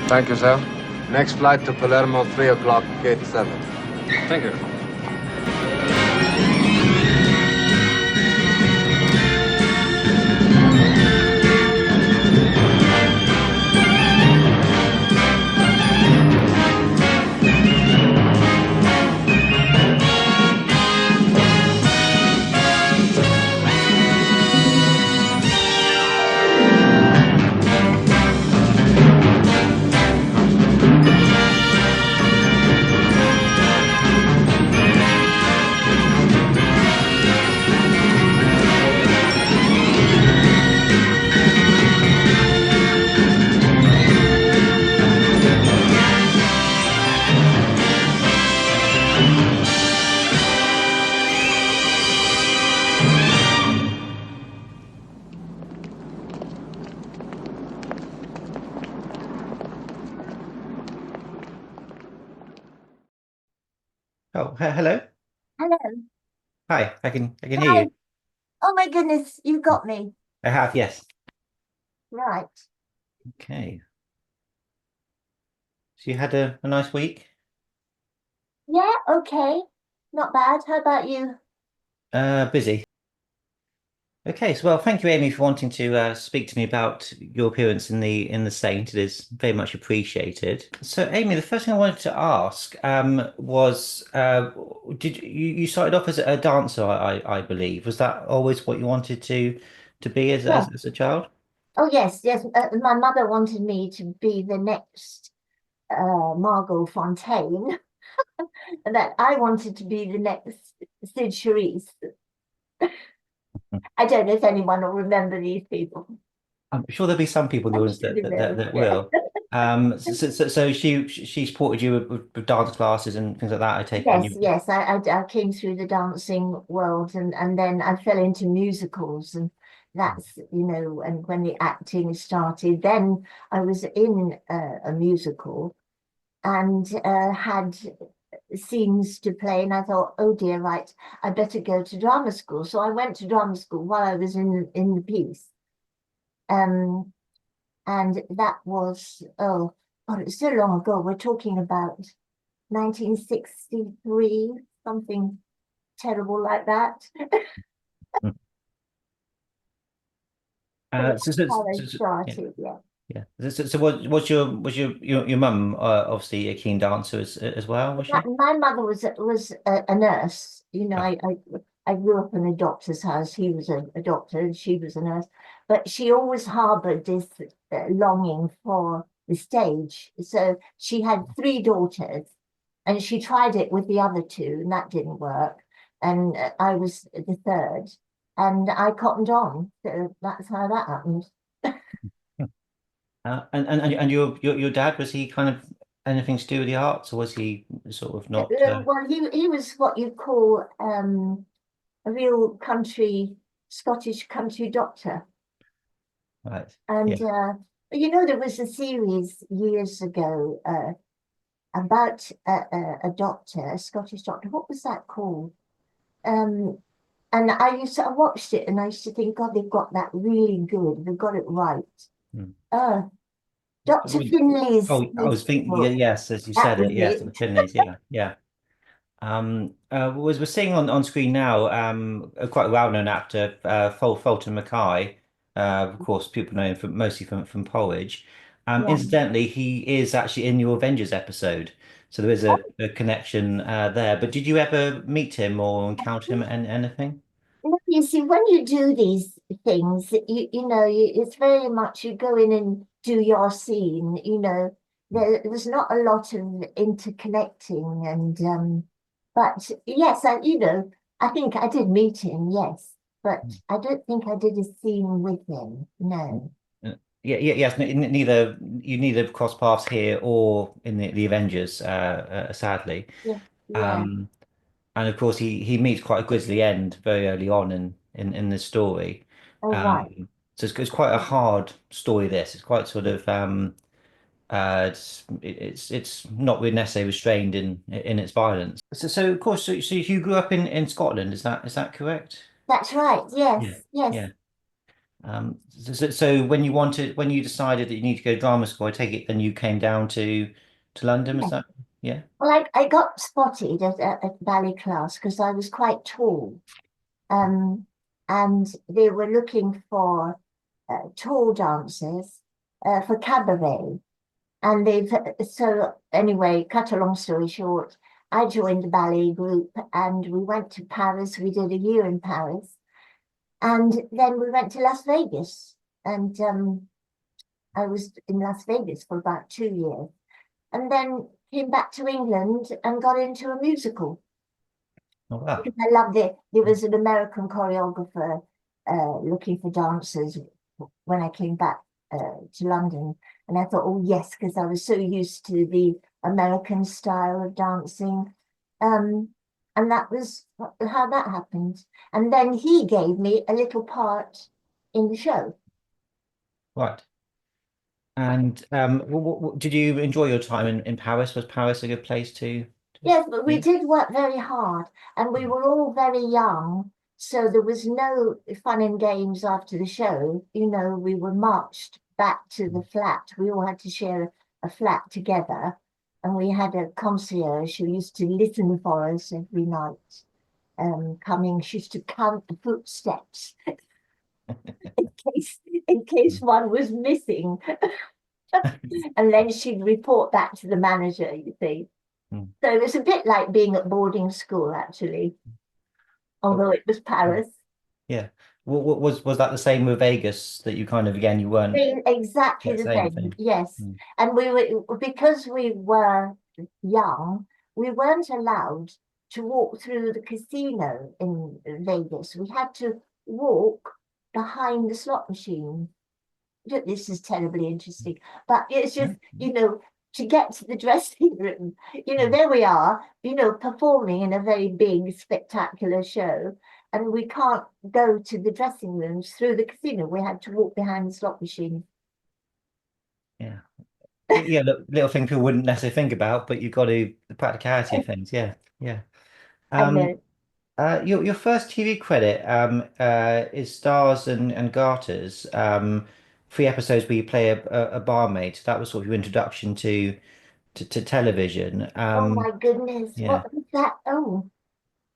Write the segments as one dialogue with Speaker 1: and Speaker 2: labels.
Speaker 1: Thank you, sir.
Speaker 2: Next flight to Palermo, 3 o'clock, gate 7.
Speaker 1: Thank you.
Speaker 3: Oh, hello.
Speaker 4: Hello.
Speaker 3: Hi, I can hear
Speaker 4: Hi.
Speaker 3: you.
Speaker 4: Oh my goodness, you got me.
Speaker 3: I have, yes.
Speaker 4: Right.
Speaker 3: Okay. So you had a nice week?
Speaker 4: Yeah, okay. Not bad. How about you?
Speaker 3: Busy. Okay, so well, thank you, Amy, for wanting to speak to me about your appearance in the Saint. It is very much appreciated. So, Amy, the first thing I wanted to ask was, did you started off as a dancer, I believe. Was that always what you wanted to be
Speaker 4: Yeah.
Speaker 3: as a child?
Speaker 4: Oh yes, yes. My mother wanted me to be the next Margot Fontaine, and that I wanted to be the next Sid Charisse. I don't know if anyone will remember these people.
Speaker 3: I'm sure there'll be some people in the
Speaker 4: I'm
Speaker 3: audience
Speaker 4: sure they will.
Speaker 3: that
Speaker 4: Yeah.
Speaker 3: will. So she supported you with dance classes and things like that. I take it when
Speaker 4: Yes,
Speaker 3: you.
Speaker 4: yes. I came through the dancing world, and then I fell into musicals, and that's, and when the acting started, then I was in a musical and had scenes to play, and I thought, oh dear, right, I better go to drama school. So I went to drama school while I was in the piece. Um, and that was, oh God, it's so long ago. We're talking about 1963, something terrible like that. So
Speaker 3: Uh, so,
Speaker 4: that's
Speaker 3: so,
Speaker 4: how I
Speaker 3: so, so- yeah,
Speaker 4: started, yeah.
Speaker 3: yeah. So was your mum obviously a keen dancer as well, was she?
Speaker 4: My mother was a nurse.
Speaker 3: Oh,
Speaker 4: I grew up in a doctor's house. He was a doctor and she was a nurse, but she always harbored this longing for the stage. So she had three daughters, and she tried it with the other two, and that didn't work. And I was the third, and I cottoned on. So that's how that happened.
Speaker 3: and your dad, was he kind of anything to do with the arts, or was he sort of not?
Speaker 4: Well, he was what you call a real Scottish country doctor.
Speaker 3: Right.
Speaker 4: And
Speaker 3: Yeah.
Speaker 4: there was a series years ago about a doctor, a Scottish doctor. What was that called? Um, and I watched it, and I used to think, God, they've got that really good. They've got it right.
Speaker 3: Hmm.
Speaker 4: Uh, Dr. Finley's
Speaker 3: Oh, I was thinking, yeah,
Speaker 4: book.
Speaker 3: yes, as you
Speaker 4: That
Speaker 3: said
Speaker 4: was
Speaker 3: it, yes, the
Speaker 4: it.
Speaker 3: Finleys, yeah, yeah. We're seeing on screen now a quite well-known actor, Fulton Mackay. Of course, people know him mostly from Porridge.
Speaker 4: Yeah.
Speaker 3: Incidentally, he is actually in your Avengers episode, so there is a connection there. But did you ever meet him or encounter him and anything?
Speaker 4: No, you see, when you do these things, it's very much you go in and do your scene. There's not a lot of interconnecting, and but yes, I think I did meet him, yes, but I don't think I did a scene with him. No.
Speaker 3: Yeah, yeah, yes. Neither you neither cross paths here or in the Avengers, sadly.
Speaker 4: Yeah, yeah.
Speaker 3: Um, And of course, he meets quite a grisly end very early on in the story.
Speaker 4: Oh, right.
Speaker 3: So it's quite a hard story. This it's quite sort of it's not really necessarily restrained in its violence. So of course, so you grew up in Scotland. Is that correct?
Speaker 4: That's right. Yes,
Speaker 3: Yeah,
Speaker 4: yes.
Speaker 3: yeah. So when you decided that you need to go to drama school, I take it then you came down to London, was
Speaker 4: Yeah.
Speaker 3: that? Yeah.
Speaker 4: Well, I got spotted at ballet class because I was quite tall. Um, and they were looking for tall dancers for cabaret. And so anyway, cut a long story short, I joined the ballet group and we went to Paris. We did a year in Paris. And then we went to Las Vegas. And I was in Las Vegas for about 2 years. And then came back to England and got into a musical.
Speaker 3: Oh, wow.
Speaker 4: Because I loved it. There was an American choreographer looking for dancers when I came back to London. And I thought, oh, yes, because I was so used to the American style of dancing. And that was how that happened. And then he gave me a little part in the show.
Speaker 3: Right. And did you enjoy your time in Paris? Was Paris a good place to
Speaker 4: Yes, but we
Speaker 3: be?
Speaker 4: did work very hard and we were all very young. So there was no fun and games after the show. You know, we were marched back to the flat. We all had to share a flat together. And we had a concierge who used to listen for us every night. Coming, she used to count the footsteps in case one was missing. And then she'd report back to the manager, you see.
Speaker 3: Mm.
Speaker 4: So it was a bit like being at boarding school, actually, although it was Paris.
Speaker 3: Yeah. Was that the same with Vegas that you kind of again you weren't
Speaker 4: Exactly
Speaker 3: the
Speaker 4: the
Speaker 3: same
Speaker 4: same,
Speaker 3: thing?
Speaker 4: yes.
Speaker 3: Mm.
Speaker 4: And we were, because we were young, we weren't allowed to walk through the casino in Vegas. We had to walk behind the slot machine. This is terribly interesting, but it's just, to get to the dressing room, there we are, performing in a very big, spectacular show. And we can't go to the dressing rooms through the casino. We had to walk behind the slot machine.
Speaker 3: Yeah. Yeah, little thing people wouldn't necessarily think about, but you've got to the practicality of things. Yeah. Yeah.
Speaker 4: I
Speaker 3: Um,
Speaker 4: know.
Speaker 3: your first TV credit is Stars and Garters, 3 episodes where you play a barmaid. That was sort of your introduction to television.
Speaker 4: Oh my goodness,
Speaker 3: Yeah.
Speaker 4: what was that? Oh,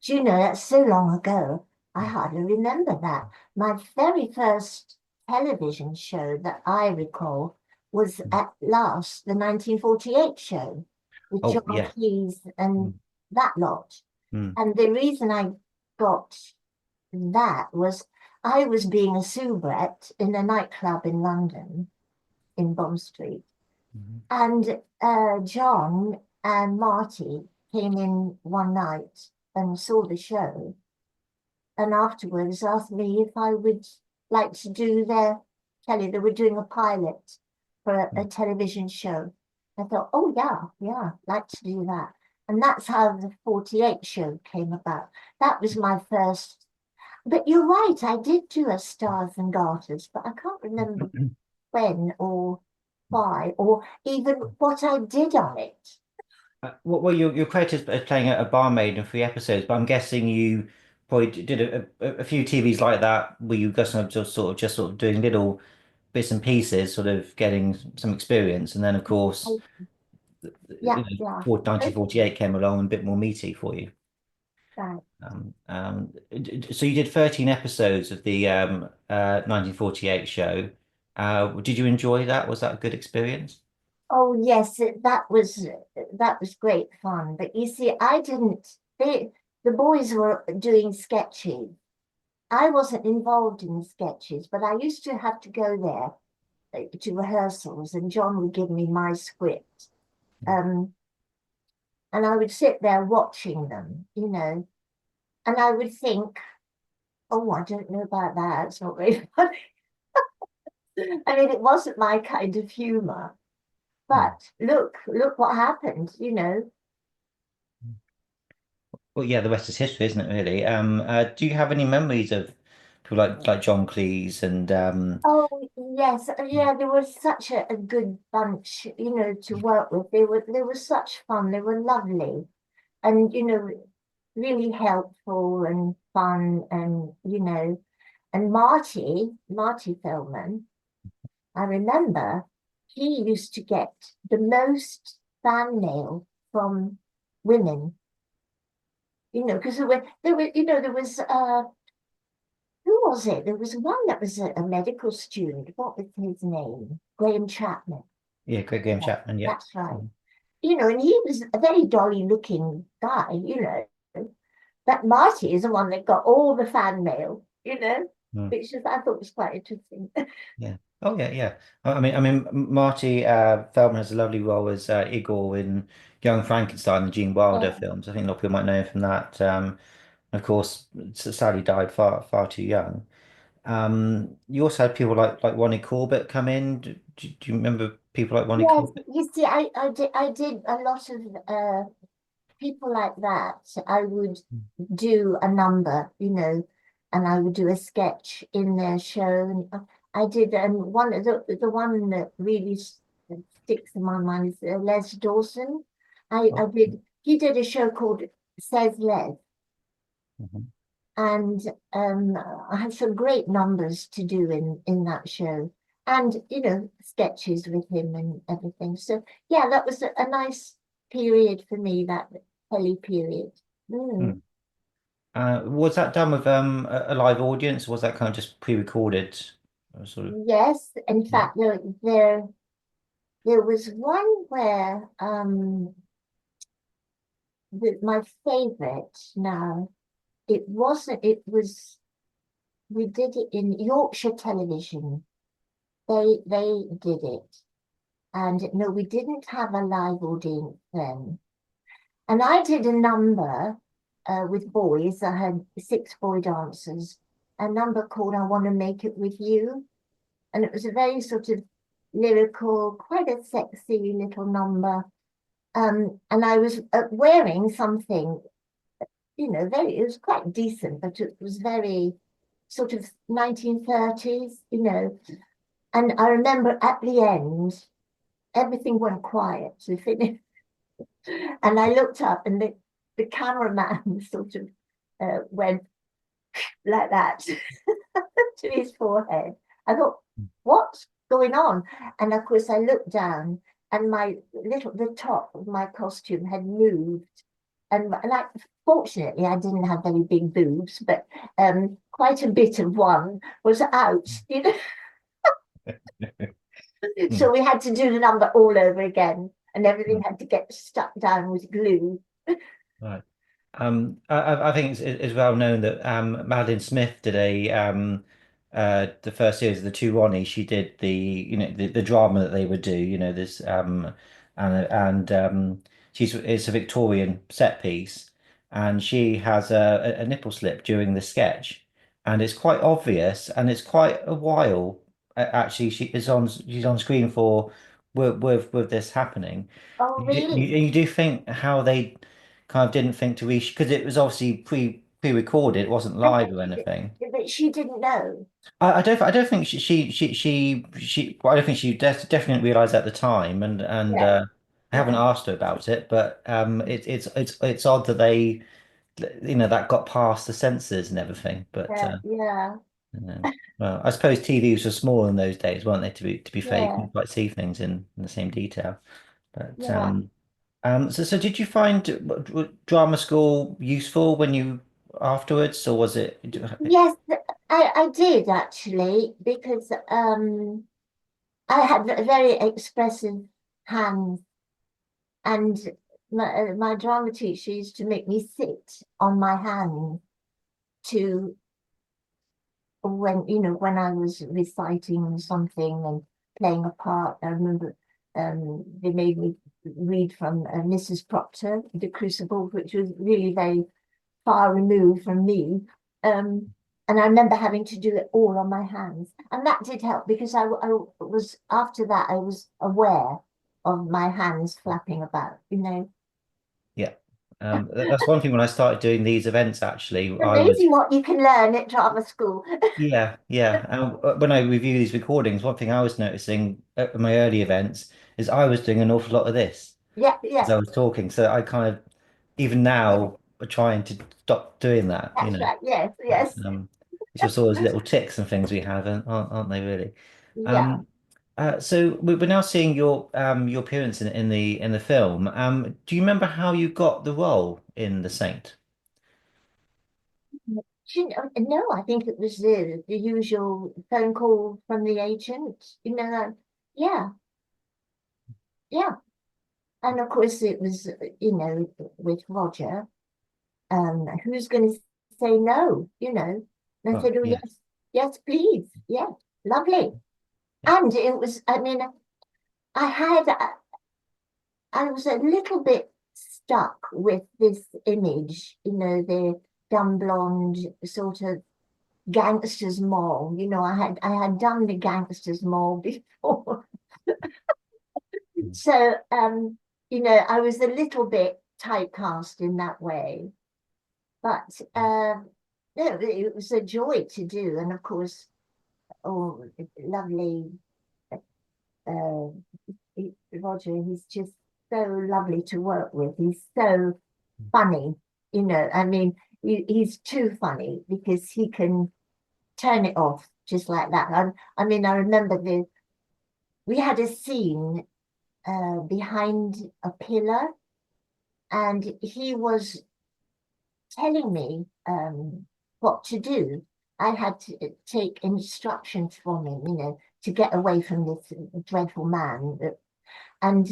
Speaker 4: do you know, that's so long ago. I hardly remember that. My very first television show that I recall was at last the 1948 show with
Speaker 3: Oh,
Speaker 4: John
Speaker 3: yeah.
Speaker 4: Cleese and
Speaker 3: Mm,
Speaker 4: that lot.
Speaker 3: mm,
Speaker 4: And the reason I got that was I was being a soubrette in a nightclub in London, in Bond Street.
Speaker 3: mhm,
Speaker 4: And John and Marty came in one night and saw the show, and afterwards asked me if I would like to do their telly. They were doing a pilot for a television show. I thought, oh yeah, like to do that. And that's how the 48 show came about. That was my first. But you're right, I did do a Stars and Garters, but I can't remember when or why, or even what I did on it.
Speaker 3: well, your credit is playing a barmaid in 3 episodes, but I'm guessing you probably did a few TVs like that where you guys just sort of doing little bits and pieces, sort of getting some experience, and then of course,
Speaker 4: Yeah, yeah.
Speaker 3: 1948 came along and a bit more meaty for you.
Speaker 4: Right.
Speaker 3: So you did 13 episodes of the 1948 show. Did you enjoy that? Was that a good experience?
Speaker 4: Oh yes, that was great fun. But you see, I didn't. The boys were doing sketches. I wasn't involved in the sketches, but I used to have to go there to rehearsals, and John would give me my script. Um, and I would sit there watching them, and I would think, oh, I don't know about that. It's not very funny. I mean, it wasn't my kind of humor.
Speaker 3: Mm.
Speaker 4: But look what happened.
Speaker 3: Well, yeah, the rest is history, isn't it, really? Do you have any memories of people like John Cleese and
Speaker 4: Oh, yes. Yeah, there was such a good bunch, to work with. They were such fun. They were lovely and, really helpful and fun and. And Marty Feldman, I remember he used to get the most fan mail from women, because there was who was it? There was one that was a medical student. What was his name? Graham Chapman.
Speaker 3: Yeah, Graham
Speaker 4: Yeah,
Speaker 3: Chapman. Yeah.
Speaker 4: that's right. And he was a very dolly looking guy. That Marty is the one that got all the fan mail,
Speaker 3: Mm.
Speaker 4: which I thought was quite interesting.
Speaker 3: Yeah. Oh yeah, yeah. I mean, Marty Feldman has a lovely role as Igor in Young Frankenstein, the Gene Wilder
Speaker 4: Yeah.
Speaker 3: films. I think a lot of people might know him from that. Of course, sadly died far far too young. You also had people like Ronnie Corbett come in. Do you remember people like Ronnie
Speaker 4: Yes,
Speaker 3: Corbett?
Speaker 4: you see, I did a lot of people like that. I would do a number, and I would do a sketch in their show. And I did one the one that really sticks in my mind is Les Dawson. I
Speaker 3: Oh.
Speaker 4: did he did a show called Says Les,
Speaker 3: Mhm.
Speaker 4: and I had some great numbers to do in that show, and sketches with him and everything. So yeah, that was a nice period for me, that Kelly period.
Speaker 3: Hmm.
Speaker 4: Mm.
Speaker 3: Was that done with a live audience, or was that kind of just pre-recorded? Sort of.
Speaker 4: Yes, in
Speaker 3: Yeah.
Speaker 4: fact, there was one where my favorite now. It wasn't. It was. We did it in Yorkshire Television. They did it. And no, we didn't have a live audience then. And I did a number with boys. I had 6 boy dancers, a number called I Want to Make It With You. And it was a very sort of lyrical, quite a sexy little number. And I was wearing something, it was quite decent, but it was very sort of 1930s. And I remember at the end, everything went quiet. We finished. And I looked up, and the cameraman sort of went like that to his forehead. I thought, what's going on? And of course, I looked down, and the top of my costume had moved. And fortunately, I didn't have very big boobs, but quite a bit of one was out.
Speaker 3: Hmm.
Speaker 4: So we had to do the number all over again, and everything
Speaker 3: Right.
Speaker 4: had to get stuck down with glue.
Speaker 3: Right. I think it's well known that Madeline Smith did the first series of the two Ronnie. She did the drama that they would do. This and it's a Victorian set piece, and she has a nipple slip during the sketch, and it's quite obvious, and it's quite a while. Actually, she's on screen for with this happening.
Speaker 4: Oh,
Speaker 3: You
Speaker 4: really?
Speaker 3: do think how they kind of didn't think to reach because it was obviously pre-recorded, it wasn't
Speaker 4: And
Speaker 3: live or anything.
Speaker 4: but she didn't know.
Speaker 3: I don't think well, I don't think she definitely realized at the time, and
Speaker 4: Yeah,
Speaker 3: I haven't
Speaker 4: yeah,
Speaker 3: asked her about it, but it's odd that they that got past the censors and everything. But
Speaker 4: yeah, yeah,
Speaker 3: uh, well, I suppose TVs were small in those days, weren't they? To be fair, you
Speaker 4: yeah,
Speaker 3: couldn't quite see things in the same detail. But
Speaker 4: yeah.
Speaker 3: so did you find drama school useful when you afterwards, or was it?
Speaker 4: Yes, I did actually, because I had very expressive hands, and my drama teacher used to make me sit on my hand to when I was reciting something and playing a part. I remember they made me read from Mrs. Proctor, The Crucible, which was really very far removed from me. And I remember having to do it all on my hands, and that did help because I was after that I was aware of my hands flapping about.
Speaker 3: Yeah, that's one thing when I started doing these events. Actually, I was
Speaker 4: Amazing what you can learn at drama school.
Speaker 3: yeah, yeah. When I review these recordings, one thing I was noticing at my early events is I was doing an awful lot of this
Speaker 4: Yeah,
Speaker 3: as
Speaker 4: yeah,
Speaker 3: I was talking. So I kind of even
Speaker 4: yeah.
Speaker 3: now are trying to stop doing that.
Speaker 4: That's right. Yes,
Speaker 3: But,
Speaker 4: yes.
Speaker 3: It's just all those little ticks and things we have, aren't they really?
Speaker 4: Yeah.
Speaker 3: Um, so we're now seeing your appearance in the film. Do you remember how you got the role in The Saint?
Speaker 4: No, I think it was the usual phone call from the agent. Yeah, yeah. And of course, it was, with Roger. Who's going to say no? And I
Speaker 3: Oh,
Speaker 4: said, oh,
Speaker 3: yeah,
Speaker 4: yes, yes, please. Yeah, lovely.
Speaker 3: yeah,
Speaker 4: And it was, I mean, I had, I was a little bit stuck with this image, the dumb blonde sort of gangsters mole. I had done the gangsters mole before.
Speaker 3: mm,
Speaker 4: So, I was a little bit typecast in that way. But no, it was a joy to do. And of course, oh, lovely uh, Roger, he's just so lovely to work with. He's so funny, I mean, he's too funny because he can turn it off just like that. I mean, I remember we had a scene behind a pillar, and he was telling me what to do. I had to take instructions from him, to get away from this dreadful man. And,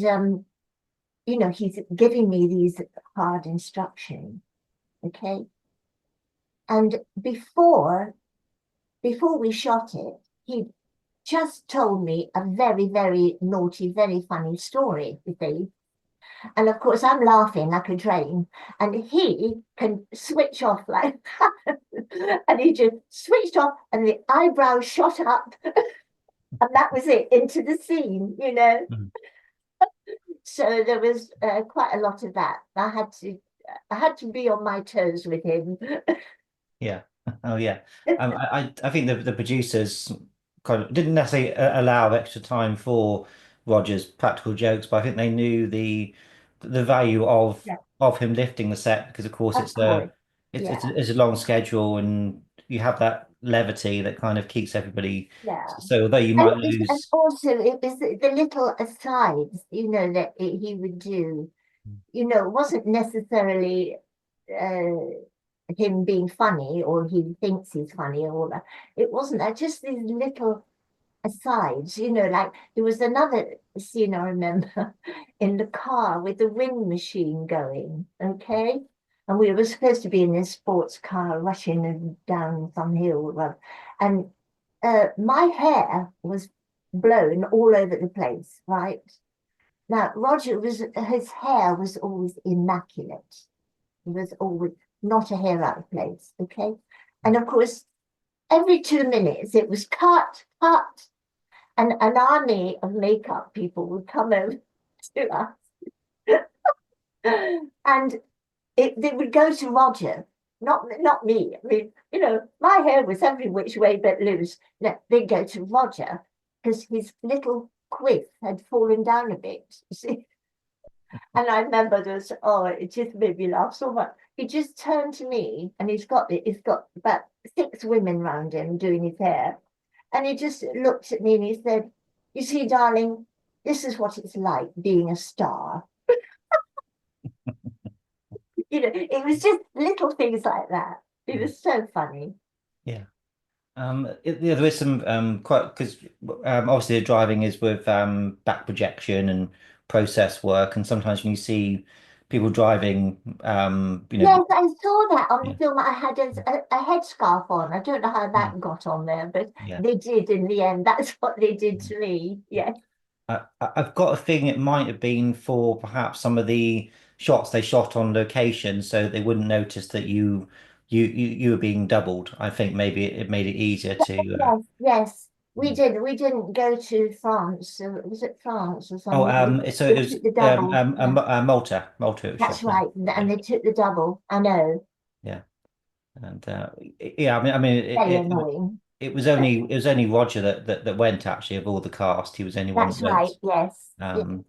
Speaker 4: he's giving me these hard instructions. Okay. And before we shot it, he just told me a very, very naughty, very funny story, you see. And of course, I'm laughing like a drain, and he can switch off like that. And he just switched off, and the eyebrows shot up, and that was it, into the scene.
Speaker 3: mm.
Speaker 4: So there was quite a lot of that. I had to be on my toes with him.
Speaker 3: Yeah. Oh, yeah. I think the producers kind of didn't necessarily allow extra time for Roger's practical jokes, but I think they knew the value of
Speaker 4: Yeah,
Speaker 3: him lifting the set because, of course,
Speaker 4: of course. Yeah,
Speaker 3: it's a long schedule and you have that levity that kind of keeps everybody.
Speaker 4: yeah.
Speaker 3: So although you
Speaker 4: And,
Speaker 3: might
Speaker 4: and
Speaker 3: lose,
Speaker 4: also, it was the little asides, that he would do. It wasn't necessarily uh, him being funny, or he thinks he's funny, or all that. It wasn't that. Just these little asides, like there was another scene I remember in the car with the wind machine going, okay? And we were supposed to be in this sports car rushing down some hill, and my hair was blown all over the place, right? Now, his hair was always immaculate. It was always not a hair out of place, okay? And of course, every 2 minutes it was cut, cut, and an army of makeup people would come over to us. And they would go to Roger, not me. I mean, my hair was every which way but loose. No, they'd go to Roger because his little quiff had fallen down a bit, you see. And I remember this, oh, it just made me laugh so much. He just turned to me, and he's got about 6 women round him doing his hair. And he just looked at me and he said, you see, darling, this is what it's like being a star. It was just little things like that. It
Speaker 3: mm,
Speaker 4: was so funny.
Speaker 3: yeah. Yeah, there is some quite because obviously the driving is with back projection and process work, and sometimes when you see people driving,
Speaker 4: Yes, I saw that on the
Speaker 3: yeah,
Speaker 4: film. I had a headscarf on. I don't know how
Speaker 3: mm,
Speaker 4: that got on there, but
Speaker 3: yeah.
Speaker 4: they did in the end. That's what they did to me. Yes.
Speaker 3: I've got a feeling it might have been for perhaps some of the shots they shot on location, so they wouldn't notice that you were being doubled. I think maybe it made it easier to.
Speaker 4: Yes, yes. We
Speaker 3: Mm.
Speaker 4: did. We didn't go to France. Was it France or
Speaker 3: Oh,
Speaker 4: something?
Speaker 3: so
Speaker 4: They
Speaker 3: it was
Speaker 4: took the double. Yeah,
Speaker 3: Malta. Malta it was
Speaker 4: that's
Speaker 3: shot in.
Speaker 4: right. And
Speaker 3: Yeah,
Speaker 4: they took the double. I know.
Speaker 3: yeah. And yeah, I mean,
Speaker 4: Very annoying.
Speaker 3: it was only Roger that went actually of all the cast. He was the only one that
Speaker 4: That's right.
Speaker 3: went.
Speaker 4: Yes. Yeah.
Speaker 3: Um,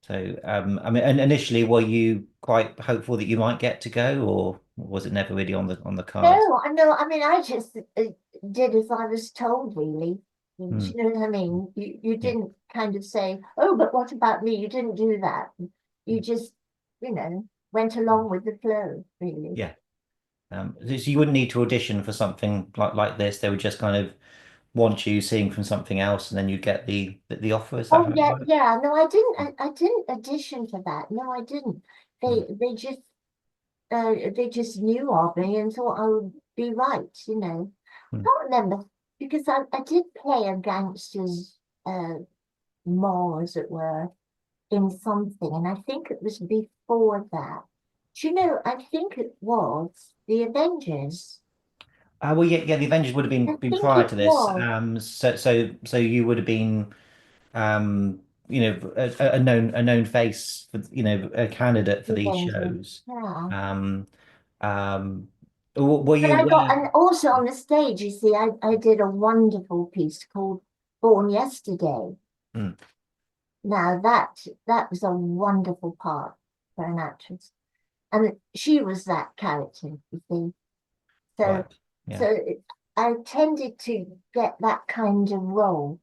Speaker 3: so I mean, and initially, were you quite hopeful that you might get to go, or? Or was it never really on the cards?
Speaker 4: No, I know. I mean, I just did as I was told, really. Do
Speaker 3: Mm,
Speaker 4: you know what I mean? You
Speaker 3: yeah.
Speaker 4: didn't kind of say, "Oh, but what about me?" You didn't do that. You
Speaker 3: Mm,
Speaker 4: just, went along with the flow, really.
Speaker 3: yeah. So you wouldn't need to audition for something like this. They would just kind of want you seeing from something else, and then you get the offer. Is that
Speaker 4: Oh
Speaker 3: how it
Speaker 4: yeah,
Speaker 3: works?
Speaker 4: yeah. No, I didn't. I didn't audition for that. No, I didn't.
Speaker 3: Mm,
Speaker 4: They just knew of me and thought I would be right. I
Speaker 3: mm.
Speaker 4: can't remember because I did play a gangster's mole, as it were, in something, and I think it was before that. Do you know? I think it was the Avengers.
Speaker 3: Well, yeah, yeah. The Avengers would have
Speaker 4: I
Speaker 3: been
Speaker 4: think
Speaker 3: prior
Speaker 4: it
Speaker 3: to this.
Speaker 4: was
Speaker 3: So you would have been, a known face for, a candidate for
Speaker 4: the
Speaker 3: these
Speaker 4: Avengers.
Speaker 3: shows.
Speaker 4: Yeah.
Speaker 3: Um, um, were
Speaker 4: But
Speaker 3: you
Speaker 4: I got,
Speaker 3: aware?
Speaker 4: and also on the stage, you see, I did a wonderful piece called Born Yesterday.
Speaker 3: Mm,
Speaker 4: Now that was a wonderful part for an actress. And she was that character, you see. So
Speaker 3: right. Yeah.
Speaker 4: so I tended to get that kind of role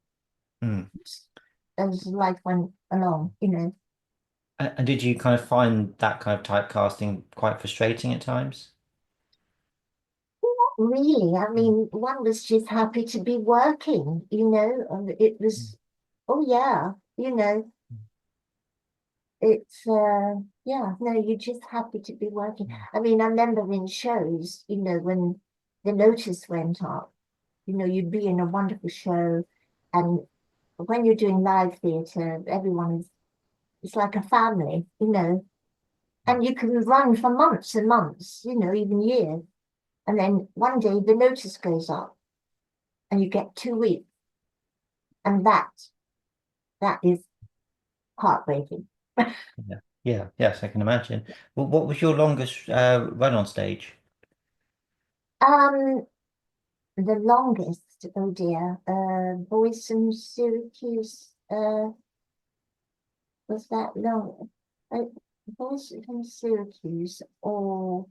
Speaker 3: Mm.
Speaker 4: as life went along.
Speaker 3: And did you kind of find that kind of typecasting quite frustrating at times?
Speaker 4: Really, I mean, one was just happy to be working, and it
Speaker 3: Mm,
Speaker 4: was, oh yeah, it's yeah, no, you're just happy to be working.
Speaker 3: mm,
Speaker 4: I mean, I remember in shows, when the notice went up, you'd be in a wonderful show, and when you're doing live theatre, everyone is it's like a family,
Speaker 3: mm.
Speaker 4: and you can run for months and months, even years. And then one day the notice goes up and you get 2 weeks, and that is heartbreaking.
Speaker 3: Yeah. Yeah. Yes, I can imagine. Well, what was your longest run on stage?
Speaker 4: Um, the longest, oh dear, Boys from Syracuse, was that long? Uh, Boys from Syracuse, or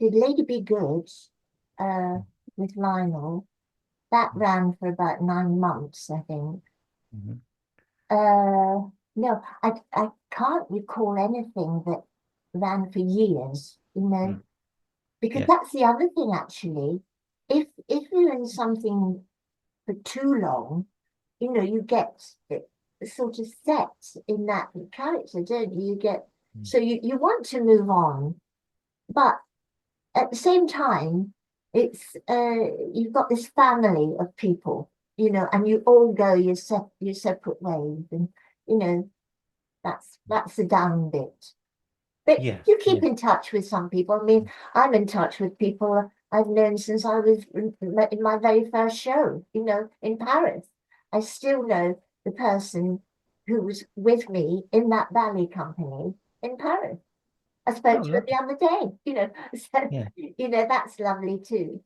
Speaker 4: did Lady Be Good, uh, with Lionel? That ran for about 9 months, I think.
Speaker 3: Mhm.
Speaker 4: No, I can't recall anything that ran for years,
Speaker 3: Mm.
Speaker 4: because
Speaker 3: Yeah.
Speaker 4: that's the other thing actually. If you're in something for too long, you get sort of set in that character, don't you? You get
Speaker 3: Mm.
Speaker 4: so you want to move on, but at the same time, it's you've got this family of people, and you all go your separate ways, and you know that's the down bit. But
Speaker 3: Yeah.
Speaker 4: you
Speaker 3: Yeah.
Speaker 4: keep in touch with some people. I mean, I'm in touch with people I've known since I was in my very first show, in Paris. I still know the person who was with me in that ballet company in Paris. I
Speaker 3: Oh,
Speaker 4: spoke to her the
Speaker 3: lovely.
Speaker 4: other day. So,
Speaker 3: Yeah.
Speaker 4: that's lovely too.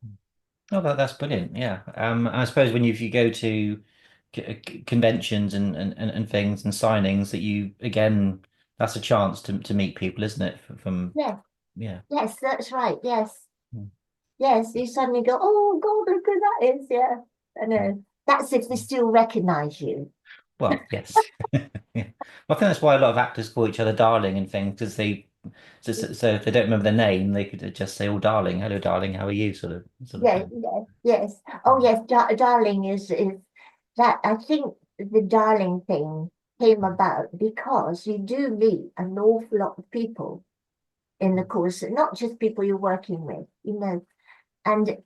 Speaker 3: Oh, that's brilliant. Yeah. I suppose when if you go to conventions and things and signings that you again, that's a chance to meet people, isn't it? From
Speaker 4: Yes,
Speaker 3: yeah.
Speaker 4: yes, that's right. Yes,
Speaker 3: Mm,
Speaker 4: yes. You suddenly go, oh God, look who that is. Yeah, I
Speaker 3: mm,
Speaker 4: know. That's if they
Speaker 3: mm.
Speaker 4: still recognize you.
Speaker 3: Well, yes. Yeah. Well, I think that's why a lot of actors call each other darling and things because so if they don't remember their name, they could just say, "Oh, darling, hello, darling, how are you?" Sort of
Speaker 4: Yeah,
Speaker 3: thing.
Speaker 4: yeah, yes. Oh, yes, darling is that I think the darling thing came about because you do meet an awful lot of people in the course, not just people you're working with, and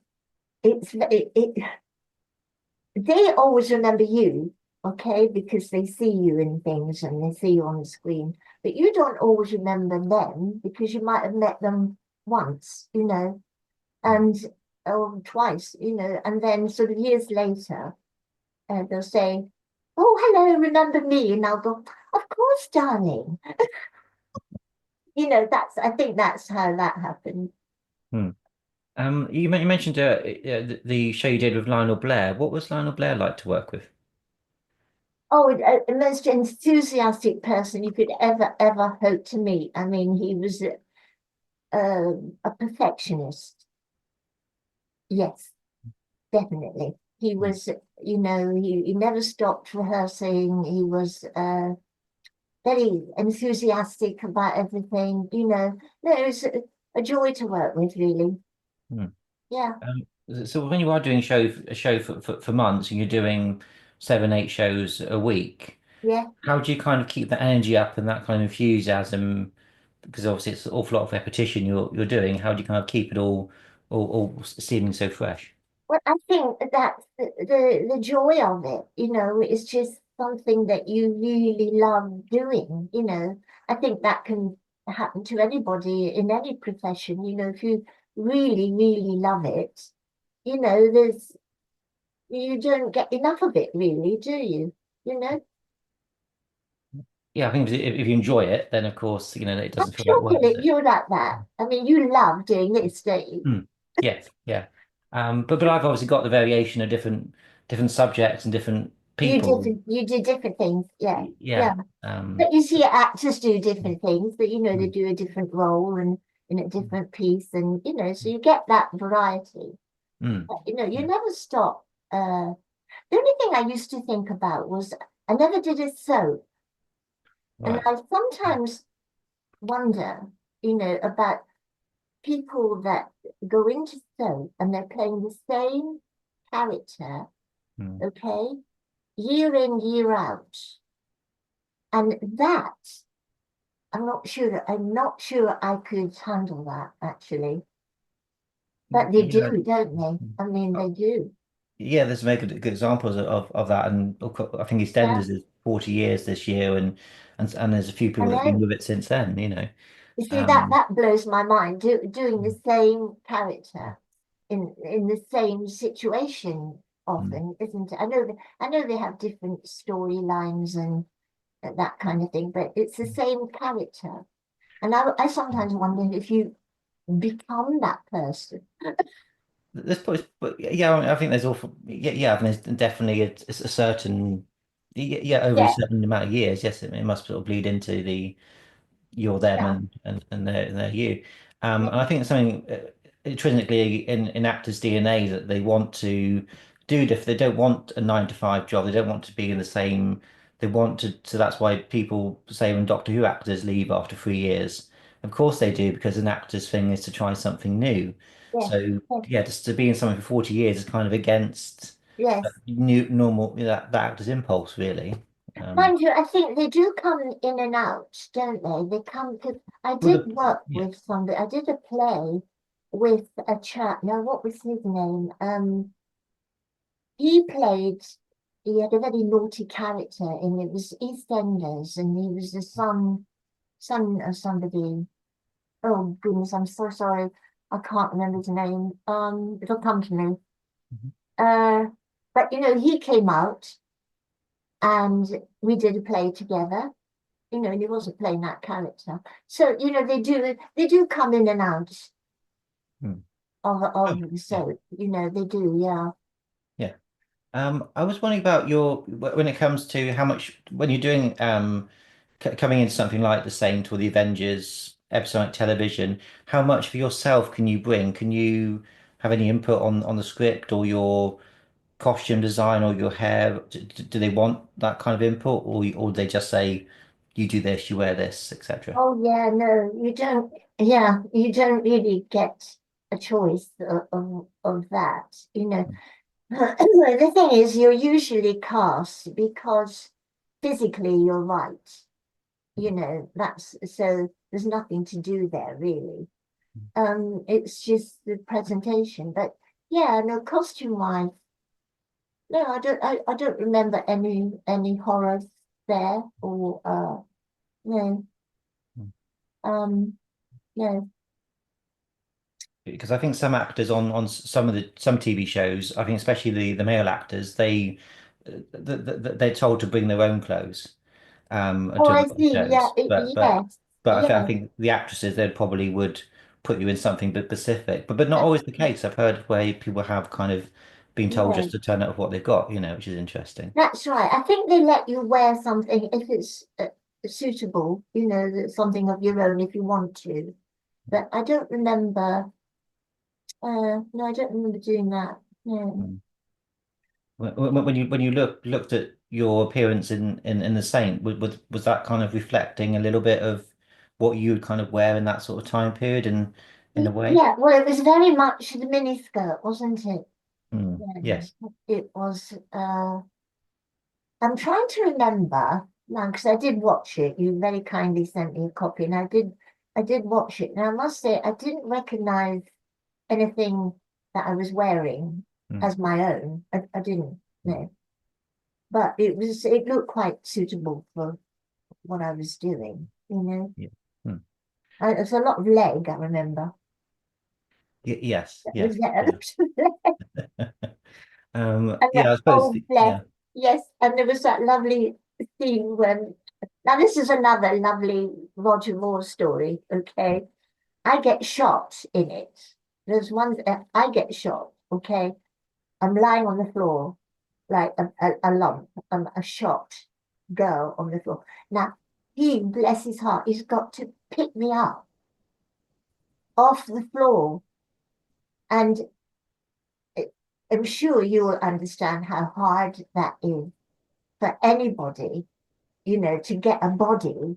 Speaker 4: they always remember you, okay, because they see you in things and they see you on the screen, but you don't always remember them because you might have met them once,
Speaker 3: Mm.
Speaker 4: and or twice, and then sort of years later, they'll say, "Oh, hello, remember me?" And I'll go, "Of course, darling." I think that's how that happened.
Speaker 3: Hmm. You mentioned the show you did with Lionel Blair. What was Lionel Blair like to work with?
Speaker 4: Oh, the most enthusiastic person you could ever hope to meet. I mean, he was a perfectionist. Yes, definitely. He was, you know, he never stopped rehearsing. He was very enthusiastic about everything, you know. No, it was a joy to work with, really.
Speaker 3: Mm.
Speaker 4: Yeah,
Speaker 3: So when you are doing a show for months and you're doing 7, 8 shows a week,
Speaker 4: yeah.
Speaker 3: how do you kind of keep that energy up and that kind of enthusiasm? Because obviously it's an awful lot of repetition you're doing. How do you kind of keep it all seeming so fresh?
Speaker 4: Well, I think that's the joy of it, you know, it's just something that you really love doing, you know. I think that can happen to anybody in any profession, you know, if you really, really love it, you know, you don't get enough of it really, do you? You know?
Speaker 3: Yeah, I think if you enjoy it, then of course, it
Speaker 4: I'm
Speaker 3: doesn't feel like
Speaker 4: sure,
Speaker 3: work, does
Speaker 4: Philip,
Speaker 3: it?
Speaker 4: you're like that. I mean, you love doing this, don't you?
Speaker 3: Mm. Yes, yeah. But I've obviously got the variation of different subjects and different people.
Speaker 4: You do different things, yeah, yeah.
Speaker 3: Yeah. Um,
Speaker 4: But you see actors do different things, but you know, they
Speaker 3: mm,
Speaker 4: do a different role and in a different piece, and you know, so you get that variety.
Speaker 3: mm,
Speaker 4: But, you know, you
Speaker 3: yeah,
Speaker 4: never stop. The only thing I used to think about was I never did a soap, and
Speaker 3: right.
Speaker 4: I sometimes wonder, you know, about people that go into soap and they're playing the same character,
Speaker 3: Mm.
Speaker 4: okay, year in, year out. And that, I'm not sure I could handle that actually. But they
Speaker 3: Yeah.
Speaker 4: do, don't they? I mean, they do.
Speaker 3: Yeah, there's very good examples of that, and I think
Speaker 4: Yeah,
Speaker 3: EastEnders is 40 years this year, and there's a few
Speaker 4: I
Speaker 3: people that have been
Speaker 4: know.
Speaker 3: with it since then, you know.
Speaker 4: You see,
Speaker 3: Um,
Speaker 4: that blows my mind, doing the
Speaker 3: mm,
Speaker 4: same character in the same situation
Speaker 3: mm,
Speaker 4: often, isn't it? I know they have different storylines and that kind of thing, but it's the same character. And I
Speaker 3: mm.
Speaker 4: sometimes wonder if you become that person.
Speaker 3: But yeah, I think there's awful. Yeah, I mean, there's definitely a certain. Yeah, over a
Speaker 4: Yeah,
Speaker 3: certain amount of years, yes, it must sort of bleed into the you're them
Speaker 4: yeah,
Speaker 3: and they're you.
Speaker 4: yeah,
Speaker 3: And I think it's something intrinsically in actors' DNA that they want to do different. They don't want a 9 to 5 job. They don't want to be in the same. They want to. So that's why people say when Doctor Who actors leave after 3 years. Of course they do because an actor's thing is to try something new.
Speaker 4: yes,
Speaker 3: So
Speaker 4: yes,
Speaker 3: yeah, just to be in something for 40 years is kind of against
Speaker 4: yes.
Speaker 3: new normal that actor's impulse really. Um,
Speaker 4: Mind you, I think they do come in and out, don't they? They come because I
Speaker 3: well,
Speaker 4: did work
Speaker 3: yeah.
Speaker 4: with somebody. I did a play with a chap. Now, what was his name? He played. He had a very naughty character, and it was EastEnders, and he was the son of somebody. Oh goodness, I'm so sorry. I can't remember his name. It'll come to me.
Speaker 3: Mhm.
Speaker 4: Uh, but you know, he came out, and we did a play together. You know, and he wasn't playing that character. So, you know, they do come in and out
Speaker 3: Hmm. Oh,
Speaker 4: of the
Speaker 3: yeah.
Speaker 4: soap, you know, they do, yeah.
Speaker 3: Yeah. I was wondering about when it comes to how much when you're doing coming into something like the Saint or the Avengers episodic television, how much for yourself can you bring? Can you have any input on the script or your costume design or your hair? Do they want that kind of input, or they just say you do this, you wear this, etc.
Speaker 4: Oh, yeah, no, you don't really get a choice of that, you know. The thing is, you're usually cast because physically you're right, you know, that's so there's nothing to do there really. It's just the presentation, but yeah, no, costume wise. No, I don't remember any horrors there or no um no.
Speaker 3: Because I think some actors on some TV shows, I think especially the male actors, they're told to bring their own clothes
Speaker 4: Oh,
Speaker 3: to a
Speaker 4: I
Speaker 3: lot of
Speaker 4: see. Yeah,
Speaker 3: shows. But
Speaker 4: yes,
Speaker 3: I
Speaker 4: yes,
Speaker 3: think the actresses they probably would put you in something but specific. But not
Speaker 4: that's
Speaker 3: always the case. I've heard where people have kind of been told
Speaker 4: yeah,
Speaker 3: just to turn out of what they've got, which is interesting.
Speaker 4: that's right. I think they let you wear something if it's suitable. You know, that's something of your own if you want to. but I don't remember. No, I don't remember doing that. No.
Speaker 3: Mm. When you looked at your appearance in the Saint, was that kind of reflecting a little bit of what you would kind of wear in that sort of time period in a way?
Speaker 4: Yeah, well, it was very much the miniskirt, wasn't it?
Speaker 3: Mm.
Speaker 4: Yeah,
Speaker 3: Yes.
Speaker 4: it was. I'm trying to remember now because I did watch it. You very kindly sent me a copy, and I did watch it. And I must say, I didn't recognize anything that I was wearing
Speaker 3: Mm.
Speaker 4: as my own. I didn't know, but it looked quite suitable for what I was doing. You know,
Speaker 3: Yeah. Mm.
Speaker 4: it's a lot of leg. I remember.
Speaker 3: Yes. Yes.
Speaker 4: Yeah,
Speaker 3: Yeah.
Speaker 4: and that
Speaker 3: Yeah. I suppose.
Speaker 4: old flesh.
Speaker 3: Yeah.
Speaker 4: Yes, and there was that lovely scene when. Now this is another lovely Roger Moore story. Okay, I get shot in it. There's one. I get shot. Okay, I'm lying on the floor like a lump, a shot girl on the floor. Now he, bless his heart, he's got to pick me up off the floor, and I'm sure you will understand how hard that is for anybody, to get a body.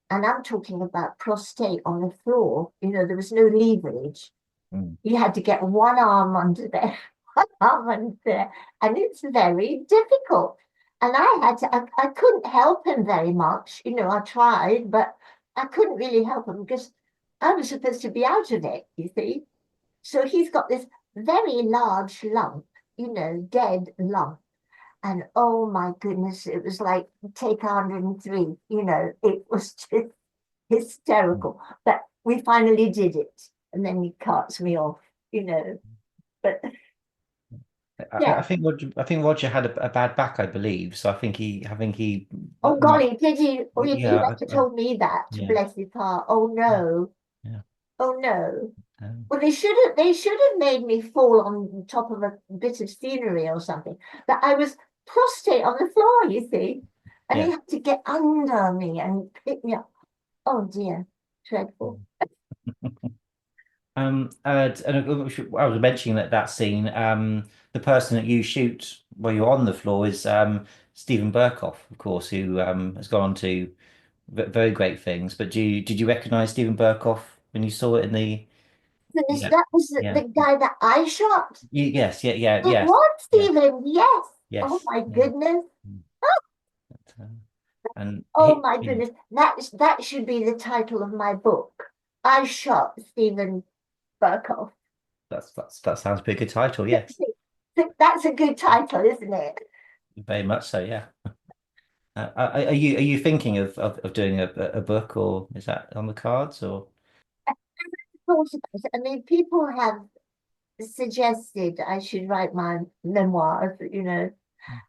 Speaker 4: And I'm talking about prostate on the floor. There was no leverage.
Speaker 3: Mm.
Speaker 4: You had to get one arm under there, one arm under there, and it's very difficult. And I couldn't help him very much. I tried, but I couldn't really help him because I was supposed to be out of it, you see. So he's got this very large lump, dead lump. And oh my goodness, it was like take 103, it was just
Speaker 3: Mm.
Speaker 4: hysterical. But we finally did it. And then he cuts me off, But
Speaker 3: I
Speaker 4: yeah.
Speaker 3: think Roger had a bad back, I believe. So I think he
Speaker 4: Oh
Speaker 3: might.
Speaker 4: golly, did you? Oh, he
Speaker 3: Yeah.
Speaker 4: never told me that,
Speaker 3: Yeah.
Speaker 4: bless his heart. Oh
Speaker 3: Yeah.
Speaker 4: no.
Speaker 3: Yeah.
Speaker 4: Oh no.
Speaker 3: Um,
Speaker 4: Well, they should have made me fall on top of a bit of scenery or something. But I was prostrate on the floor, you see. And he
Speaker 3: yeah.
Speaker 4: had to get under me and pick me up. Oh dear, dreadful.
Speaker 3: And I was mentioning that scene. The person that you shoot while you're on the floor is Stephen Burkoff, of course, who has gone on to very great things. But did you recognize Stephen Burkoff when you saw it in the?
Speaker 4: Goodness,
Speaker 3: Yeah,
Speaker 4: that was
Speaker 3: yeah,
Speaker 4: the guy that I shot.
Speaker 3: yes, yeah, yeah,
Speaker 4: It
Speaker 3: yes,
Speaker 4: was
Speaker 3: yeah,
Speaker 4: Stephen, yes. Oh
Speaker 3: yes,
Speaker 4: my
Speaker 3: yeah.
Speaker 4: goodness.
Speaker 3: Mm. But, and
Speaker 4: Oh my goodness. That should be the title of my book. I shot Stephen Burkoff.
Speaker 3: that sounds like a good title. Yes,
Speaker 4: That's a good title, isn't it?
Speaker 3: very much so. Yeah. Are you thinking of doing a book, or is that on the cards, or?
Speaker 4: Thought about it. I mean, people have suggested I should write my memoirs,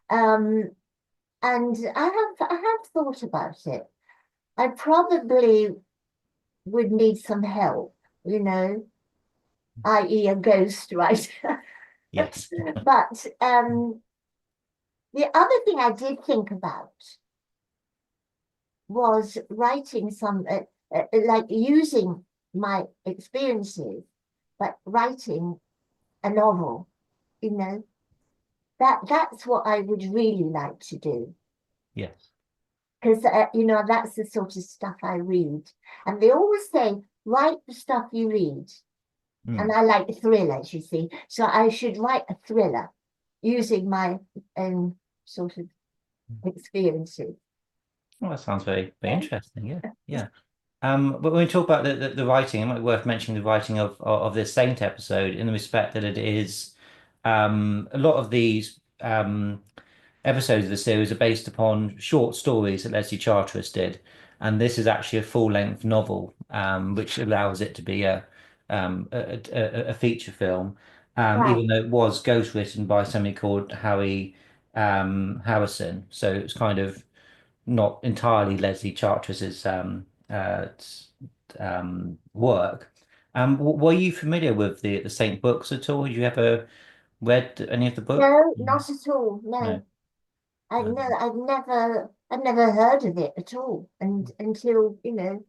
Speaker 4: Um, and I have thought about it. I probably would need some help, i.e. a ghost writer.
Speaker 3: Yes.
Speaker 4: But the other thing I did think about was writing like using my experiences, but writing a novel, you know, that's what I would really like to do.
Speaker 3: Yes.
Speaker 4: Because, that's the sort of stuff I read. And they always say, write the stuff you read. And
Speaker 3: Mm.
Speaker 4: I like thrillers, you see. So I should write a thriller using my own sort of experiences.
Speaker 3: Well, that sounds very
Speaker 4: Yeah.
Speaker 3: interesting. Yeah. Yeah. But when we talk about the writing, it might be worth mentioning the writing of this Saint episode in the respect that it is a lot of these episodes of the series are based upon short stories that Leslie Charteris did, and this is actually a full-length novel, which allows it to be a feature film,
Speaker 4: Right.
Speaker 3: even though it was ghostwritten by somebody called Harry Harrison. So it's kind of not entirely Leslie Charteris's work. Were you familiar with the Saint books at all? Did you ever read any of the books?
Speaker 4: No, not at all.
Speaker 3: No.
Speaker 4: No. I know
Speaker 3: Um,
Speaker 4: I've never heard of it at all. And until,
Speaker 3: mm.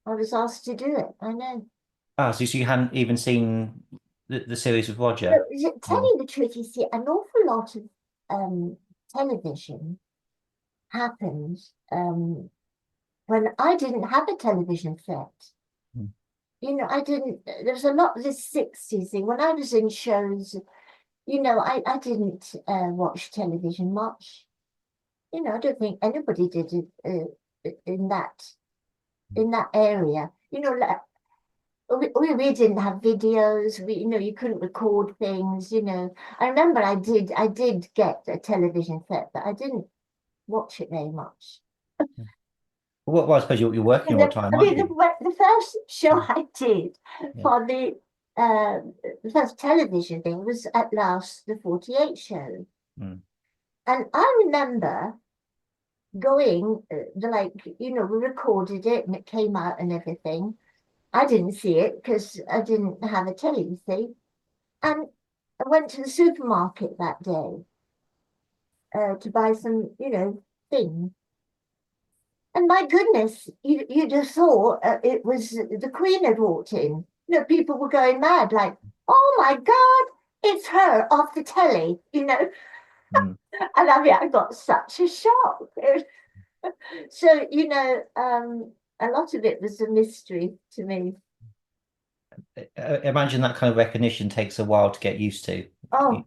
Speaker 4: I was asked to do it. I know.
Speaker 3: So you hadn't even seen the series with Roger?
Speaker 4: To tell
Speaker 3: Mm,
Speaker 4: you the truth, you see, an awful lot of television happened when I didn't have a television set.
Speaker 3: mm,
Speaker 4: I didn't, there was a lot of this 60s thing. When I was in shows, I didn't watch television much. I don't think anybody did it in that area. Like, we didn't have videos. You couldn't record things. I remember I did get a television set, but I didn't watch it very much.
Speaker 3: mm. Well, I suppose you're working
Speaker 4: And
Speaker 3: all the time,
Speaker 4: I
Speaker 3: aren't
Speaker 4: mean,
Speaker 3: you?
Speaker 4: the first show
Speaker 3: Mm,
Speaker 4: I did
Speaker 3: yeah.
Speaker 4: for uh, the first television thing was at last the 48 show.
Speaker 3: Mm,
Speaker 4: And I remember going, we recorded it and it came out and everything. I didn't see it because I didn't have a telly, you see. And I went to the supermarket that day to buy some, things. And my goodness, you'd have thought it was the Queen had walked in. People were going mad, like, oh my God, it's her off the telly,
Speaker 3: mm.
Speaker 4: And I mean, I got such a shock. So, a lot of it was a mystery to me.
Speaker 3: Imagine that kind of recognition takes a while to get used to.
Speaker 4: Oh,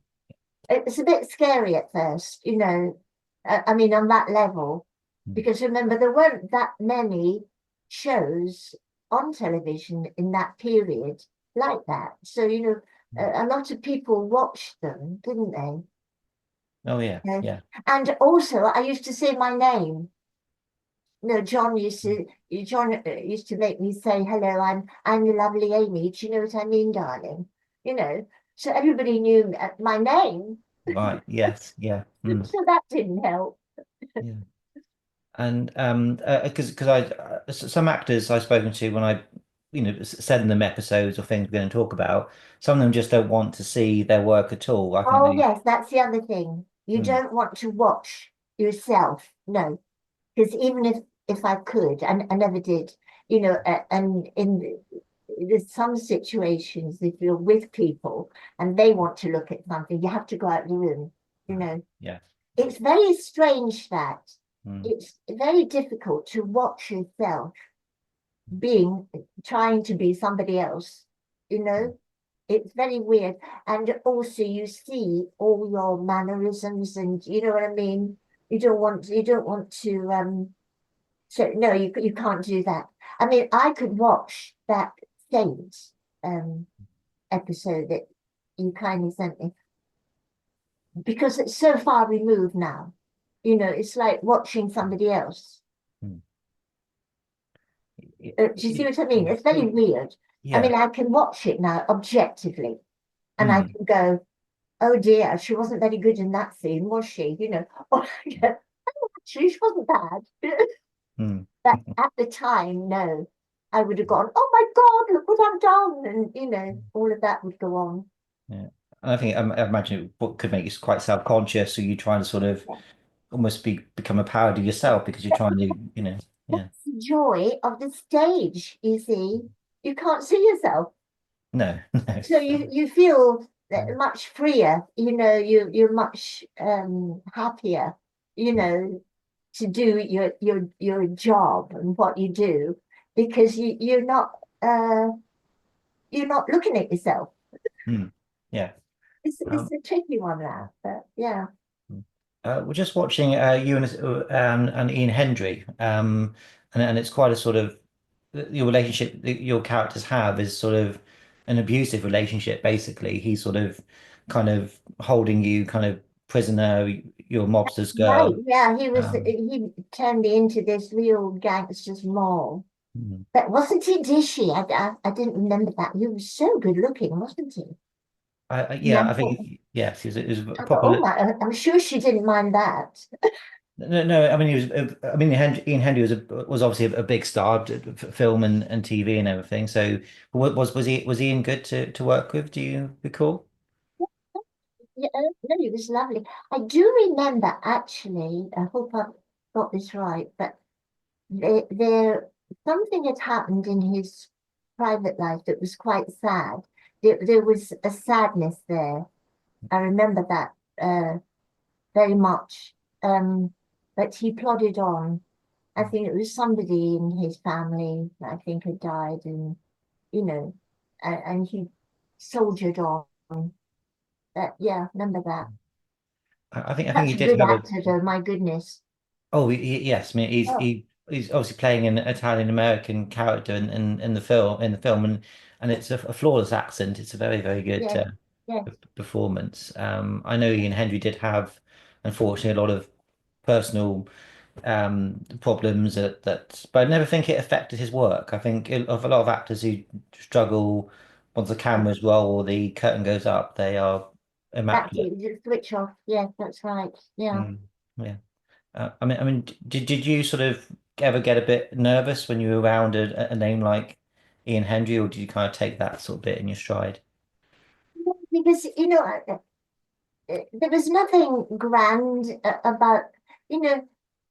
Speaker 4: it's a bit scary at first, I mean, on that level,
Speaker 3: Mm,
Speaker 4: because remember, there weren't that many shows on television in that period like that. So,
Speaker 3: mm.
Speaker 4: a lot of people watched them, didn't they?
Speaker 3: Oh yeah,
Speaker 4: Yes.
Speaker 3: yeah.
Speaker 4: And also, I used to say my name. John
Speaker 3: Mm.
Speaker 4: used to make me say, hello, I'm the lovely Amy. Do you know what I mean, darling? So everybody knew my name.
Speaker 3: Right. Yes. Yeah. Mm,
Speaker 4: So that didn't help.
Speaker 3: yeah. And because some actors I've spoken to when I send them episodes or things we're going to talk about, some of them just don't want to see their work at all. I think
Speaker 4: Oh,
Speaker 3: they
Speaker 4: yes, that's the other thing. You
Speaker 3: mm,
Speaker 4: don't want to watch yourself. No, because even if I could, and I never did, and there's some situations, if you're with people and they want to look at something, you have to go out the room.
Speaker 3: yeah.
Speaker 4: It's very strange that
Speaker 3: Mm,
Speaker 4: it's very difficult to watch yourself trying to be somebody else. You
Speaker 3: mm,
Speaker 4: know, it's very weird. And also you see all your mannerisms and you know what I mean? You don't want to so no, you can't do that. I mean, I could watch that Saints episode that you kindly sent me because it's so far removed now. It's like watching somebody else.
Speaker 3: mm.
Speaker 4: Do you see what I mean? It's very
Speaker 3: Yeah.
Speaker 4: weird. I
Speaker 3: Yeah.
Speaker 4: mean, I can watch it now objectively, and I
Speaker 3: Mm,
Speaker 4: can go, "Oh dear, she wasn't very good in that scene, was she?" Or actually, she wasn't bad.
Speaker 3: mm.
Speaker 4: But at the time, no, I would have gone, "Oh my God, look what I've done," and all of that would go on.
Speaker 3: Yeah. And I think I imagine what could make you quite self-conscious, so you try to sort of
Speaker 4: Yeah.
Speaker 3: almost become a parody of yourself because you're trying to, yeah.
Speaker 4: That's the joy of the stage. You see, you can't see yourself.
Speaker 3: No, no.
Speaker 4: So you feel
Speaker 3: Mm,
Speaker 4: much freer, you're much happier, to do your job and what you do because uh you're not looking at yourself.
Speaker 3: mm, yeah.
Speaker 4: It's
Speaker 3: Um,
Speaker 4: a tricky one, that, but yeah.
Speaker 3: mm. We're just watching you and Ian Hendry, and it's quite a sort of your relationship that your characters have is sort of an abusive relationship. Basically, he's sort of kind of holding you kind of prisoner, your mobster's
Speaker 4: Right,
Speaker 3: girl.
Speaker 4: yeah,
Speaker 3: Um,
Speaker 4: he turned me into this real gangster's mole.
Speaker 3: mm.
Speaker 4: But wasn't he dishy? I didn't remember that. He was so good looking, wasn't he? And
Speaker 3: Yeah,
Speaker 4: I
Speaker 3: I
Speaker 4: thought,
Speaker 3: think yes, he was a
Speaker 4: I thought, oh
Speaker 3: proper.
Speaker 4: my, I'm sure she didn't mind that.
Speaker 3: No, no, I mean he was. I mean Ian Hendry was obviously a big star, film and TV and everything. So was Ian good to work with? Do you recall?
Speaker 4: Yeah, no, it was lovely. I do remember actually, I hope I've got this right, but there something had happened in his private life that was quite sad. There was a sadness there. I remember that very much. But he plodded on. I think it was somebody in his family that I think had died, and and he soldiered on. Yeah, remember that.
Speaker 3: I think he
Speaker 4: Such a
Speaker 3: did
Speaker 4: good
Speaker 3: have a.
Speaker 4: actor, though. My goodness.
Speaker 3: Oh, yes. I mean,
Speaker 4: Oh,
Speaker 3: he's obviously playing an Italian American character in the film, and it's a flawless accent. It's a very very good
Speaker 4: yes, yes.
Speaker 3: performance. I know Ian Hendry did have, unfortunately, a lot of personal problems but I never think it affected his work. I think of a lot of actors who struggle once the
Speaker 4: Yes.
Speaker 3: cameras roll or the curtain goes up, they are
Speaker 4: That's
Speaker 3: immaculate.
Speaker 4: it. Just switch off. Yes, that's right. Yeah.
Speaker 3: Mm, yeah. I mean, did you sort of ever get a bit nervous when you were around a name like Ian Hendry, or did you kind of take that sort of bit in your stride?
Speaker 4: Because, there was nothing grand about, you know,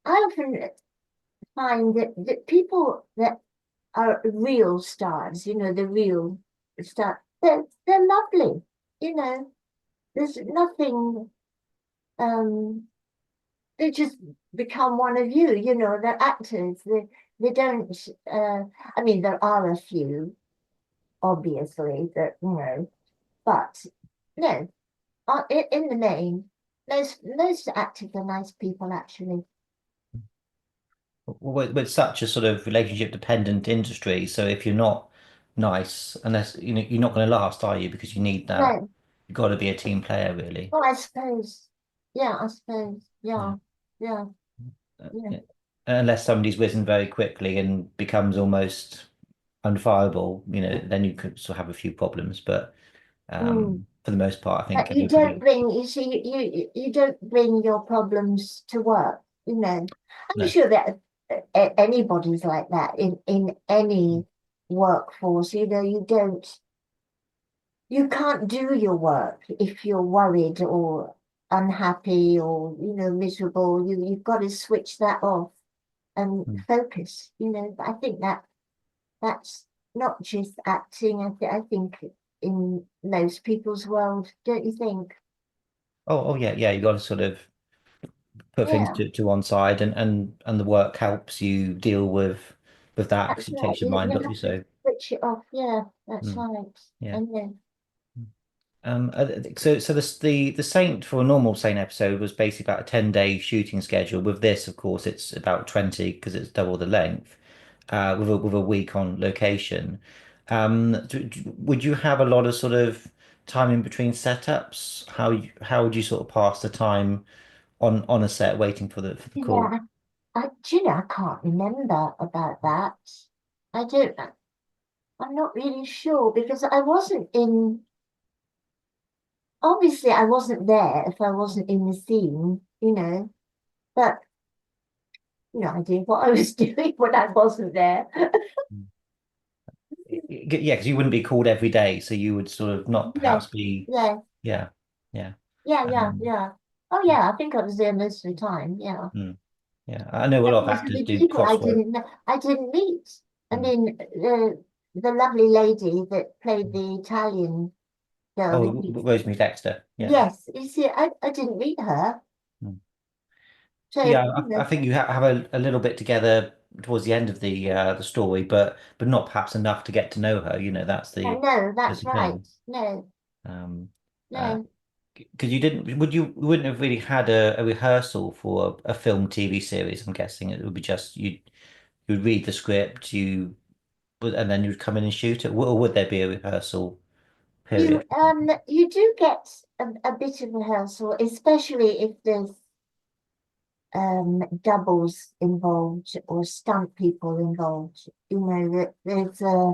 Speaker 4: I often find that people that are real stars, the real star, they're lovely, you know, there's nothing, um, they just become one of you, they're actors, they don't, I mean, there are a few, obviously, that, but no, in the main, most actors are nice people, actually.
Speaker 3: With such a sort of relationship dependent industry, so if you're not nice, unless you're not going to last, are you? Because you need that.
Speaker 4: No,
Speaker 3: You've got to be a team player, really.
Speaker 4: well, I suppose, yeah, I suppose,
Speaker 3: Yeah.
Speaker 4: yeah, yeah, yeah.
Speaker 3: Yeah. Unless somebody's risen very quickly and becomes almost unfireable, then you could sort of have a few problems. But
Speaker 4: Mm.
Speaker 3: for the most part, I think
Speaker 4: But you don't
Speaker 3: everybody.
Speaker 4: bring, you see, you don't bring your problems to work, I'm
Speaker 3: No.
Speaker 4: sure that anybody's like that in any workforce, you can't do your work if you're worried or unhappy or, miserable. You've got to switch that off and
Speaker 3: Mm.
Speaker 4: focus, But I think that's not just acting. I think in most people's world, don't you think?
Speaker 3: Oh, yeah, yeah. You got to sort of put things
Speaker 4: Yeah,
Speaker 3: to one side, and the work helps you deal with that because
Speaker 4: that's
Speaker 3: it
Speaker 4: right.
Speaker 3: takes your
Speaker 4: You
Speaker 3: mind off
Speaker 4: have
Speaker 3: you.
Speaker 4: to
Speaker 3: So,
Speaker 4: switch it off. Yeah, that's
Speaker 3: mm,
Speaker 4: right.
Speaker 3: yeah.
Speaker 4: And then,
Speaker 3: So the Saint for a normal Saint episode was basically about a 10-day shooting schedule. With this, of course, it's about 20 because it's double the length, with a week on location. Would you have a lot of sort of time in between setups? How would you sort of pass the time on a set waiting for the call?
Speaker 4: yeah, I can't remember about that. I don't, I'm not really sure because obviously I wasn't there if I wasn't in the scene, but, I did what I was doing when I wasn't there.
Speaker 3: Yeah, because you wouldn't be called every day, so you would sort of not
Speaker 4: Yes,
Speaker 3: perhaps be.
Speaker 4: yes,
Speaker 3: Yeah, yeah.
Speaker 4: yeah, yeah,
Speaker 3: Um,
Speaker 4: yeah. Oh, yeah, I think I was there most of the time. Yeah.
Speaker 3: mm, yeah. I know a
Speaker 4: And
Speaker 3: lot of
Speaker 4: most of
Speaker 3: actors
Speaker 4: the
Speaker 3: do
Speaker 4: people I
Speaker 3: crosswork.
Speaker 4: didn't know, I didn't meet. I
Speaker 3: Mm.
Speaker 4: mean, the lovely lady that played the Italian girl,
Speaker 3: Oh, Rosemary Dexter. Yeah.
Speaker 4: yes, you see, I didn't meet her.
Speaker 3: Mm.
Speaker 4: So,
Speaker 3: Yeah, I think you have a little bit together towards the end of the story, but not perhaps enough to get to know her.
Speaker 4: no,
Speaker 3: That's
Speaker 4: that's
Speaker 3: the
Speaker 4: right.
Speaker 3: thing.
Speaker 4: No,
Speaker 3: Um, uh,
Speaker 4: no,
Speaker 3: because you wouldn't have really had a rehearsal for a film TV series. I'm guessing it would be just you'd read the script, and then you'd come in and shoot it, or would there be a rehearsal period?
Speaker 4: you do get a bit of rehearsal, especially if there's doubles involved or stunt people involved. That there's a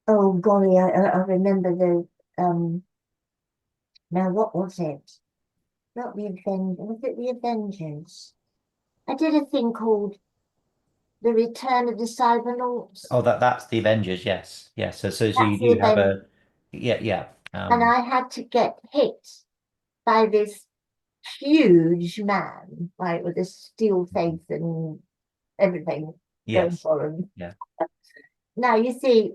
Speaker 4: oh golly, I remember the now what was it? Not the Avengers. Was it the Avengers? I did a thing called The Return of the Cybernauts.
Speaker 3: Oh, that's the Avengers, yes, yes. So
Speaker 4: That's
Speaker 3: you
Speaker 4: the
Speaker 3: do have
Speaker 4: event,
Speaker 3: yeah, yeah.
Speaker 4: and I had to get hit by this huge man, right, with a steel face and everything going
Speaker 3: Yes,
Speaker 4: for him.
Speaker 3: yeah.
Speaker 4: Now, you see,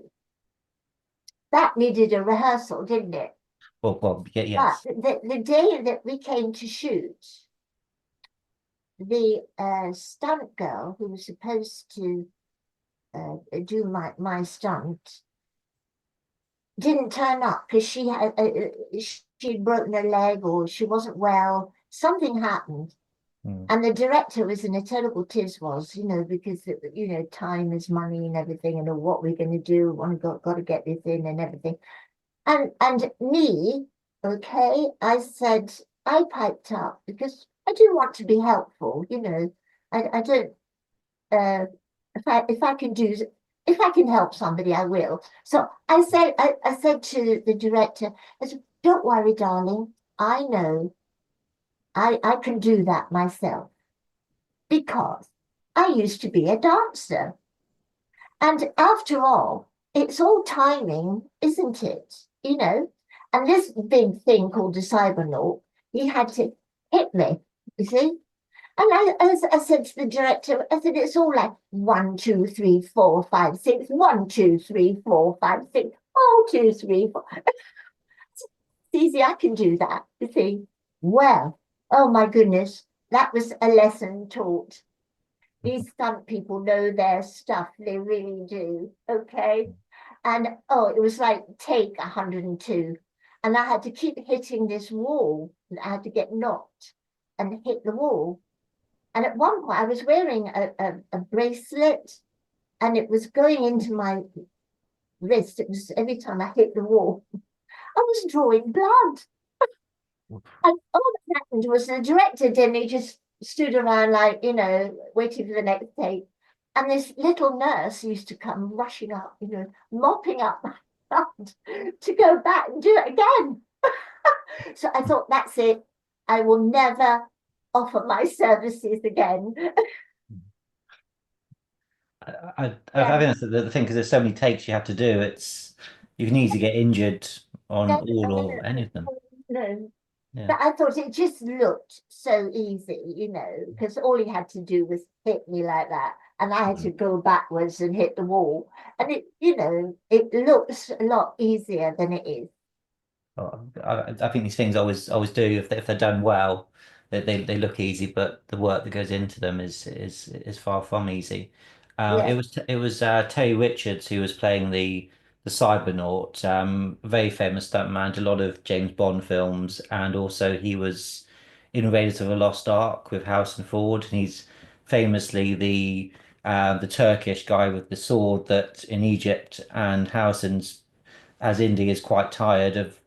Speaker 4: that needed a rehearsal, didn't it?
Speaker 3: Well, yeah,
Speaker 4: But
Speaker 3: yes.
Speaker 4: the day that we came to shoot, the stunt girl who was supposed to do my stunt didn't turn up because she'd broken her leg or she wasn't well. Something happened. And the director was in a terrible was, because, time is money and everything, and what we're going to do, got to get this in and everything. And me, okay, I said, I piped up because I do want to be helpful, I don't, if I can do, if I can help somebody, I will. So I said to the director, I said, don't worry, darling, I know I can do that myself because I used to be a dancer. And after all, it's all timing, isn't it? And this big thing called the cybernaut, he had to hit me, you see? And I said to the director, I said, it's all like 1, 2, 3, 4, 5, 6, 1, 2, 3, 4, 5, 6, 1, 2, 3, 4. It's easy, I can do that, you see. Well, oh my goodness, that was a lesson taught. These stunt people know their stuff, they really do, okay? And it was like take 102. And I had to keep hitting this wall. I had to get knocked and hit the wall. And at one point, I was wearing a bracelet and it was going into my wrist. It was every time I hit the wall, I was drawing blood. And all that happened was the director didn't, he just stood around like, waiting for the next take. And this little nurse used to come rushing up, mopping up my blood to go back and do it again. So I thought, that's it. I will never offer my services again.
Speaker 3: I think that's the thing because there's so many takes you have to do. You can easily get injured on all or any of them.
Speaker 4: No.
Speaker 3: Yeah.
Speaker 4: But I thought it just looked so easy, because all he had to do was hit me like that. And I had to go backwards and hit the wall. And it looks a lot easier than it is.
Speaker 3: I think these things always do if they're done well, they look easy, but the work that goes into them is far from easy.
Speaker 4: Yeah.
Speaker 3: It was Terry Richards who was playing the Cybernaut, very famous stuntman, did a lot of James Bond films, and also he was in Raiders of the Lost Ark with Harrison Ford, and he's famously the Turkish guy with the sword that in Egypt, and Harrison's as Indy is quite tired of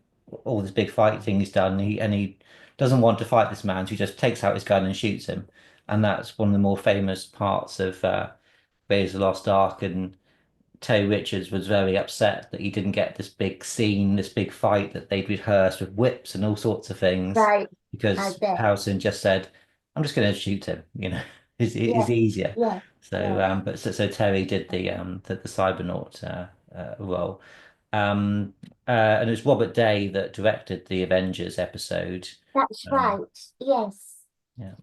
Speaker 3: all this big fight thing he's done. He doesn't want to fight this man, so he just takes out his gun and shoots him. And that's one of the more famous parts of Raiders of the Lost Ark. And Terry Richards was very upset that he didn't get this big scene, this big fight that they'd rehearsed with whips and all sorts of things,
Speaker 4: Right. I
Speaker 3: because
Speaker 4: bet.
Speaker 3: Harrison just said, "I'm just going to shoot him," it's
Speaker 4: Yeah.
Speaker 3: easier.
Speaker 4: Yeah.
Speaker 3: So,
Speaker 4: Yeah.
Speaker 3: so Terry did the Cybernaut role. And it was Robert Day that directed the Avengers episode.
Speaker 4: That's
Speaker 3: Um,
Speaker 4: right. Yes.
Speaker 3: yeah.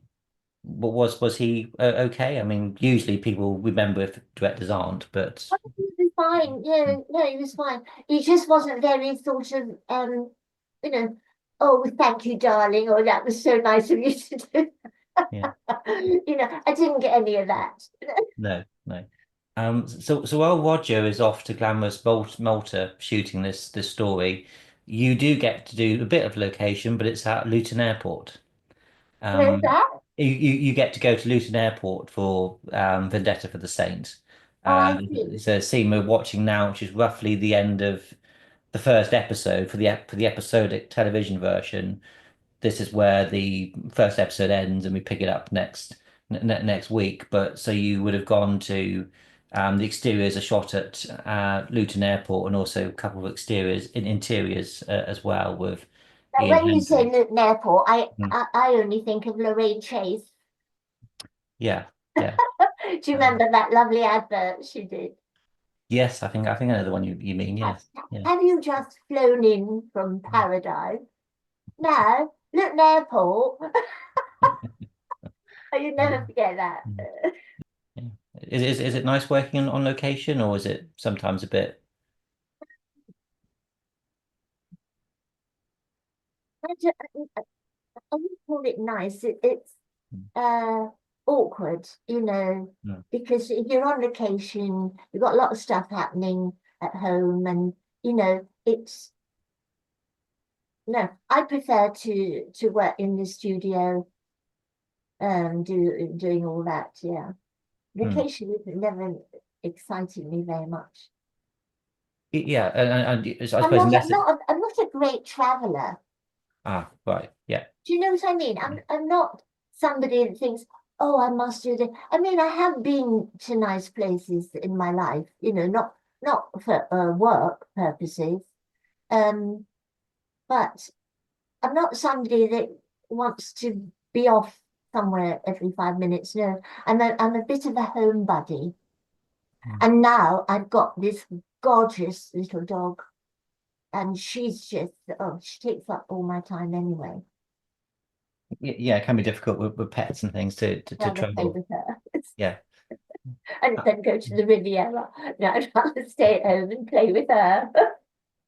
Speaker 3: But was he okay? I mean, usually people remember if directors aren't, but
Speaker 4: Oh, he was fine. Yeah, no, he was fine. He just wasn't very sort of you know, oh, thank you, darling, or that was so nice of you to do.
Speaker 3: yeah,
Speaker 4: I didn't get any of that.
Speaker 3: no, no. So while Roger is off to glamorous Malta shooting this story, you do get to do a bit of location, but it's at Luton Airport.
Speaker 4: Where's
Speaker 3: Um,
Speaker 4: that?
Speaker 3: you get to go to Luton Airport for Vendetta for the Saint.
Speaker 4: Oh, I see.
Speaker 3: It's a scene we're watching now, which is roughly the end of the first episode for the episodic television version. This is where the first episode ends, and we pick it up next week. But so you would have gone to the exteriors are shot at Luton Airport, and also a couple of interiors as well with
Speaker 4: But
Speaker 3: Ian
Speaker 4: when you say
Speaker 3: Hendry.
Speaker 4: Luton Airport,
Speaker 3: Mm.
Speaker 4: I only think of Lorraine Chase.
Speaker 3: Yeah, yeah.
Speaker 4: Do you
Speaker 3: Um,
Speaker 4: remember that lovely advert she did?
Speaker 3: Yes, I think I know the one you mean.
Speaker 4: Ha-
Speaker 3: Yes, yeah.
Speaker 4: Have you just flown in from paradise? No, Luton Airport. You never
Speaker 3: Um,
Speaker 4: forget that.
Speaker 3: mm, yeah. Is it nice working on location, or is it sometimes a bit?
Speaker 4: I, don't- I wouldn't call it nice. It's uh awkward,
Speaker 3: Mm,
Speaker 4: because if you're on location, you've got a lot of stuff happening at home, and it's no, I prefer to work in the studio, doing all that. Yeah,
Speaker 3: mm.
Speaker 4: location is never excited me very much.
Speaker 3: Yeah, and I
Speaker 4: I'm
Speaker 3: suppose
Speaker 4: not
Speaker 3: unless
Speaker 4: I'm
Speaker 3: it,
Speaker 4: not a, I'm not a great traveler.
Speaker 3: right, yeah,
Speaker 4: Do you know what I mean? I'm not somebody that thinks, oh, I must do this. I mean, I have been to nice places in my life, not for work purposes. Um, but I'm not somebody that wants to be off somewhere every 5 minutes. No, I'm a bit of a homebody.
Speaker 3: Mm.
Speaker 4: And now I've got this gorgeous little dog, and she's just, oh, she takes up all my time anyway.
Speaker 3: Yeah, it can be difficult with pets and things to
Speaker 4: Rather play
Speaker 3: travel.
Speaker 4: with her.
Speaker 3: Yeah.
Speaker 4: And then go to the Riviera. No, I'd rather stay at home and play with her.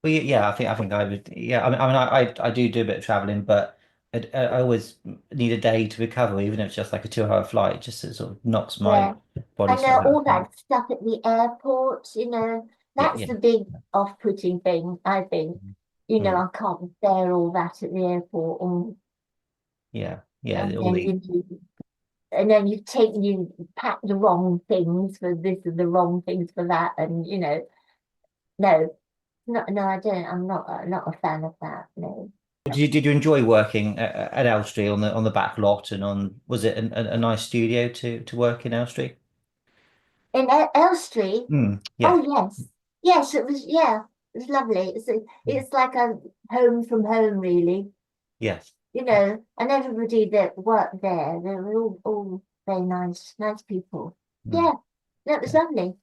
Speaker 3: Well, yeah, I think I would. Yeah, I do a bit of traveling, but I always need a day to recover, even if it's just like a 2 hour flight. Just it sort of knocks my
Speaker 4: Yeah.
Speaker 3: body
Speaker 4: I know
Speaker 3: slightly out
Speaker 4: all
Speaker 3: of sync.
Speaker 4: that stuff at the airport,
Speaker 3: Yeah,
Speaker 4: that's
Speaker 3: yeah,
Speaker 4: the big off-putting thing, I think.
Speaker 3: mm,
Speaker 4: I can't bear all that at the airport.
Speaker 3: yeah, yeah.
Speaker 4: And
Speaker 3: All
Speaker 4: then
Speaker 3: the
Speaker 4: you pack the wrong things for this and the wrong things for that. And, no, no, I don't. I'm not a fan of that. No.
Speaker 3: did you enjoy working at Elstree on the back lot and on was it a nice studio to work in Elstree?
Speaker 4: In Elstree,
Speaker 3: Yeah,
Speaker 4: oh yes, yes, it was. Yeah, it was lovely. It's like a home from home, really.
Speaker 3: yes.
Speaker 4: And everybody that worked there, they were all very nice, nice people.
Speaker 3: Mm.
Speaker 4: Yeah, that was lovely.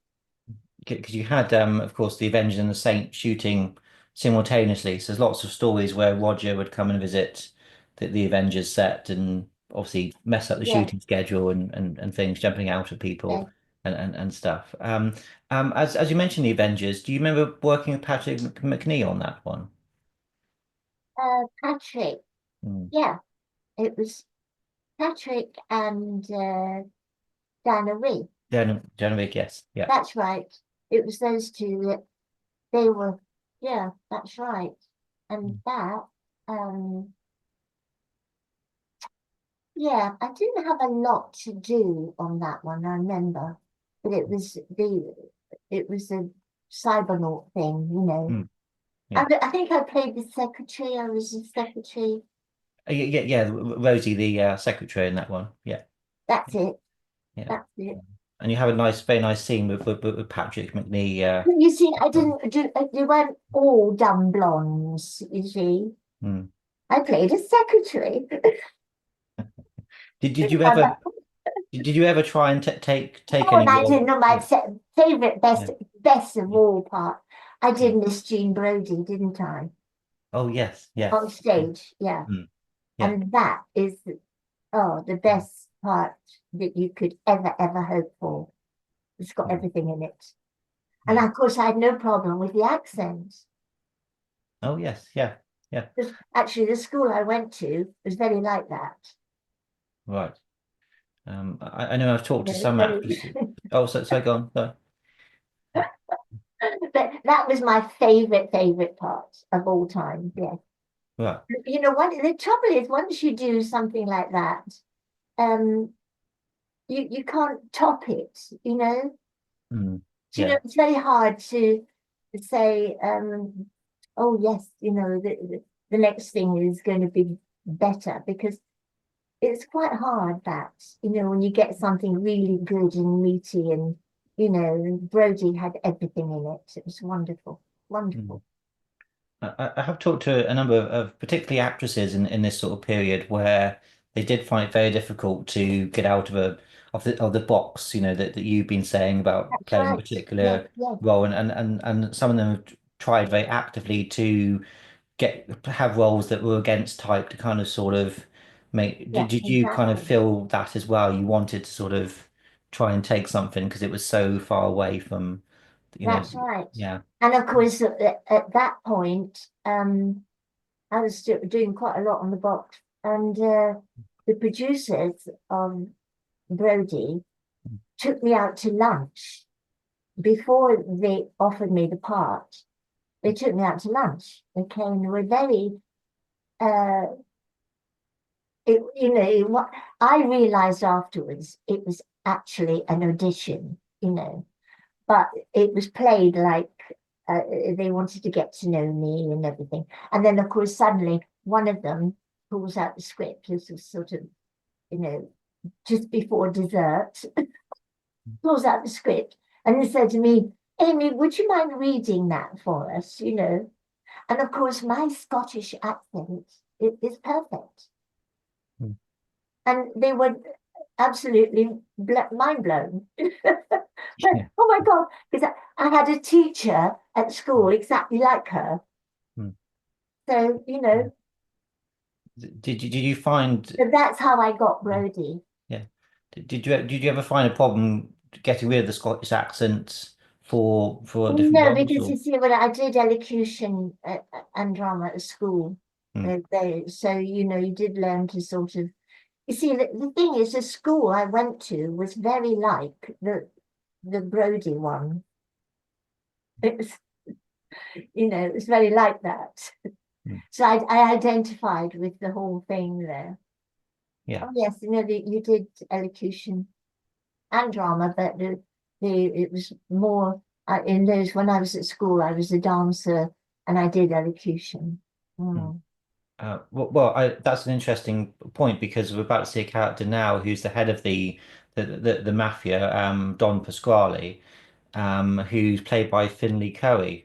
Speaker 3: Because you had, of course, the Avengers and the Saint shooting simultaneously. So there's lots of stories where Roger would come and visit the Avengers set and obviously mess up the
Speaker 4: Yeah,
Speaker 3: shooting schedule and things, jumping out at
Speaker 4: yeah.
Speaker 3: people and stuff. As you mentioned the Avengers, do you remember working with Patrick McNee on that one?
Speaker 4: Patrick.
Speaker 3: Mm.
Speaker 4: Yeah, it was Patrick and Dana Ree.
Speaker 3: Genevieve, yes, yeah.
Speaker 4: That's right. It was those two that they were. Yeah, that's right. And that, um, yeah, I didn't have a lot to do on that one, I remember. But it was a cybernaut thing.
Speaker 3: Mm, yeah.
Speaker 4: I think I played the secretary. I was the secretary.
Speaker 3: Yeah, Rosie, the secretary in that one. Yeah,
Speaker 4: That's it.
Speaker 3: yeah.
Speaker 4: That's it.
Speaker 3: And you have a very nice scene with Patrick McNee.
Speaker 4: You see, I didn't do. They weren't all dumb blondes. You see,
Speaker 3: Mm.
Speaker 4: I played a secretary.
Speaker 3: Did you ever did you ever try and take
Speaker 4: Oh,
Speaker 3: any
Speaker 4: and I
Speaker 3: role?
Speaker 4: did know my
Speaker 3: Yeah,
Speaker 4: favorite,
Speaker 3: yeah,
Speaker 4: best of
Speaker 3: yeah,
Speaker 4: all part. I
Speaker 3: yeah.
Speaker 4: did Miss Jean Brodie, didn't I?
Speaker 3: Oh yes, yeah,
Speaker 4: On stage, yeah.
Speaker 3: mm, yeah,
Speaker 4: And that is, oh, the best part that you could ever hope for. It's got
Speaker 3: mm,
Speaker 4: everything in it. And
Speaker 3: yeah.
Speaker 4: of course, I had no problem with the accent.
Speaker 3: Oh yes, yeah, yeah.
Speaker 4: Because actually, the school I went to was very like that.
Speaker 3: Right. I know I've talked to some
Speaker 4: Very.
Speaker 3: actresses. Oh, so go on. Sorry.
Speaker 4: But that was my favorite part of all time. Yeah.
Speaker 3: Right.
Speaker 4: The trouble is, once you do something like that, um, you can't top it.
Speaker 3: Mm, yeah.
Speaker 4: It's very hard to say, oh yes, the next thing is going to be better, because it's quite hard that, when you get something really good and meaty, and Brody had everything in it. It was wonderful,
Speaker 3: Mm.
Speaker 4: wonderful.
Speaker 3: I have talked to a number of particularly actresses in this sort of period where they did find it very difficult to get out of the box, that you've been saying about
Speaker 4: That's
Speaker 3: playing a
Speaker 4: right. Yes,
Speaker 3: particular
Speaker 4: yes,
Speaker 3: role, and some of them have tried very actively to have roles that were against type to kind of sort of make.
Speaker 4: yeah,
Speaker 3: Did you kind of
Speaker 4: exactly.
Speaker 3: feel that as well? You wanted to sort of try and take something because it was so far away from,
Speaker 4: That's right.
Speaker 3: yeah.
Speaker 4: And of course, at that point, I was still doing quite a lot on the box, and the producers of Brody took me out to lunch before they offered me the part. They took me out to lunch. They came. They were very, uh, what I realized afterwards, it was actually an audition, but it was played like they wanted to get to know me and everything. And then, of course, suddenly one of them pulls out the script. This was sort of, just before dessert, pulls out the script and he said to me, Amy, would you mind reading that for us? And of course, my Scottish accent is perfect.
Speaker 3: Mm.
Speaker 4: And they were absolutely mind blown. But,
Speaker 3: Yeah.
Speaker 4: oh my God, because I had a teacher at school exactly like her.
Speaker 3: Mm.
Speaker 4: So,
Speaker 3: Did you find,
Speaker 4: so that's how I got Brody.
Speaker 3: yeah, did you ever find a problem getting rid of the Scottish accent for different
Speaker 4: No,
Speaker 3: roles
Speaker 4: because
Speaker 3: or?
Speaker 4: you see, when I did elocution and drama at school,
Speaker 3: Mm.
Speaker 4: so, you did learn to sort of, you see, the thing is, the school I went to was very like the Brody one. It was, it was very like that.
Speaker 3: Mm.
Speaker 4: So I identified with the whole thing there.
Speaker 3: Yeah.
Speaker 4: Oh yes, you did elocution and drama, but it was more in those when I was at school. I was a dancer and I did elocution.
Speaker 3: Mm.
Speaker 4: Mm.
Speaker 3: That's an interesting point because we're about to see a character now who's the head of the mafia, Don Pasquale, who's played by Finlay Coe,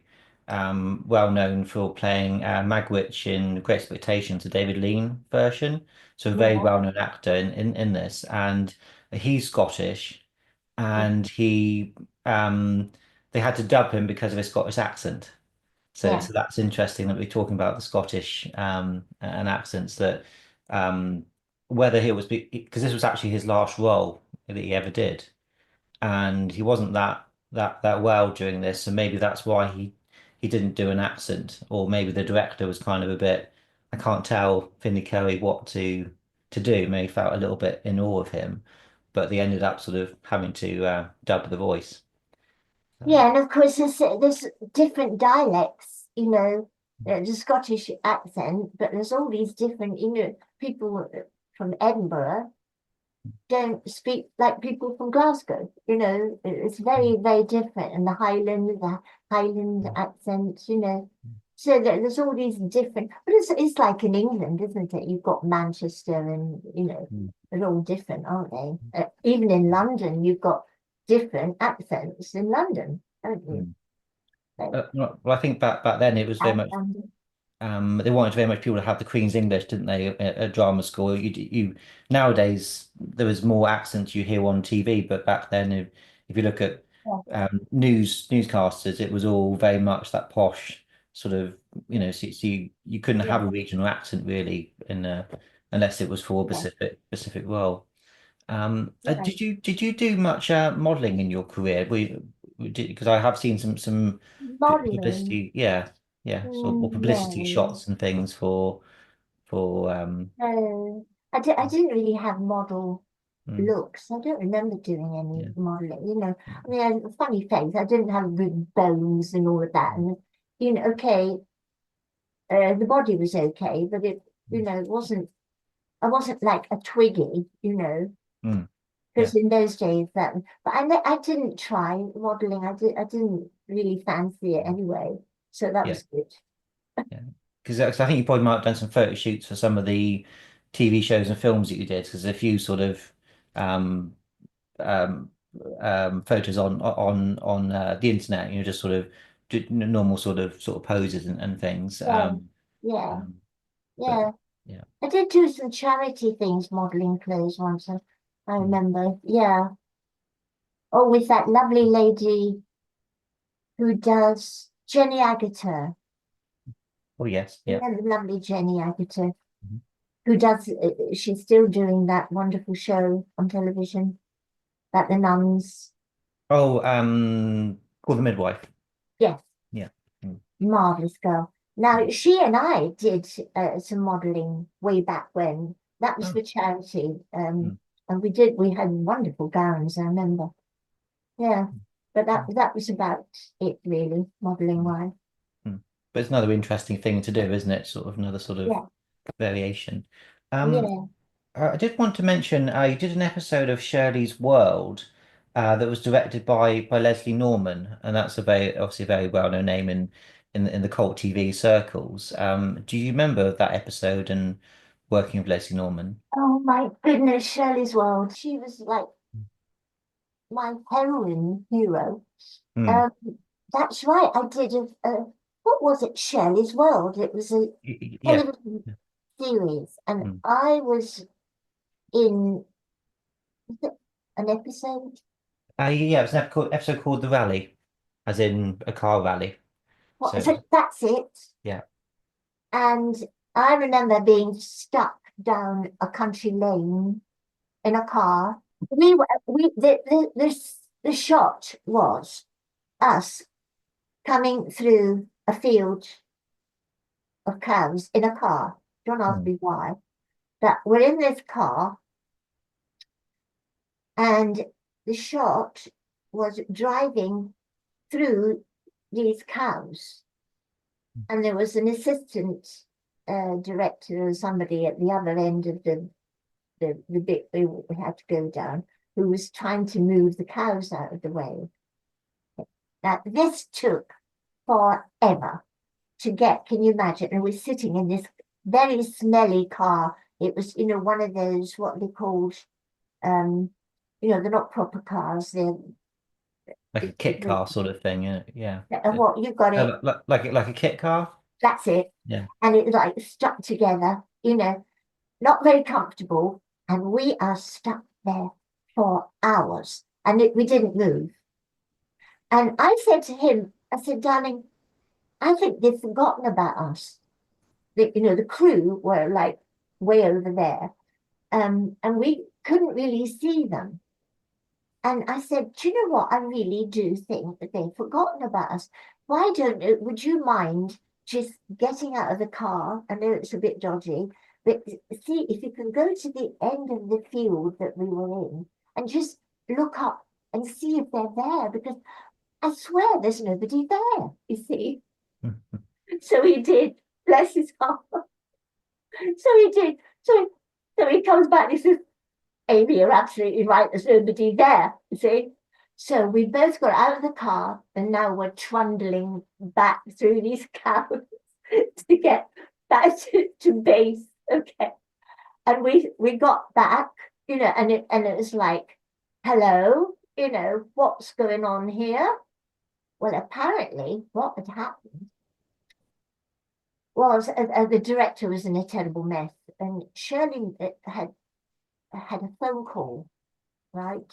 Speaker 3: well known for playing Magwitch in Great Expectations, the David Lean version. So a very
Speaker 4: Yeah,
Speaker 3: well-known actor in this, and he's Scottish,
Speaker 4: yeah,
Speaker 3: and they had to dub him because of his Scottish accent. So
Speaker 4: yeah,
Speaker 3: that's interesting that we're talking about the Scottish and accents that whether he was because this was actually his last role that he ever did, and he wasn't that well during this, so maybe that's why he didn't do an accent, or maybe the director was kind of a bit, I can't tell Finlay Coe what to do. Maybe felt a little bit in awe of him, but they ended up sort of having to dub the voice.
Speaker 4: yeah. And of course, there's different dialects. The Scottish accent, but there's all these different. People from Edinburgh don't speak like people from Glasgow. It's very, very different. And the Highland accent, So there's all these different, but it's like in England, isn't it? You've got Manchester and,
Speaker 3: Mm.
Speaker 4: they're all different, aren't they? Even in London, you've got different accents in London, haven't you?
Speaker 3: Mm.
Speaker 4: So,
Speaker 3: Well, I think back then it was very
Speaker 4: and
Speaker 3: much
Speaker 4: London.
Speaker 3: they wanted very much people to have the Queen's English, didn't they, at drama school? You nowadays there was more accents you hear on TV, but back then, if you look at
Speaker 4: Yeah,
Speaker 3: newscasters, it was all very much that posh sort of, so you couldn't have
Speaker 4: yeah,
Speaker 3: a regional accent really unless it was for a
Speaker 4: yeah,
Speaker 3: specific role.
Speaker 4: yeah.
Speaker 3: Did you do much modeling in your career? Because I have seen some
Speaker 4: Modeling,
Speaker 3: publicity, yeah, sort of more publicity
Speaker 4: no.
Speaker 3: shots and things for
Speaker 4: No, I didn't really have model
Speaker 3: mm,
Speaker 4: looks. I don't remember doing
Speaker 3: yeah,
Speaker 4: any modeling. I mean, I had a funny face. I didn't have big bones and all of that. And okay, the body was okay, but it wasn't. I wasn't like a Twiggy,
Speaker 3: mm, yeah,
Speaker 4: because in those days that. But I didn't try modeling. I didn't really fancy it anyway. So that
Speaker 3: yeah,
Speaker 4: was good.
Speaker 3: yeah. Because I think you probably might have done some photo shoots for some of the TV shows and films that you did. Because there's a few sort of um, um, photos on the internet. Just sort of normal sort of poses and things.
Speaker 4: Yeah, yeah,
Speaker 3: Um, but
Speaker 4: yeah.
Speaker 3: yeah.
Speaker 4: I did do some charity things, modeling clothes once. I
Speaker 3: Mm.
Speaker 4: remember. Yeah. Oh, with that lovely lady who does Jenny Agutter.
Speaker 3: Oh yes,
Speaker 4: You
Speaker 3: yeah.
Speaker 4: know, the lovely Jenny Agutter,
Speaker 3: Mhm.
Speaker 4: who does, she's still doing that wonderful show on television. that the nuns.
Speaker 3: Oh, Call the Midwife.
Speaker 4: Yes,
Speaker 3: Yeah. Mm.
Speaker 4: marvelous girl. Now she and I did some modeling way back when. That was
Speaker 3: Oh.
Speaker 4: for charity,
Speaker 3: Mm.
Speaker 4: and we had wonderful gowns. I remember. Yeah, but that was about it really, modeling
Speaker 3: Mm.
Speaker 4: wise.
Speaker 3: Mm. But it's another interesting thing to do, isn't it? Sort of another sort of
Speaker 4: Yeah,
Speaker 3: variation. Um,
Speaker 4: yeah.
Speaker 3: I did want to mention you did an episode of Shirley's World that was directed by Leslie Norman, and that's a very obviously a very well-known name in the cult TV circles. Do you remember that episode and working with Leslie Norman?
Speaker 4: Oh my goodness, Shirley's World. She was like my heroine hero.
Speaker 3: Mm.
Speaker 4: Um, that's right. I did what was it? Shirley's World. It was a
Speaker 3: Yeah.
Speaker 4: television series, and
Speaker 3: Mm.
Speaker 4: I was in was it an episode.
Speaker 3: Yeah, it was an episode called The Rally, as in a car rally.
Speaker 4: What
Speaker 3: So
Speaker 4: is it? That's it.
Speaker 3: yeah.
Speaker 4: And I remember being stuck down a country lane in a car. The shot was us coming through a field of cows in a car. Don't ask
Speaker 3: Mm.
Speaker 4: me why. But we're in this car, and the shot was driving through these cows, and there was an assistant director or somebody at the other end of the bit we had to go down who was trying to move the cows out of the way. Now, this took forever to get, can you imagine? And we're sitting in this very smelly car. It was, one of those, what they called, they're not proper cars. They're,
Speaker 3: Like a kit car sort of thing. Yeah. Yeah.
Speaker 4: what, you got it.
Speaker 3: Like a kit car.
Speaker 4: That's it.
Speaker 3: Yeah.
Speaker 4: And it like stuck together, not very comfortable. And we are stuck there for hours and we didn't move. And I said to him, I said, darling, I think they've forgotten about us. The crew were like way over there. And we couldn't really see them. And I said, do you know what? I really do think that they've forgotten about us. Would you mind just getting out of the car? I know it's a bit dodgy, but see if you can go to the end of the field that we were in and just look up and see if they're there, because I swear there's nobody there, you see. So he did, bless his heart. So he did. So he comes back and he says, Amy, you're absolutely right. There's nobody there, you see. So we both got out of the car and now we're trundling back through these cows to get back to base. Okay. And we got back, and it was like, hello, what's going on here? Well, apparently what had happened was the director was in a terrible mess, and Shirley had a phone call, right?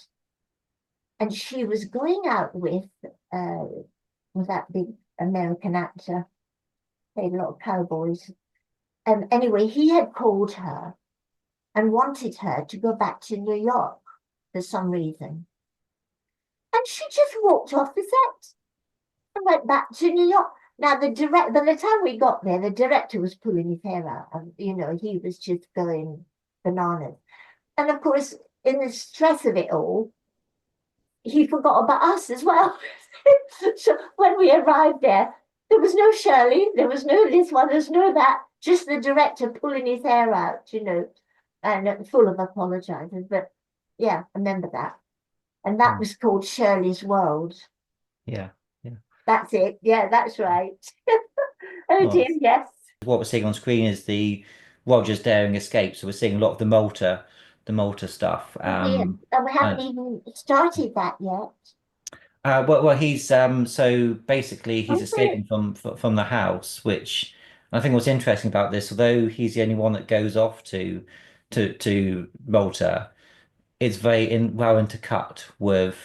Speaker 4: And she was going out with that big American actor, played a lot of cowboys. And anyway, he had called her and wanted her to go back to New York for some reason. And she just walked off the set and went back to New York. Now, by the time we got there, the director was pulling his hair out. And, he was just going bananas. And of course, in the stress of it all, he forgot about us as well. So when we arrived there was no Shirley, there was no this one, there's no that, just the director pulling his hair out, and full of apologizing. But yeah, I remember that. And that was called Shirley's World.
Speaker 3: Yeah. Yeah.
Speaker 4: That's it. Yeah, that's right. Oh
Speaker 3: Well,
Speaker 4: dear, yes.
Speaker 3: what we're seeing on screen is the Roger's daring escape. So we're seeing a lot of the Malta stuff.
Speaker 4: Yeah. And we haven't even started that yet.
Speaker 3: Well, he's so basically he's
Speaker 4: Okay.
Speaker 3: escaping from the house, which I think what's interesting about this, although he's the only one that goes off to Malta, it's very well intercut with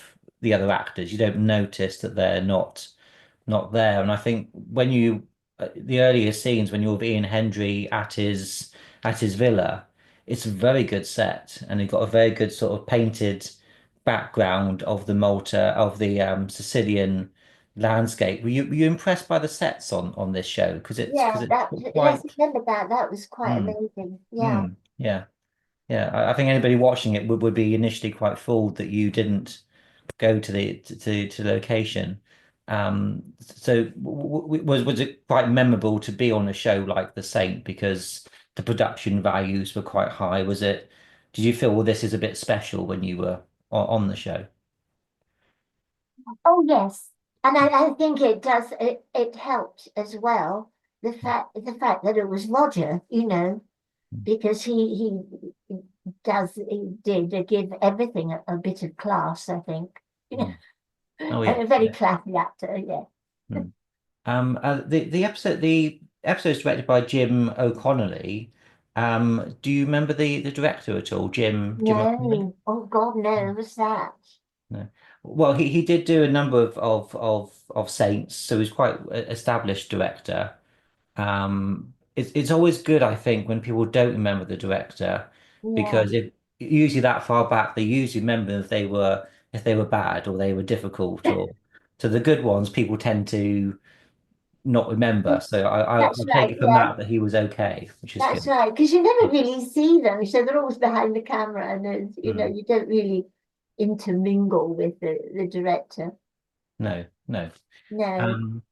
Speaker 3: the other actors. You don't notice that they're not there. And I think when the earlier scenes when you're with Ian Hendry at his villa, it's a very good set, and he got a very good sort of painted background of the Sicilian landscape. Were you impressed by the sets on this show? Because
Speaker 4: Yeah,
Speaker 3: it's
Speaker 4: that, yes, I
Speaker 3: quite.
Speaker 4: remember that. That was quite
Speaker 3: Mm,
Speaker 4: amazing. Yeah.
Speaker 3: yeah. Yeah, I think anybody watching it would be initially quite fooled that you didn't go to the location. So was it quite memorable to be on a show like The Saint because the production values were quite high? Did you feel, well, this is a bit special when you were on the show?
Speaker 4: Oh, yes. And I think it does, it helped as well. The fact that it was Roger, because he he did give everything a bit of class, I think.
Speaker 3: Mm. Oh
Speaker 4: And
Speaker 3: yeah,
Speaker 4: a very
Speaker 3: yeah.
Speaker 4: classy actor, yeah.
Speaker 3: Mm. The episode is directed by Jim O'Connolly. Do you remember the director at all, Jim O'Connolly?
Speaker 4: No, oh God, no, what's that?
Speaker 3: No. Well, he did do a number of Saints, so he's quite established director. It's always good, I think, when people don't remember the director,
Speaker 4: Yeah,
Speaker 3: because if usually that far back, they usually remember if they were bad or they were difficult, or so the good ones people tend to not remember. So
Speaker 4: that's
Speaker 3: I'll take
Speaker 4: right.
Speaker 3: it from
Speaker 4: Yeah,
Speaker 3: that he was okay, which is
Speaker 4: that's
Speaker 3: good.
Speaker 4: right. Because you never really see them, so they're always behind the camera, and
Speaker 3: Mm.
Speaker 4: you don't really intermingle with the director.
Speaker 3: No, no.
Speaker 4: No.
Speaker 3: Um,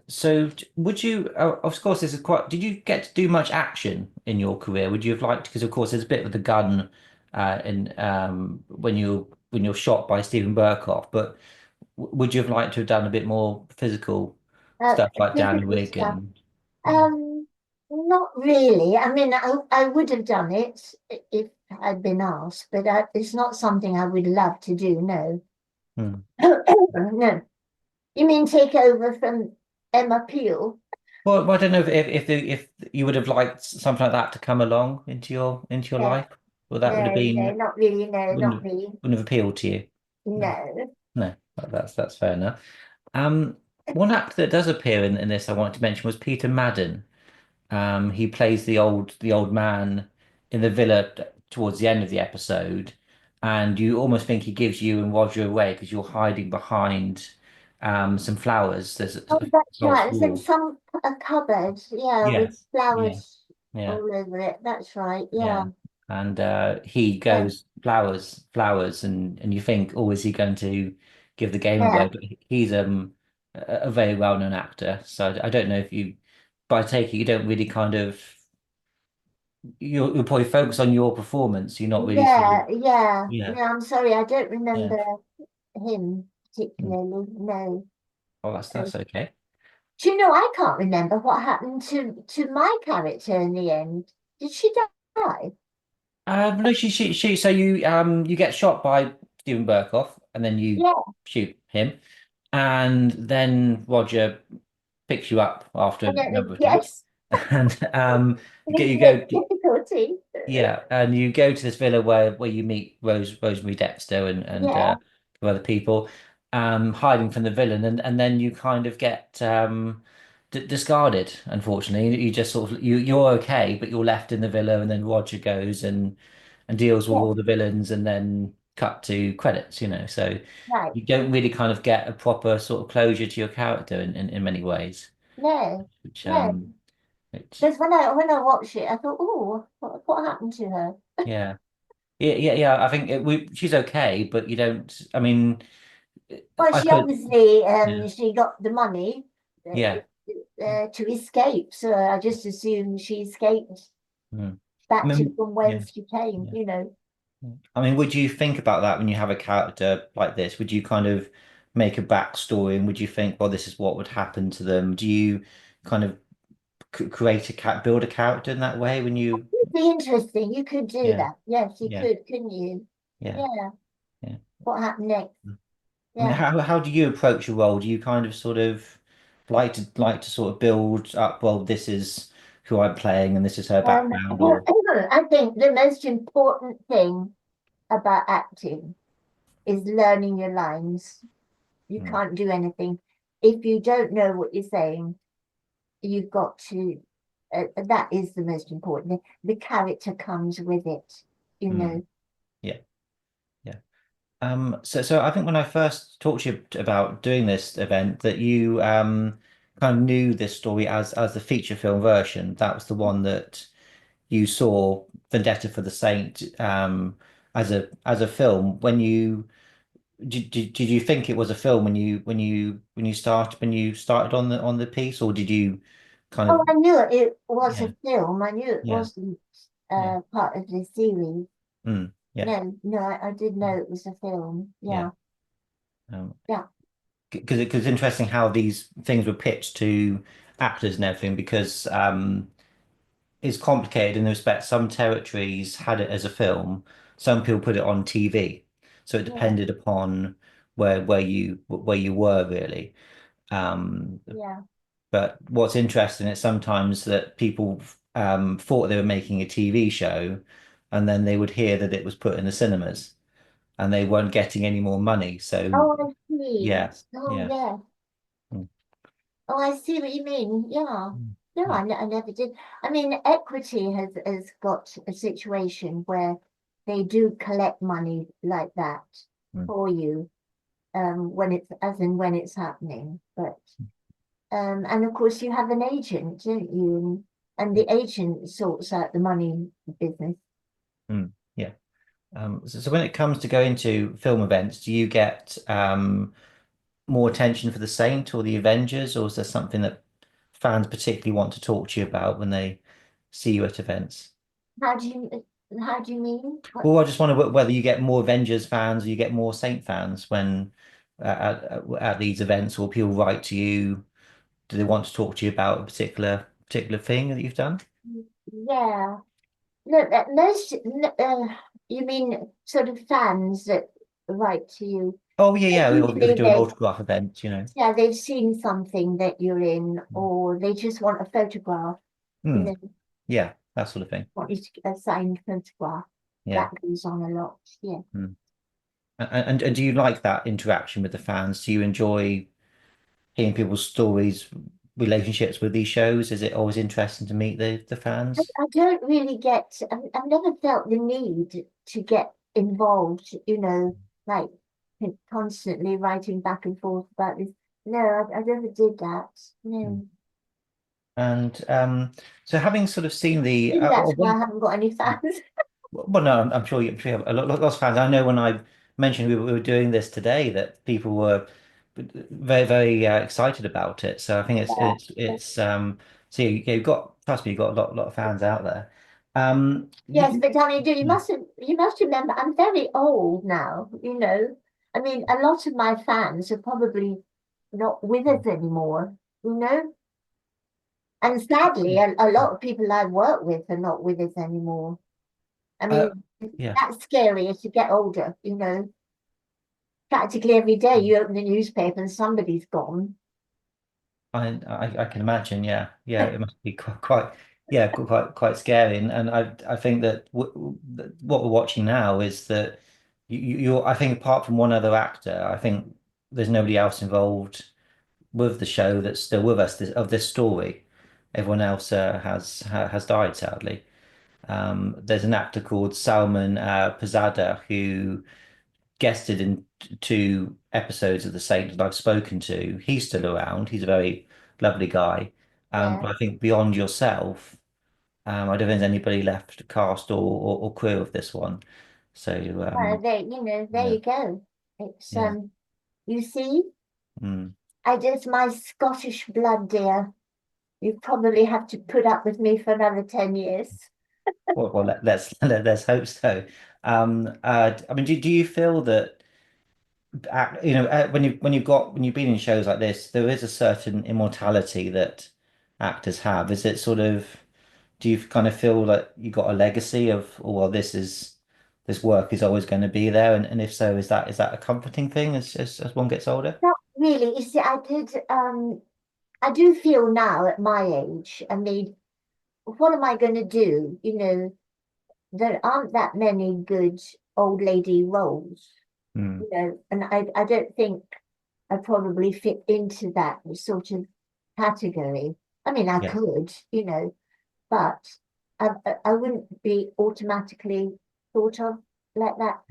Speaker 3: so would you, of course, this is quite, did you get to do much action in your career? Would you have liked, because of course there's a bit with the gun in when you're shot by Stephen Burkoff, but would you have liked to have done a bit more physical stuff like down the
Speaker 4: Physical
Speaker 3: rig
Speaker 4: stuff.
Speaker 3: and yeah.
Speaker 4: Um, Not really. I mean, I would have done it if I'd been asked, but it's not something I would love to do. No.
Speaker 3: Hmm.
Speaker 4: No. You mean take over from Emma Peel?
Speaker 3: Well, I don't know if you would have liked something like that to come along into your
Speaker 4: No,
Speaker 3: life, or that would have
Speaker 4: no, no,
Speaker 3: been
Speaker 4: not really. No,
Speaker 3: wouldn't
Speaker 4: not
Speaker 3: have
Speaker 4: me.
Speaker 3: wouldn't have appealed to you. No,
Speaker 4: No.
Speaker 3: no, that's fair enough. One actor that does appear in this I wanted to mention was Peter Madden. He plays the old man in the villa towards the end of the episode, and you almost think he gives you and Roger away because you're hiding behind some flowers. There's
Speaker 4: Oh,
Speaker 3: a
Speaker 4: that's
Speaker 3: false
Speaker 4: right. It's in
Speaker 3: wall.
Speaker 4: a cupboard. Yeah, with
Speaker 3: Yes, yeah,
Speaker 4: flowers
Speaker 3: yeah.
Speaker 4: all over it. That's right.
Speaker 3: Yeah.
Speaker 4: Yeah.
Speaker 3: And he
Speaker 4: Yeah.
Speaker 3: goes flowers, and you think, oh, is he going to give the game away?
Speaker 4: Yeah.
Speaker 3: But he's a very well-known actor, so I don't know if you, by taking, you don't really kind of you'll probably focus on your performance. You're not really sort of
Speaker 4: Yeah. Yeah.
Speaker 3: yeah,
Speaker 4: No, I'm sorry. I don't
Speaker 3: yeah.
Speaker 4: remember him
Speaker 3: Mm.
Speaker 4: particularly. No.
Speaker 3: Oh, that's
Speaker 4: No.
Speaker 3: okay.
Speaker 4: Do you know, I can't remember what happened to my character in the end. Did she die?
Speaker 3: No, she. So you get shot by Stephen Burkoff, and then you
Speaker 4: Yeah.
Speaker 3: shoot him, and then Roger picks you up after
Speaker 4: I
Speaker 3: a
Speaker 4: don't know.
Speaker 3: number of takes,
Speaker 4: Yes.
Speaker 3: and
Speaker 4: With
Speaker 3: you
Speaker 4: great
Speaker 3: go,
Speaker 4: difficulty.
Speaker 3: yeah, and you go to this villa where you meet Rosemary Dexter and
Speaker 4: Yeah.
Speaker 3: other people, hiding from the villain, and then you kind of get d discarded. Unfortunately, you just sort of you're okay, but you're left in the villa, and then Roger goes and deals with
Speaker 4: Yeah.
Speaker 3: all the villains, and then cut to credits. So
Speaker 4: Right.
Speaker 3: you don't really kind of get a proper sort of closure to your character in many ways,
Speaker 4: No.
Speaker 3: which
Speaker 4: No.
Speaker 3: which
Speaker 4: Because when I watched it, I thought, oh, what happened to her?
Speaker 3: yeah. Yeah. I think she's okay, but you don't. I mean,
Speaker 4: Well,
Speaker 3: I
Speaker 4: she
Speaker 3: put
Speaker 4: obviously
Speaker 3: yeah,
Speaker 4: she got the money
Speaker 3: yeah.
Speaker 4: to escape, so I just assumed she escaped
Speaker 3: Mm. I
Speaker 4: back to
Speaker 3: mean,
Speaker 4: from
Speaker 3: yeah,
Speaker 4: whence she came.
Speaker 3: yeah. Yeah. I mean, would you think about that when you have a character like this? Would you kind of make a backstory, and would you think, well, this is what would happen to them? Do you kind of create build a character in that way when you?
Speaker 4: It'd be interesting. You could do
Speaker 3: Yeah,
Speaker 4: that. Yes, you
Speaker 3: yeah,
Speaker 4: could, couldn't you?
Speaker 3: yeah,
Speaker 4: Yeah.
Speaker 3: yeah.
Speaker 4: What happened next?
Speaker 3: I mean,
Speaker 4: Yeah.
Speaker 3: how do you approach a role? Do you kind of sort of like to sort of build up, well, this is who I'm playing and this is her background, or
Speaker 4: I think the most important thing about acting is learning your lines. You
Speaker 3: Hmm,
Speaker 4: can't do anything if you don't know what you're saying. You've got to. That is the most important. The character comes with it. You
Speaker 3: hmm,
Speaker 4: know.
Speaker 3: yeah, yeah. So I think when I first talked to you about doing this event, that you kind of knew this story as the feature film version. That was the one that you saw Vendetta for the Saint as a film. When you did you think it was a film when you started on the piece, or did you kind
Speaker 4: Oh,
Speaker 3: of
Speaker 4: I knew it was
Speaker 3: yeah
Speaker 4: a film. I knew it
Speaker 3: yeah
Speaker 4: wasn't
Speaker 3: yeah
Speaker 4: part of the series.
Speaker 3: yeah
Speaker 4: No, no, I did know it was a film.
Speaker 3: yeah
Speaker 4: Yeah,
Speaker 3: um,
Speaker 4: yeah,
Speaker 3: because it's interesting how these things were pitched to actors and everything because it's complicated in the respect some territories had it as a film, some people put it on TV, so it
Speaker 4: yeah,
Speaker 3: depended upon where you were really. Um,
Speaker 4: yeah.
Speaker 3: but what's interesting is sometimes that people thought they were making a TV show, and then they would hear that it was put in the cinemas, and they weren't getting any more money. So
Speaker 4: Oh, I see.
Speaker 3: yeah,
Speaker 4: Oh,
Speaker 3: yeah,
Speaker 4: yeah.
Speaker 3: mm,
Speaker 4: Oh, I see what you mean. Yeah. No,
Speaker 3: yeah,
Speaker 4: I never did. I mean, Equity has got a situation where they do collect money like that
Speaker 3: mm,
Speaker 4: for you, when it's as in when it's happening. But and of course you have an agent, don't you? And the agent sorts out the money business.
Speaker 3: yeah. So when it comes to going to film events, do you get more attention for the Saint or the Avengers, or is there something that fans particularly want to talk to you about when they see you at events?
Speaker 4: How do you how do you mean? What?
Speaker 3: Well, I just wonder whether you get more Avengers fans or you get more Saint fans when at these events, or people write to you. Do they want to talk to you about a particular thing that you've done?
Speaker 4: Yeah. No, most, you mean sort of fans that write to you.
Speaker 3: Oh yeah, yeah. If we
Speaker 4: Usually
Speaker 3: do an autograph event, you know.
Speaker 4: yeah, they've seen something that you're in, or they just want a photograph, you
Speaker 3: Hmm.
Speaker 4: know,
Speaker 3: Yeah, that sort of thing.
Speaker 4: want you to get a signed photograph.
Speaker 3: Yeah.
Speaker 4: That goes on a lot, yeah.
Speaker 3: Hmm. And do you like that interaction with the fans? Do you enjoy hearing people's stories, relationships with these shows? Is it always interesting to meet the fans?
Speaker 4: I don't really get, I've never felt the need to get involved, like constantly writing back and forth about this. No, I never did that.
Speaker 3: Mm.
Speaker 4: No.
Speaker 3: And so having sort of seen the
Speaker 4: Maybe that's why I haven't got any fans.
Speaker 3: well, no, I'm sure you have lots of fans. I know when I mentioned we were doing this today that people were very excited about it. So I think so you've got trust me, you've got a lot of fans out there. Did
Speaker 4: Yes,
Speaker 3: you?
Speaker 4: but Danny, do
Speaker 3: Hmm.
Speaker 4: you must remember I'm very old now, I mean, a lot of my fans are probably not with us anymore, you know? And sadly, a lot of people I work with are not with us anymore. I
Speaker 3: Uh,
Speaker 4: mean,
Speaker 3: yeah.
Speaker 4: that's scary as you get older, Practically every day you open the newspaper and somebody's gone.
Speaker 3: I can imagine, yeah, yeah, it must be yeah, quite scary, and I think that what we're watching now is that you're, I think apart from one other actor, I think there's nobody else involved with the show that's still with us of this story. Everyone else has died sadly. There's an actor called Salman Peerzada who guested in two episodes of The Saint that I've spoken to. He's still around. He's a very lovely guy.
Speaker 4: Yeah.
Speaker 3: But I think beyond yourself, I don't think there's anybody left cast or crew of this one. So
Speaker 4: There
Speaker 3: yeah,
Speaker 4: you go. It's
Speaker 3: yeah.
Speaker 4: you see,
Speaker 3: Mm.
Speaker 4: I just my Scottish blood, dear. You probably have to put up with me for another 10 years.
Speaker 3: Well, let's hope so. I mean, do you feel that when you've been in shows like this, there is a certain immortality that actors have. Is it sort of do you kind of feel like you got a legacy of, oh, well, this work is always going to be there, and if so, is that a comforting thing as one gets older?
Speaker 4: Not really. You see, I do feel now at my age, I mean, what am I going to do? There aren't that many good old lady roles,
Speaker 3: Hmm.
Speaker 4: and I don't think I probably fit into that sort of category. I mean, I
Speaker 3: Yeah.
Speaker 4: could, but I wouldn't be automatically thought of like that.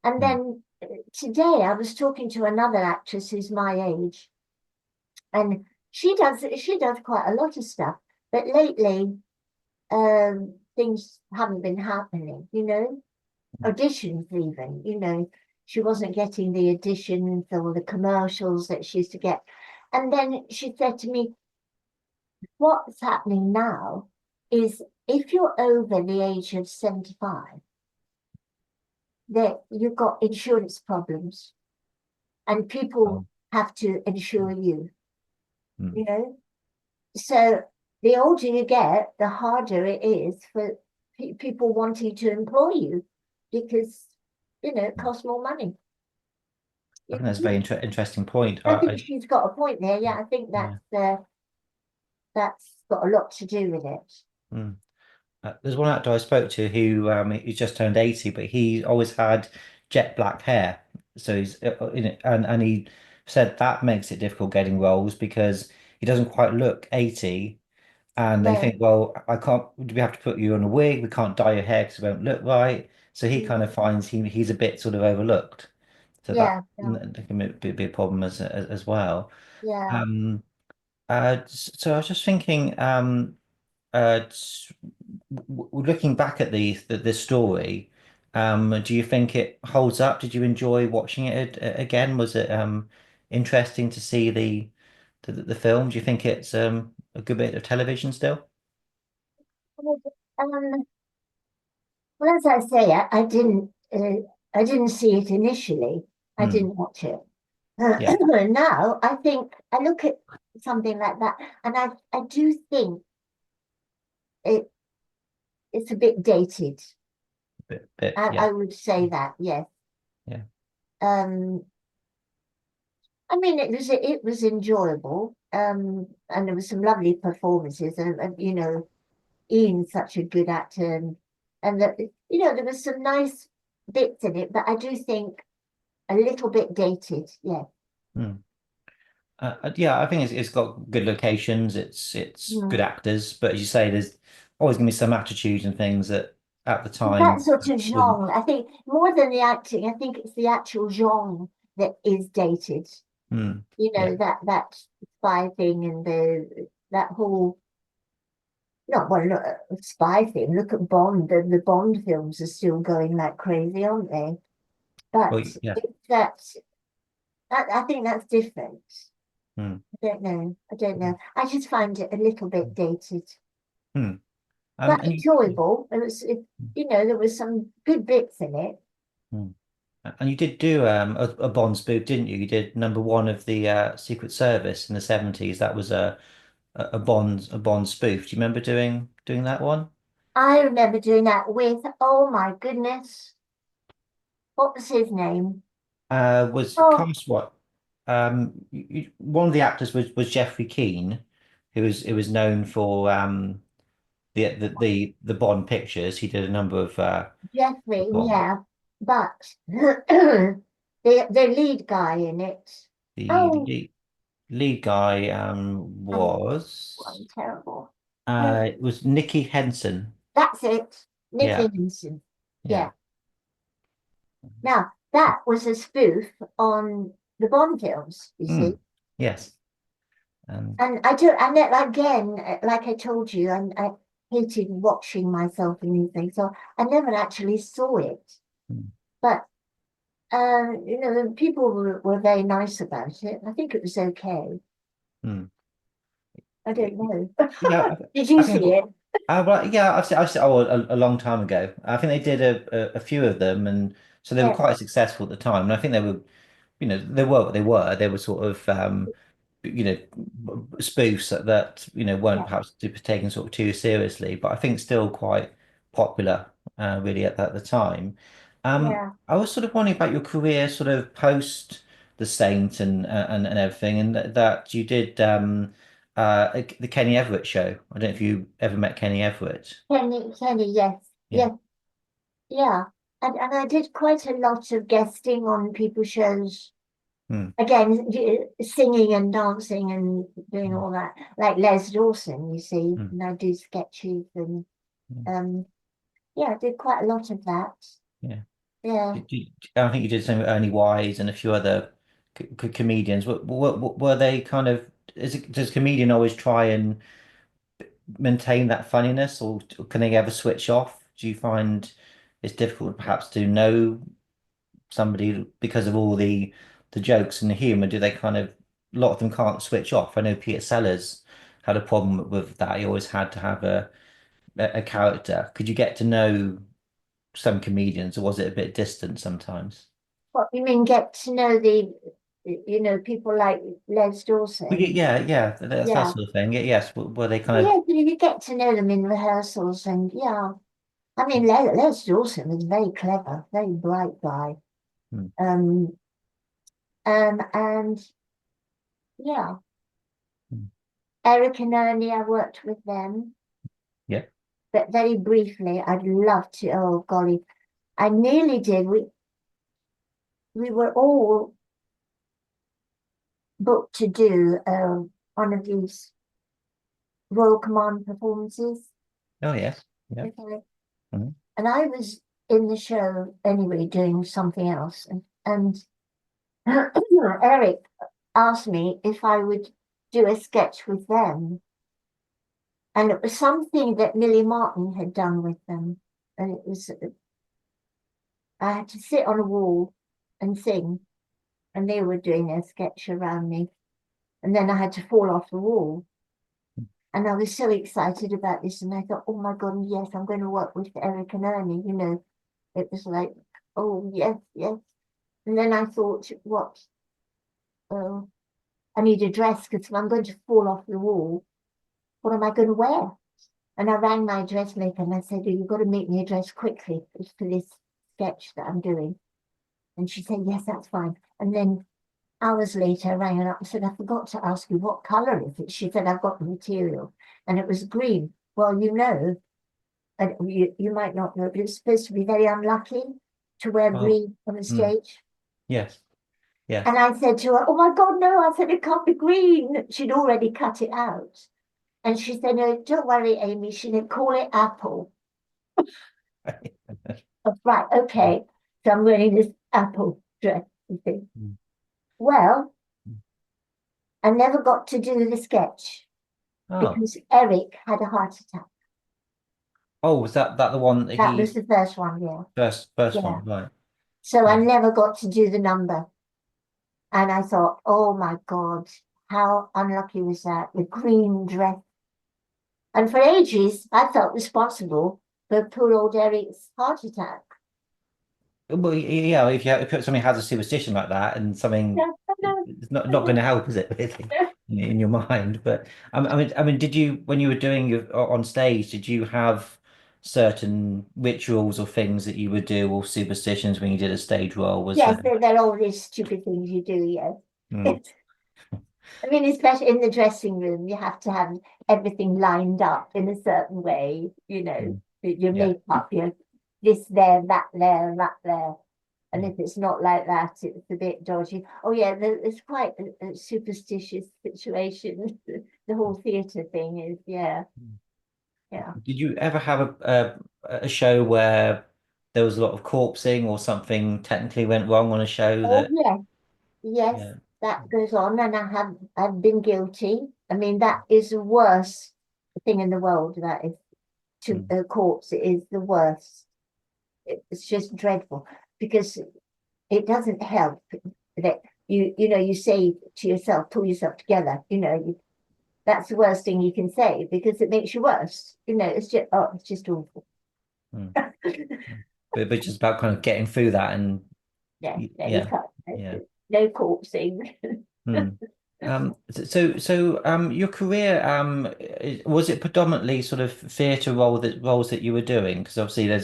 Speaker 4: And
Speaker 3: Hmm.
Speaker 4: then today I was talking to another actress who's my age, and she does quite a lot of stuff, but lately things haven't been happening, auditions even, she wasn't getting the auditions or the commercials that she used to get. And then she said to me, what's happening now is if you're over the age of 75, that you've got insurance problems and people
Speaker 3: Oh,
Speaker 4: have to insure you,
Speaker 3: mm.
Speaker 4: So the older you get, the harder it is for people wanting to employ you because, it costs more money.
Speaker 3: I think that's a very interesting point.
Speaker 4: I think she's got a point there. Yeah, I think
Speaker 3: Yeah.
Speaker 4: that's got a lot to do with it.
Speaker 3: Mm. There's one actor I spoke to who he just turned 80, but he always had jet black hair. So he's in it, and he said that makes it difficult getting roles because he doesn't quite look 80, and they
Speaker 4: No,
Speaker 3: think, well, I can't. Do we have to put you on a wig? We can't dye your hair because it won't look right. So he kind of finds he's a bit sort of overlooked. So that
Speaker 4: yeah, yeah,
Speaker 3: can be a problem as well.
Speaker 4: yeah.
Speaker 3: Um, so I was just thinking, looking back at the story, do you think it holds up? Did you enjoy watching it again? Was it interesting to see the film? Do you think it's a good bit of television still?
Speaker 4: Um, well, as I say, I didn't see it initially. I
Speaker 3: Hmm.
Speaker 4: didn't watch it.
Speaker 3: Yeah,
Speaker 4: Now I think I look at something like that, and I do think it it's a bit dated.
Speaker 3: yeah,
Speaker 4: I would say that, yes.
Speaker 3: yeah.
Speaker 4: Um, I mean, it was enjoyable, and there were some lovely performances, and Ian's such a good actor, and that there was some nice bits in it, but I do think a little bit dated, yeah.
Speaker 3: Hmm. Yeah, I think it's got good locations. It's good
Speaker 4: Mm.
Speaker 3: actors, but as you say, there's always going to be some attitudes and things that at the
Speaker 4: That
Speaker 3: time
Speaker 4: sort of
Speaker 3: wouldn't.
Speaker 4: genre, I think more than the acting, I think it's the actual genre that is dated.
Speaker 3: Hmm. Yeah.
Speaker 4: That spy thing and that whole not well not a spy thing. Look at Bond. The Bond films are still going like crazy, aren't they?
Speaker 3: Well,
Speaker 4: But
Speaker 3: yeah.
Speaker 4: it's that I think that's different.
Speaker 3: Hmm.
Speaker 4: I don't know. I don't know. I just find it a little bit dated,
Speaker 3: Hmm.
Speaker 4: but
Speaker 3: And
Speaker 4: enjoyable. There was some good bits in it.
Speaker 3: hmm. And you did do a Bond spoof, didn't you? You did number one of the Secret Service in the 70s. That was a Bond spoof. Do you remember doing that one?
Speaker 4: I remember doing that with, oh my goodness, what was his name?
Speaker 3: Was
Speaker 4: Oh,
Speaker 3: cast what? One of the actors was Jeffrey Keane, who was known for the Bond pictures. He did a number
Speaker 4: Jeffrey,
Speaker 3: of Bond.
Speaker 4: yeah. But the lead guy in it,
Speaker 3: The
Speaker 4: oh,
Speaker 3: lead guy
Speaker 4: I'm, I'm
Speaker 3: was
Speaker 4: terrible.
Speaker 3: it was Nicky Henson.
Speaker 4: That's it, Nick
Speaker 3: Yeah,
Speaker 4: Levinson.
Speaker 3: yeah.
Speaker 4: Yeah. Now, that was a spoof on the Bond films, you see.
Speaker 3: Mm, yes. Um,
Speaker 4: And I do, and then again, like I told you, I hated watching myself in these things, so I never actually saw it.
Speaker 3: mm,
Speaker 4: But the people were very nice about it. I think it was okay.
Speaker 3: mm.
Speaker 4: I don't know.
Speaker 3: Yeah,
Speaker 4: Did
Speaker 3: I
Speaker 4: you
Speaker 3: think.
Speaker 4: see it?
Speaker 3: Well, yeah, I've seen a long time ago. I think they did a few of them, and so they were
Speaker 4: Yeah,
Speaker 3: quite successful at the time. And I think they were, they were what they were. They were sort of, you know, spoofs that weren't
Speaker 4: yeah,
Speaker 3: perhaps to be taken sort of too seriously, but I think still quite popular, really at the time.
Speaker 4: yeah.
Speaker 3: I was sort of wondering about your career, sort of post The Saint and everything, and that you did the Kenny Everett show. I don't know if you ever met Kenny Everett.
Speaker 4: Kenny, yes,
Speaker 3: Yeah.
Speaker 4: yes, yeah. And I did quite a lot of guesting on people's shows.
Speaker 3: Hmm.
Speaker 4: Again, singing and dancing and doing
Speaker 3: Hmm.
Speaker 4: all that, like Les Dawson, you see,
Speaker 3: Hmm.
Speaker 4: and I do sketches and
Speaker 3: Hmm.
Speaker 4: um, yeah, I did quite a lot of that.
Speaker 3: Yeah.
Speaker 4: Yeah.
Speaker 3: I think you did some Ernie Wise and a few other comedians. Were they kind of, does a comedian always try and maintain that funniness, or can they ever switch off? Do you find it's difficult perhaps to know somebody because of all the jokes and the humor? Do they kind of, a lot of them can't switch off? I know Peter Sellers had a problem with that. He always had to have a character. Could you get to know some comedians, or was it a bit distant sometimes?
Speaker 4: What you mean, get to know people like Les
Speaker 3: Well,
Speaker 4: Dawson?
Speaker 3: yeah, that's that
Speaker 4: Yeah.
Speaker 3: sort of thing. Yes, were they kind of?
Speaker 4: Yeah, you get to know them in rehearsals, and yeah. I mean, Les Dawson was very clever, very bright guy.
Speaker 3: Hmm,
Speaker 4: Um, and yeah,
Speaker 3: hmm,
Speaker 4: Eric and Ernie, I worked with them,
Speaker 3: yeah.
Speaker 4: but very briefly. I'd love to. Oh golly, I nearly did. We were all booked to do one of these Royal Command performances.
Speaker 3: Oh yes, yeah.
Speaker 4: Okay.
Speaker 3: Mhm.
Speaker 4: And I was in the show anyway, doing something else, and Eric asked me if I would do a sketch with them. And it was something that Millie Martin had done with them. And it was, I had to sit on a wall and sing, and they were doing a sketch around me. And then I had to fall off the wall. And I was so excited about this. And I thought, oh my God, yes, I'm going to work with Eric and Ernie. It was like, oh, yes, yes. And then I thought, what? Oh, I need a dress because if I'm going to fall off the wall, what am I going to wear? And I rang my dressmaker and I said, oh, you've got to make me a dress quickly for this sketch that I'm doing. And she said, yes, that's fine. And then hours later, I rang her up and said, I forgot to ask you, what color is it? She said, I've got the material. And it was green. Well, and you might not know, but it's supposed to be very unlucky to wear
Speaker 3: Oh,
Speaker 4: green on the
Speaker 3: mm,
Speaker 4: stage.
Speaker 3: yes,
Speaker 4: And
Speaker 3: yes.
Speaker 4: I said to her, oh my God, no. I said, it can't be green. She'd already cut it out. And she said, no, don't worry, Amy. She said, call it apple. Oh, right, okay. So I'm wearing this apple dress, you see.
Speaker 3: Mm.
Speaker 4: Well, I never got to do the sketch
Speaker 3: Oh,
Speaker 4: because Eric had a heart attack.
Speaker 3: oh, was that the one that
Speaker 4: That was
Speaker 3: he
Speaker 4: the first one, yeah.
Speaker 3: first
Speaker 4: Yeah.
Speaker 3: one, right?
Speaker 4: So I
Speaker 3: Yeah.
Speaker 4: never got to do the number. And I thought, oh my God, how unlucky was that? The green dress. And for ages, I felt responsible for poor old Eric's heart attack.
Speaker 3: Well, yeah, if something has a superstition like that, and something,
Speaker 4: Yeah, I know,
Speaker 3: it's not
Speaker 4: I
Speaker 3: not going
Speaker 4: know.
Speaker 3: to help, is it, really, in your mind? But I mean, did you, when you were doing your on stage, did you have certain rituals or things that you would do, or superstitions when you did a stage role? Was
Speaker 4: Yes,
Speaker 3: there?
Speaker 4: they're all these stupid things you do, yes.
Speaker 3: Mm,
Speaker 4: I mean, especially in the dressing room, you have to have everything lined up in a certain way,
Speaker 3: mm,
Speaker 4: your
Speaker 3: yeah.
Speaker 4: makeup, your this there, that there, that there. And
Speaker 3: Mm,
Speaker 4: if it's not like that, it's a bit dodgy. Oh yeah, it's quite a superstitious situation. The whole theatre thing is, yeah,
Speaker 3: mm.
Speaker 4: yeah.
Speaker 3: Did you ever have a show where there was a lot of corpsing, or something technically went wrong on a show
Speaker 4: Oh
Speaker 3: that?
Speaker 4: yes, yes,
Speaker 3: Yeah.
Speaker 4: that goes on, and I've been guilty. I mean, that is the worst thing in the world. That is to
Speaker 3: Mm,
Speaker 4: a corpse. It is the worst. It's just dreadful because it doesn't help that you say to yourself, pull yourself together. That's the worst thing you can say because it makes you worse. It's just awful.
Speaker 3: mm, mm. But just about kind of getting through that, and
Speaker 4: Yeah, no, you
Speaker 3: yeah,
Speaker 4: can't.
Speaker 3: yeah.
Speaker 4: No corpsing.
Speaker 3: Mm. Your career, was it predominantly sort of theatre roles that you were doing? Because obviously there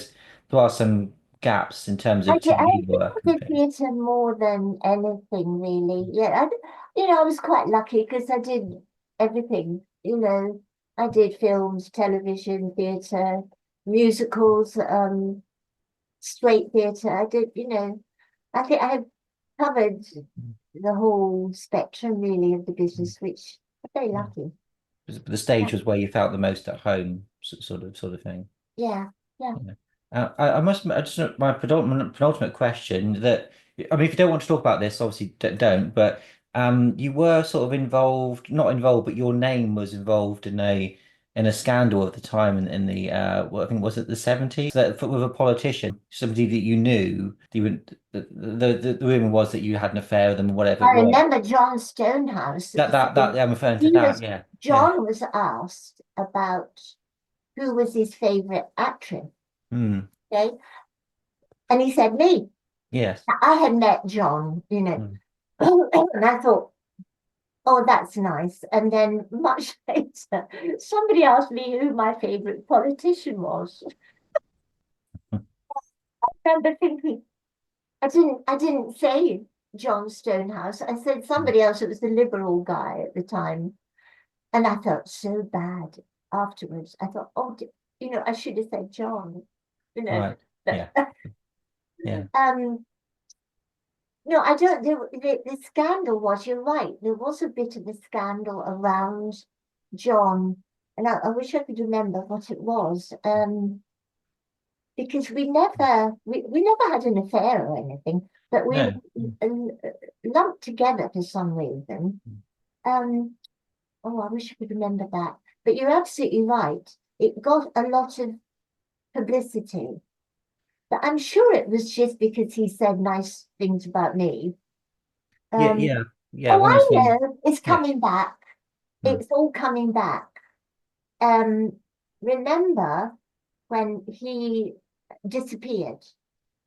Speaker 3: are some gaps in terms of
Speaker 4: I
Speaker 3: TV
Speaker 4: think
Speaker 3: work
Speaker 4: I
Speaker 3: and
Speaker 4: did
Speaker 3: things.
Speaker 4: theatre more than anything, really. Yeah, I was quite lucky because I did everything. I did films, television, theatre, musicals, straight theatre. I did, I think I have covered the whole spectrum, really, of the
Speaker 3: Mm.
Speaker 4: business, which I'm very
Speaker 3: Yeah.
Speaker 4: lucky.
Speaker 3: The stage
Speaker 4: Yeah,
Speaker 3: was where you felt the most at home, sort of thing.
Speaker 4: yeah, yeah.
Speaker 3: Yeah. I must. I just my penultimate question that I mean, if you don't want to talk about this, obviously don't. But you were sort of involved, not involved, but your name was involved in a scandal at the time in the what I think was it the 70s that with a politician, somebody that you knew. The rumor was that you had an affair with them, or whatever
Speaker 4: I
Speaker 3: it was.
Speaker 4: remember John Stonehouse.
Speaker 3: That yeah, I'm referring to
Speaker 4: He
Speaker 3: that.
Speaker 4: was
Speaker 3: Yeah, yeah.
Speaker 4: John was asked about who was his favorite actress.
Speaker 3: Hmm.
Speaker 4: Okay, and he said me.
Speaker 3: Yes.
Speaker 4: I had met John, you know,
Speaker 3: Hmm.
Speaker 4: and I thought, oh, that's nice. And then much later, somebody asked me who my favorite politician was. I remember thinking, I didn't say John Stonehouse. I said somebody else. It was the Liberal guy at the time. And I felt so bad afterwards. I thought, oh, you know, I should have said John, you know.
Speaker 3: Right.
Speaker 4: But
Speaker 3: Yeah. Yeah.
Speaker 4: no, I don't. The scandal was. You're right. There was a bit of a scandal around John, and I wish I could remember what it was. Because we never had an affair or anything, but we
Speaker 3: No.
Speaker 4: lumped together for some reason. Um, oh, I wish I could remember that. But you're absolutely right. It got a lot of publicity, but I'm sure it was just because he said nice things about me.
Speaker 3: Yeah.
Speaker 4: Um,
Speaker 3: Yeah. Yeah.
Speaker 4: oh,
Speaker 3: One of
Speaker 4: I
Speaker 3: the
Speaker 4: know. It's
Speaker 3: yeah.
Speaker 4: coming back.
Speaker 3: Hmm.
Speaker 4: It's all coming back. Um, remember when he disappeared?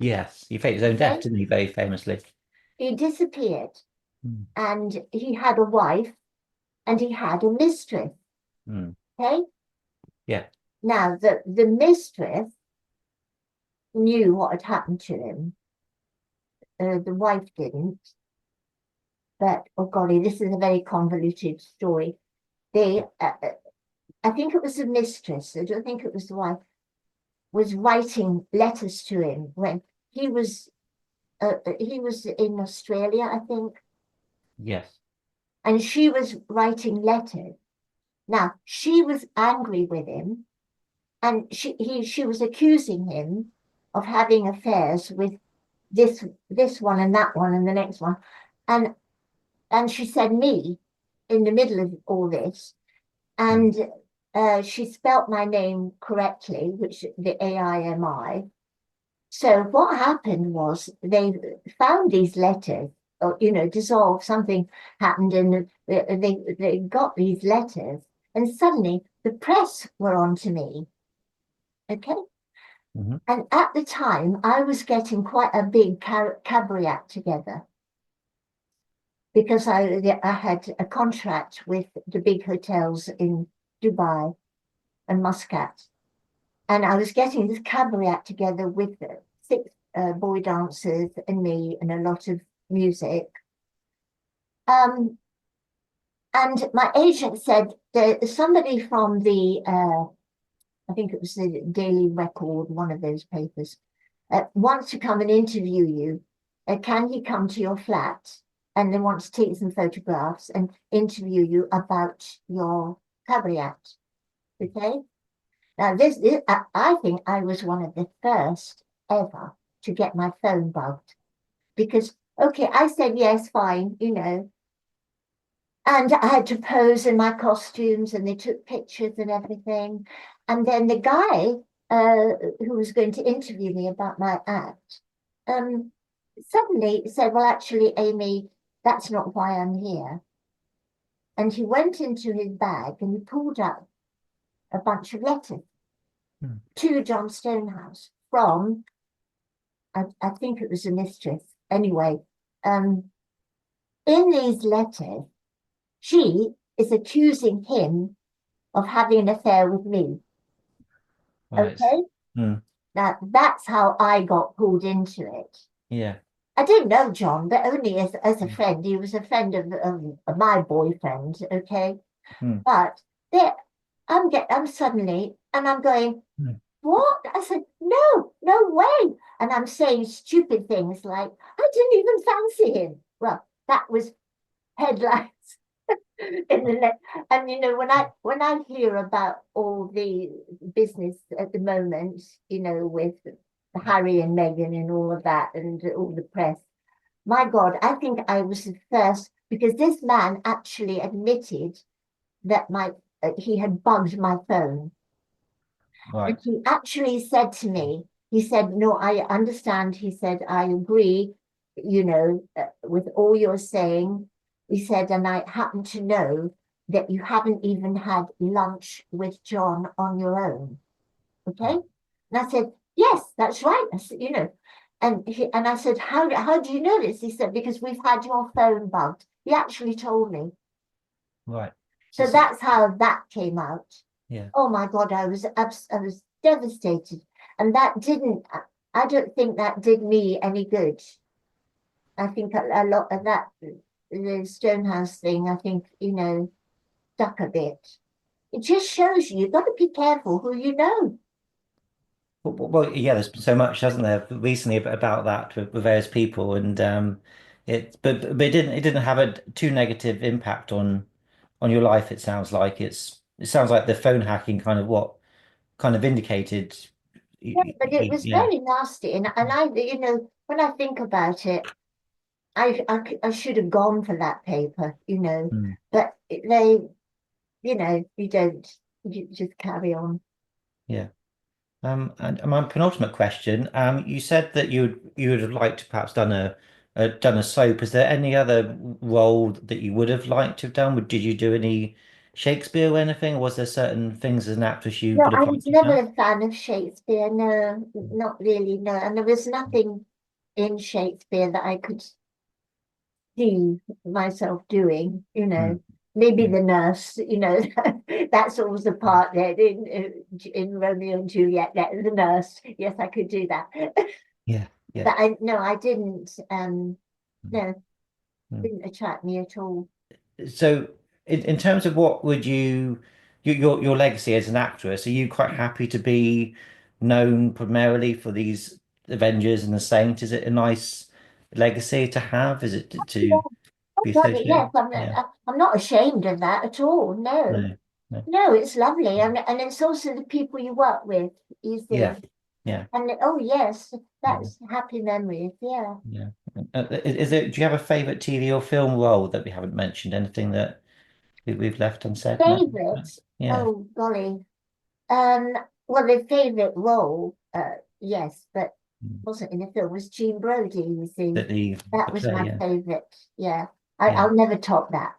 Speaker 3: Yes. He faked his own death,
Speaker 4: Okay,
Speaker 3: didn't he? Very famously.
Speaker 4: he disappeared,
Speaker 3: Hmm.
Speaker 4: and he had a wife, and he had a mistress.
Speaker 3: Hmm.
Speaker 4: Okay,
Speaker 3: Yeah.
Speaker 4: now the mistress knew what had happened to him. The wife didn't. But oh golly, this is a very convoluted story. They, I think it was the mistress. I don't think it was the wife. Was writing letters to him when he was in Australia, I think,
Speaker 3: Yes.
Speaker 4: and she was writing letters. Now she was angry with him, and she was accusing him of having affairs with this one and that one and the next one, and she said me in the middle of all this,
Speaker 3: Hmm.
Speaker 4: and she spelt my name correctly, which the AIMI. So what happened was they found these letters, or you know, dissolved. Something happened, and they got these letters, and suddenly the press were on to me. Okay,
Speaker 3: Hmm.
Speaker 4: and at the time I was getting quite a big cabaret act together because I had a contract with the big hotels in Dubai and Muscat, and I was getting this cabaret act together with six boy dancers and me and a lot of music. Um, and my agent said that somebody from I think it was the Daily Record, one of those papers, wants to come and interview you. Can he come to your flat? And then wants to take some photographs and interview you about your cabaret act. Okay. Now, I think I was one of the first ever to get my phone bugged because, okay, I said yes, fine, you know, and I had to pose in my costumes and they took pictures and everything. And then the guy who was going to interview me about my act um, suddenly said, well, actually, Amy, that's not why I'm here. And he went into his bag and he pulled out a bunch of letters
Speaker 3: Hmm.
Speaker 4: to John Stonehouse from I think it was a mistress. Anyway, in these letters, she is accusing him of having an affair with me.
Speaker 3: Right.
Speaker 4: Okay?
Speaker 3: Hmm.
Speaker 4: Now, that's how I got pulled into it.
Speaker 3: Yeah.
Speaker 4: I didn't know John, but only as a
Speaker 3: Hmm.
Speaker 4: friend. He was a friend of my boyfriend, okay?
Speaker 3: Hmm.
Speaker 4: But there, I'm suddenly, and I'm going,
Speaker 3: Hmm.
Speaker 4: what? I said, no, no way. And I'm saying stupid things like, I didn't even fancy him. Well, that was headlines. in the and when I hear about all the business at the moment, with Harry and Meghan and all of that and all the press, my God, I think I was the first because this man actually admitted that my he had bugged my phone. And
Speaker 3: Right.
Speaker 4: he actually said to me, he said, "No, I understand." He said, "I agree, with all you're saying." He said, "And I happen to know that you haven't even had lunch with John on your own." Okay.
Speaker 3: Right.
Speaker 4: And I said, "Yes, that's right." I said, and I said, how do you know this? He said, "Because we've had your phone bugged." He actually told me.
Speaker 3: Right.
Speaker 4: So
Speaker 3: So,
Speaker 4: that's how that came out.
Speaker 3: yeah.
Speaker 4: Oh my God, I was devastated. And I don't think that did me any good. I think a lot of that, the Stonehouse thing, I think, stuck a bit. It just shows you've got to be careful who you know.
Speaker 3: Well, yeah, there's been so much, hasn't there, recently about that with various people, and but it didn't have a too negative impact on your life. It sounds like it sounds like the phone hacking kind of what kind of indicated,
Speaker 4: Yeah, but it was
Speaker 3: yeah.
Speaker 4: very nasty. And when I think about it, I should have gone for that paper,
Speaker 3: Mm.
Speaker 4: but you don't, you just carry on.
Speaker 3: Yeah. And my penultimate question, you said that you would have liked to perhaps done a soap. Is there any other role that you would have liked to have done? Did you do any Shakespeare or anything? Or was there certain things as an actress you
Speaker 4: No,
Speaker 3: would
Speaker 4: I
Speaker 3: have
Speaker 4: was
Speaker 3: liked to have
Speaker 4: never
Speaker 3: done?
Speaker 4: a fan of Shakespeare. No, not really. No, and there was nothing in Shakespeare that I could see myself doing.
Speaker 3: Mm.
Speaker 4: Maybe
Speaker 3: Yeah,
Speaker 4: the nurse. That's always the part that in Romeo and Juliet. That the nurse. Yes, I could do that.
Speaker 3: yeah, yeah.
Speaker 4: But I no, I didn't.
Speaker 3: Mm.
Speaker 4: No,
Speaker 3: Mm.
Speaker 4: didn't attract me at all.
Speaker 3: So, in terms of what would your legacy as an actress, are you quite happy to be known primarily for these Avengers and the Saint? Is it a nice legacy to have? Is it to
Speaker 4: Oh
Speaker 3: be
Speaker 4: God, yes,
Speaker 3: associated? Yeah.
Speaker 4: I'm not ashamed of that at all. No,
Speaker 3: No. No.
Speaker 4: no, it's lovely, and it's also the people you work with. You see,
Speaker 3: Yeah. Yeah.
Speaker 4: and oh yes,
Speaker 3: Yeah.
Speaker 4: that's happy memories. Yeah,
Speaker 3: Yeah. Is it, do you have a favorite TV or film role that we haven't mentioned? Anything that we've left unsaid? No.
Speaker 4: favorite.
Speaker 3: Yeah.
Speaker 4: Oh golly, um, well, the favorite role, yes, but
Speaker 3: Mm.
Speaker 4: wasn't in a film. Was Jean Brody. You see,
Speaker 3: That the
Speaker 4: that was
Speaker 3: play,
Speaker 4: my
Speaker 3: yeah.
Speaker 4: favorite. Yeah,
Speaker 3: Yeah.
Speaker 4: I'll never top that.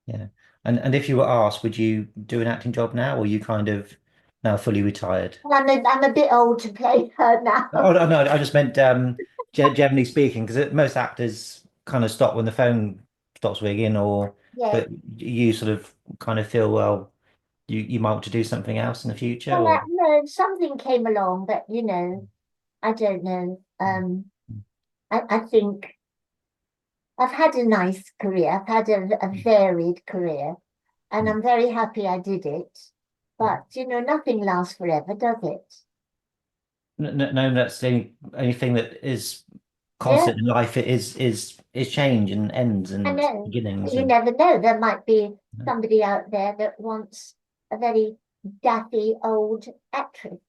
Speaker 3: Yeah. And if you were asked, would you do an acting job now, or are you kind of now fully retired?
Speaker 4: I'm a bit old to play her now.
Speaker 3: Oh no, I just meant generally speaking, because most actors kind of stop when the phone stops ringing, or
Speaker 4: Yes.
Speaker 3: but you sort of kind of feel, well, you might want to do something else in the future,
Speaker 4: Well,
Speaker 3: or
Speaker 4: no, something came along, but I don't know.
Speaker 3: Mm,
Speaker 4: I think I've had a nice career. I've had a
Speaker 3: mm,
Speaker 4: varied career, and
Speaker 3: mm.
Speaker 4: I'm very happy I did it.
Speaker 3: Yeah.
Speaker 4: But nothing lasts forever, does it?
Speaker 3: No, that's the only thing that is
Speaker 4: Yeah,
Speaker 3: constant in life. It is change and ends
Speaker 4: I
Speaker 3: and
Speaker 4: know.
Speaker 3: beginnings
Speaker 4: You
Speaker 3: and
Speaker 4: never know. There might be
Speaker 3: yeah.
Speaker 4: somebody out there that wants a very daffy old actress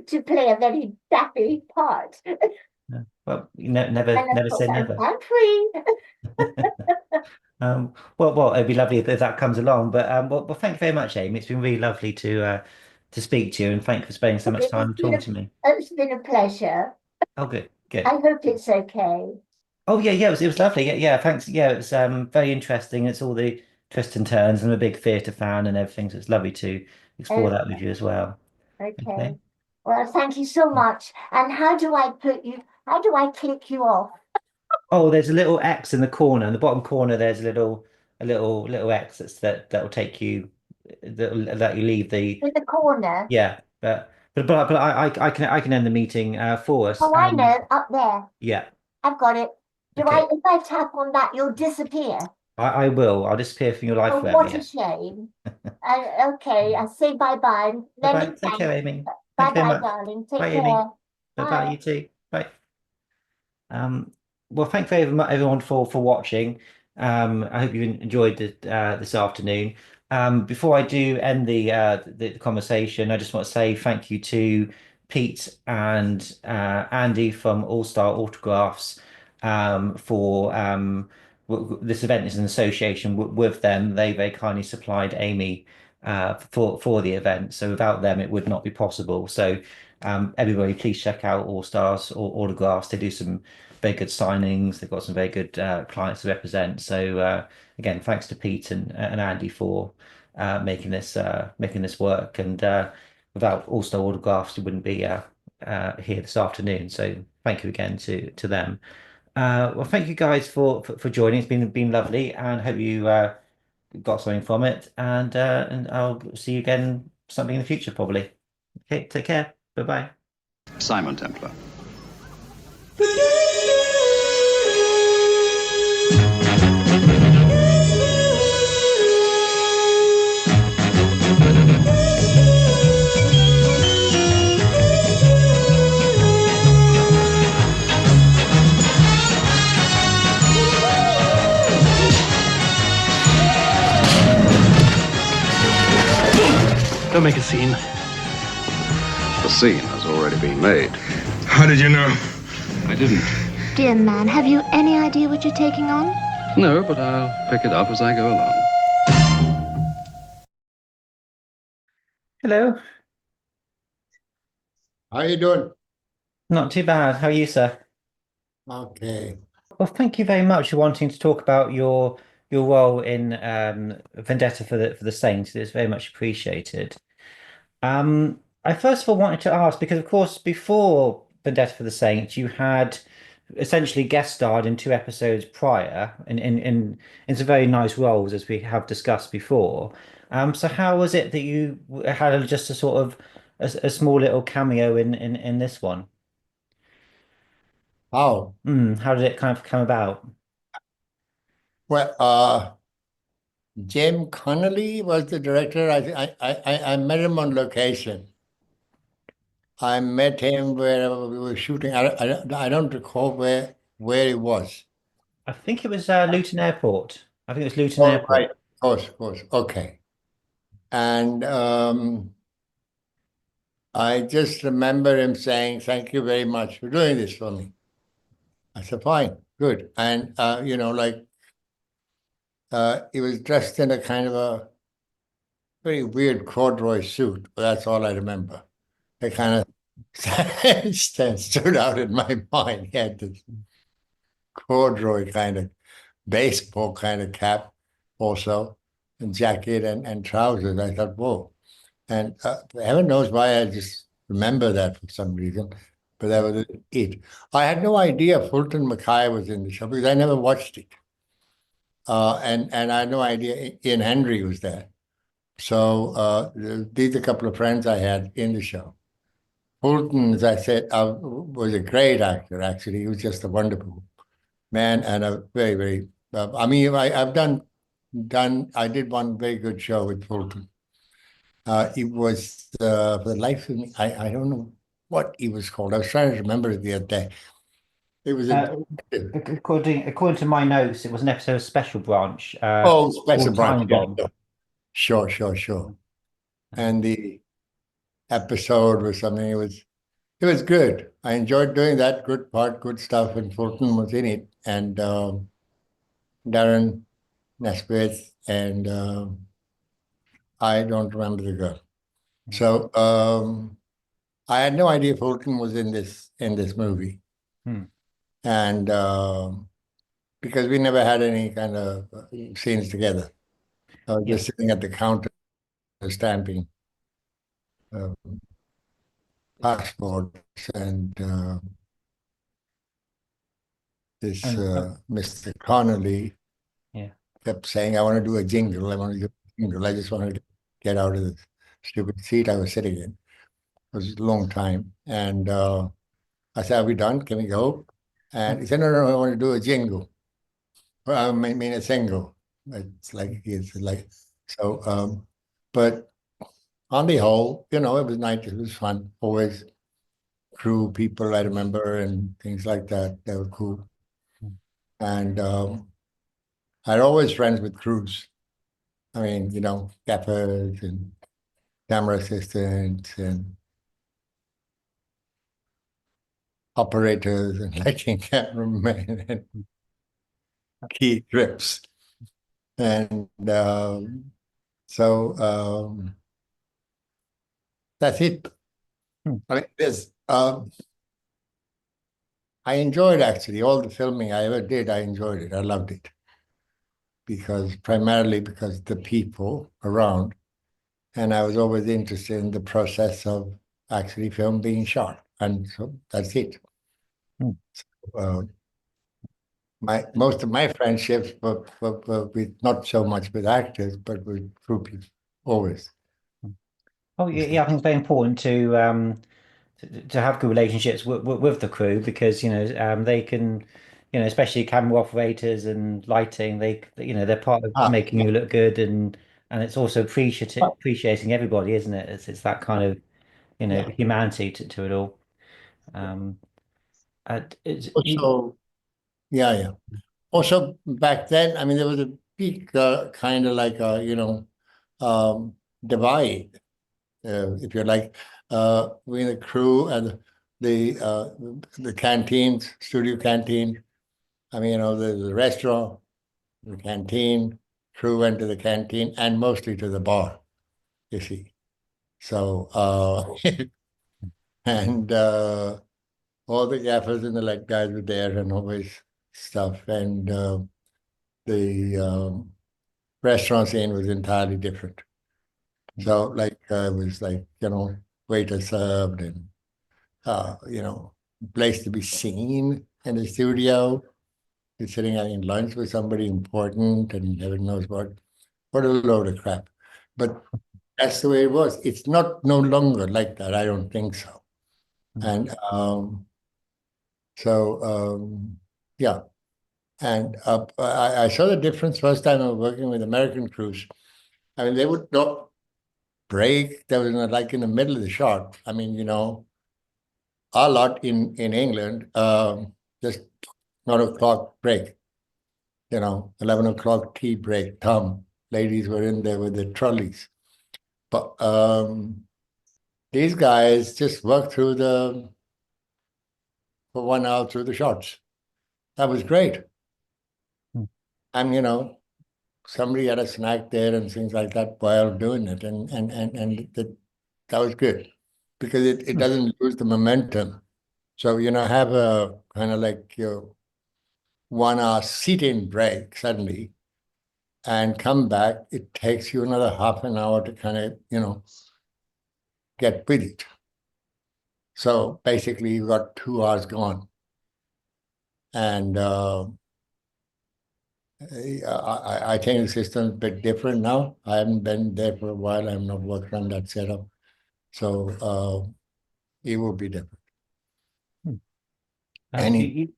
Speaker 4: to play a very daffy part.
Speaker 3: Yeah. Well, you never
Speaker 4: And of
Speaker 3: never
Speaker 4: course,
Speaker 3: say never.
Speaker 4: I'm free.
Speaker 3: Well, it'd be lovely if that comes along. But well, thank you very much, Amy. It's been really lovely to speak to you, and thank you for spending so much time talking to me.
Speaker 4: It's been a pleasure.
Speaker 3: Oh, good, good.
Speaker 4: I hope it's okay.
Speaker 3: Oh yeah, yeah, it was lovely. Yeah, yeah, thanks. Yeah, it was very interesting. It's all the twists and turns. I'm a big theatre fan and everything, so it's lovely to explore that with
Speaker 4: Okay,
Speaker 3: you as well.
Speaker 4: okay.
Speaker 3: Okay.
Speaker 4: Well, thank you so much. And how do I click you off?
Speaker 3: Oh, there's a little X in the corner. In the bottom corner, there's a little X that'll take you that'll let you leave the
Speaker 4: In the corner.
Speaker 3: yeah. But I can end the meeting for us.
Speaker 4: Oh, I know, up there.
Speaker 3: Yeah.
Speaker 4: I've got it.
Speaker 3: Okay.
Speaker 4: If I tap on that, you'll disappear.
Speaker 3: I will. I'll disappear from your life
Speaker 4: Oh,
Speaker 3: forever.
Speaker 4: what a
Speaker 3: Yeah.
Speaker 4: shame. Okay, I say bye-bye.
Speaker 3: Bye
Speaker 4: Many
Speaker 3: bye. Take care,
Speaker 4: thanks.
Speaker 3: Amy. Thank you very
Speaker 4: Bye-bye,
Speaker 3: much.
Speaker 4: darling. Take
Speaker 3: Bye, Amy.
Speaker 4: care.
Speaker 3: Bye bye.
Speaker 4: Bye.
Speaker 3: You too. Bye. Um. Well, thank you very much, everyone for watching. I hope you enjoyed this afternoon. Before I do end the conversation, I just want to say thank you to Pete and Andy from All Star Autographs for this event is in association with them. They very kindly supplied Amy for the event, so without them it would not be possible. So everybody, please check out All Stars Autographs. They do some very good signings. They've got some very good clients to represent. So again, thanks to Pete and Andy for making this work. And without All Star Autographs, you wouldn't be here this afternoon. So thank you again to them. Well, thank you guys for joining. It's been lovely, and hope you got something from it. And I'll see you again something in the future probably. Okay, take care. Bye bye.
Speaker 1: Simon Templar.
Speaker 5: Don't make a scene.
Speaker 1: The scene has already been made.
Speaker 5: How did you know?
Speaker 1: I didn't.
Speaker 6: Dear man, have you any idea what you're taking on?
Speaker 1: No, but I'll pick it up as I go along.
Speaker 3: Hello.
Speaker 7: How you doing?
Speaker 3: Not too bad. How are you, sir?
Speaker 7: Okay.
Speaker 3: Well, thank you very much for wanting to talk about your role in Vendetta for the Saints. It's very much appreciated. I first of all wanted to ask because, of course, before Vendetta for the Saints, you had essentially guest starred in two episodes prior in some very nice roles, as we have discussed before. So how was it that you had just a sort of a small little cameo in this one?
Speaker 7: How?
Speaker 3: How did it kind of come about?
Speaker 7: Well, Jim Connolly was the director. I met him on location. I met him where we were shooting. I don't recall where it was.
Speaker 3: I think it was Luton Airport. I think it was Luton
Speaker 7: Oh,
Speaker 3: Airport.
Speaker 7: right. Of course. Okay. And I just remember him saying, "Thank you very much for doing this for me." I said, "Fine, good." And he was dressed in a kind of a very weird corduroy suit, but that's all I remember. It kind of stood out in my mind. He had this corduroy kind of baseball kind of cap also, and jacket and trousers. I thought, whoa. And heaven knows why I just remember that for some reason, but that was it. I had no idea Fulton Mackay was in the show because I never watched it. And I had no idea Ian Henry was there. So these are a couple of friends I had in the show. Fulton, as I said, was a great actor, actually. He was just a wonderful man and a very, very, I mean, I did one very good show with Fulton. It was, for the life of me, I don't know what he was called. I was trying to remember it the other day. It was
Speaker 3: According to my notes, it was an episode of Special Branch.
Speaker 7: Special Branch.
Speaker 3: Time Bomb.
Speaker 7: Sure. And the episode was something, it was good. I enjoyed doing that, good part, good stuff, and Fulton was in it. And Darren Nesbitt and I don't remember the girl. So I had no idea Fulton was in this movie. And because we never had any kind of scenes together. I was just sitting at the counter stamping passports, and this Mr. Connolly kept saying, "I want to do a jingle. I want to do a jingle. I just wanted to get out of the stupid seat I was sitting in." It was a long time, and I said, "Are we done? Can we go?" And he said, "No, I want to do a jingle. Well, I mean a single." It's like so. But on the whole, it was nice. It was fun. Always crew people I remember and things like that. They were cool. And I'd always friends with crews. I mean, gaffers and camera assistants and operators and lighting cameramen and key grips. And so that's it. I mean, I enjoyed actually all the filming I ever did. I enjoyed it. I loved it primarily because the people around, and I was always interested in the process of actually film being shot, and so that's it. Uh, most of my friendships were with not so much with actors, but with crew people, always.
Speaker 3: Oh yeah, I think it's very important to have good relationships with the crew because they can especially camera operators and lighting they're part of
Speaker 7: Ah,
Speaker 3: making you look good and it's also appreciating everybody, isn't it? It's that kind of
Speaker 7: yeah.
Speaker 3: humanity to it all. Um,
Speaker 7: Also, yeah. Also, back then, I mean, there was a big kind of like a, um, divide, if you like, between the crew and the canteens, studio canteen. I mean, there's the restaurant, the canteen, crew went to the canteen, and mostly to the bar, you see. So, and all the gaffers and the light guys were there and always stuff. And the restaurant scene was entirely different. So, like, it was like, waiter served and, place to be seen in the studio. You're sitting having lunch with somebody important and heaven knows what a load of crap. But that's the way it was. It's not no longer like that. I don't think so. And yeah. And I saw the difference first time I was working with American crews. I mean, they would not break. That was like in the middle of the shot. I mean, a lot in England, just 1 o'clock break, 11 o'clock tea break, Tom. Ladies were in there with the trolleys. But these guys just worked for 1 hour through the shots. That was great. And, somebody had a snack there and things like that while doing it. And that was good because it doesn't lose the momentum. So, have a kind of like your 1 hour sit-in break suddenly and come back. It takes you another half an hour to kind of, get with it. So basically you've got 2 hours gone. And I think the system's a bit different now. I haven't been there for a while. I've not worked on that setup. So it will be different. Any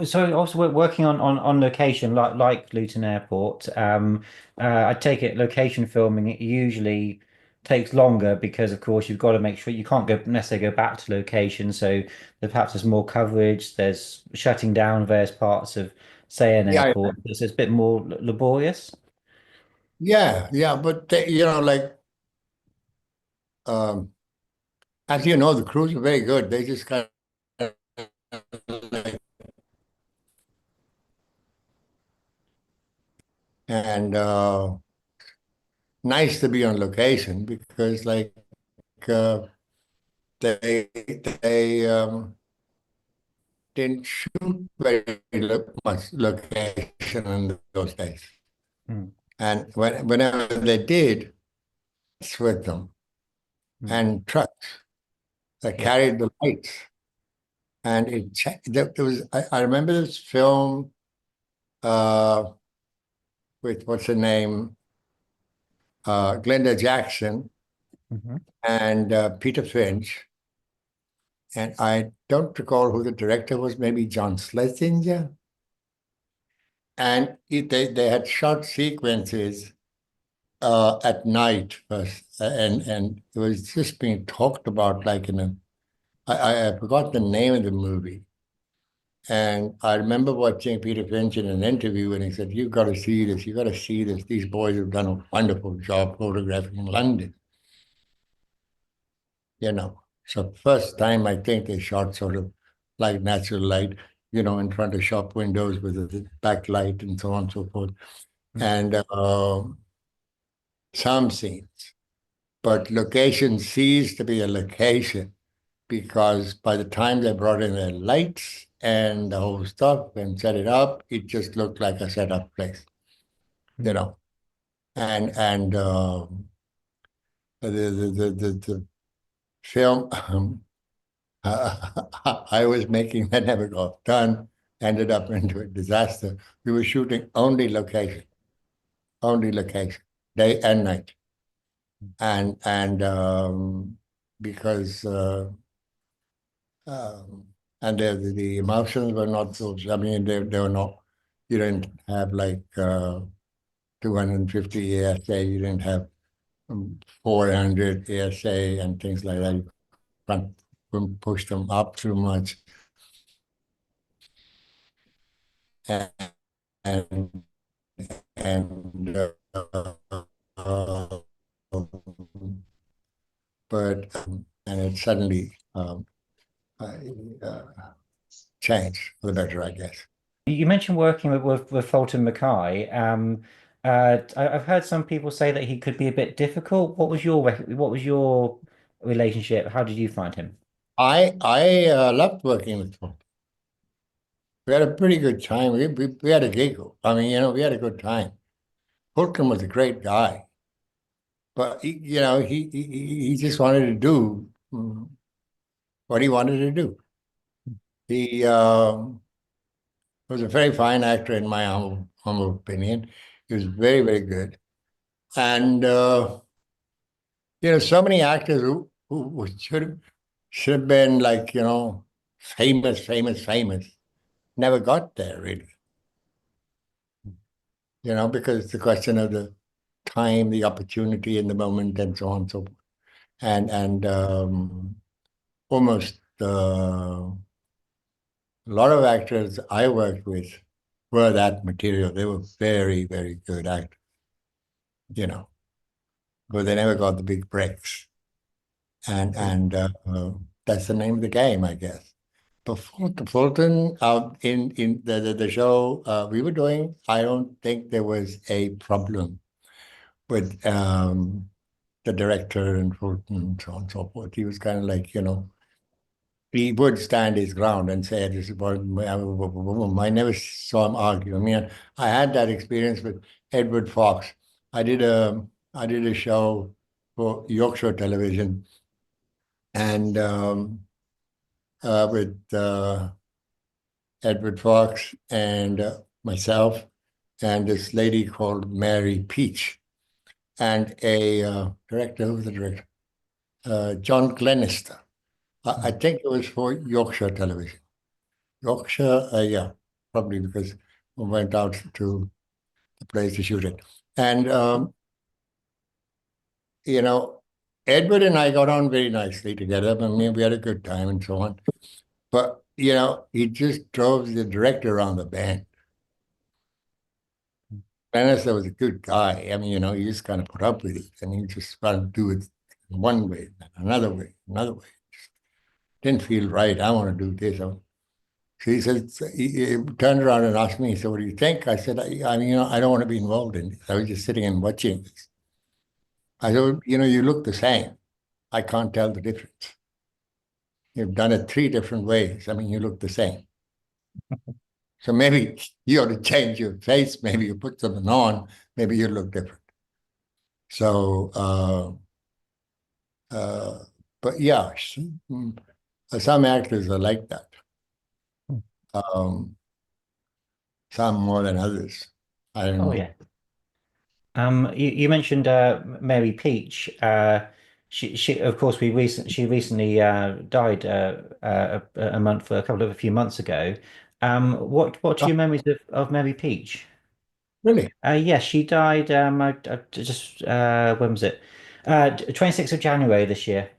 Speaker 3: So also we're working on location like Luton Airport. I take it location filming it usually takes longer because of course you've got to make sure you can't necessarily go back to location. So there perhaps there's more coverage. There's shutting down various parts of say an
Speaker 7: Yeah,
Speaker 3: airport. So it's a bit more laborious.
Speaker 7: yeah, but like um, as you know, the crews are very good. They just kind of like, and nice to be on location because like uh, they didn't shoot very much location in those days. And whenever they did, it's with them and trucks that carried the lights. And there was, I remember this film with what's her name, Glenda Jackson and Peter Finch. And I don't recall who the director was, maybe John Schlesinger. And they had shot sequences at night first, and it was just being talked about like I forgot the name of the movie, And I remember watching Peter Finch in an interview, and he said, "You've got to see this. You've got to see this. These boys have done a wonderful job photographing London." So first time I think they shot sort of like natural light, in front of shop windows with a backlight and so on and so forth. And some scenes, but location ceased to be a location because by the time they brought in their lights and the whole stuff and set it up, it just looked like a set up place, you know. And the film I was making that never got done, ended up into a disaster. We were shooting only location, day and night. And because um, and the emotions were not those. I mean, they were not. You didn't have like 250 ASA. You didn't have 400 ASA and things like that. You couldn't push them up too much. And and, and but and it suddenly uh, changed for the better, I guess.
Speaker 3: You mentioned working with Fulton Mackay. I've heard some people say that he could be a bit difficult. What was your relationship? How did you find him?
Speaker 7: I loved working with him. We had a pretty good time. We had a giggle. I mean, we had a good time. Fulton was a great guy, but he just wanted to do what he wanted to do. He was a very fine actor in my humble opinion. He was very, very good. And so many actors who should have been like, famous, never got there really. Because it's a question of the time, the opportunity in the moment, and so on and so forth. And almost a lot of actors I worked with were that material. They were very, very good actors, but they never got the big breaks. And that's the name of the game, I guess. But Fulton, in the show we were doing, I don't think there was a problem with the director and Fulton and so on and so forth. He was kind of like, he would stand his ground and say, "This is what I never saw him argue." I mean, I had that experience with Edward Fox. I did a show for Yorkshire Television, and with Edward Fox and myself and this lady called Mary Peach and a director. Who was the director? John Glenister. I think it was for Yorkshire Television. Yorkshire, yeah, probably because we went out to the place to shoot it. And, Edward and I got on very nicely together. I mean, we had a good time and so on. But, he just drove the director around the bend. Bannister was a good guy. I mean, he just kind of put up with it and he just tried to do it one way, another way, another way. Didn't feel right. I want to do this. So he said, he turned around and asked me, he said, "What do you think?" I said, I mean, I don't want to be involved in this. I was just sitting and watching this. I said, "You look the same. I can't tell the difference. You've done it three different ways. I mean, you look the same. So maybe you ought to change your face. Maybe you put something on. Maybe you look different." So, but yeah, some actors are like that. Um, some more than others. I don't
Speaker 3: Oh
Speaker 7: know.
Speaker 3: yeah. You mentioned Mary Peach. She of course she recently died a few months ago. What's
Speaker 7: Oh,
Speaker 3: your memories of Mary Peach?
Speaker 7: really?
Speaker 3: Yes, she died. I just when was it? 26th of January this year.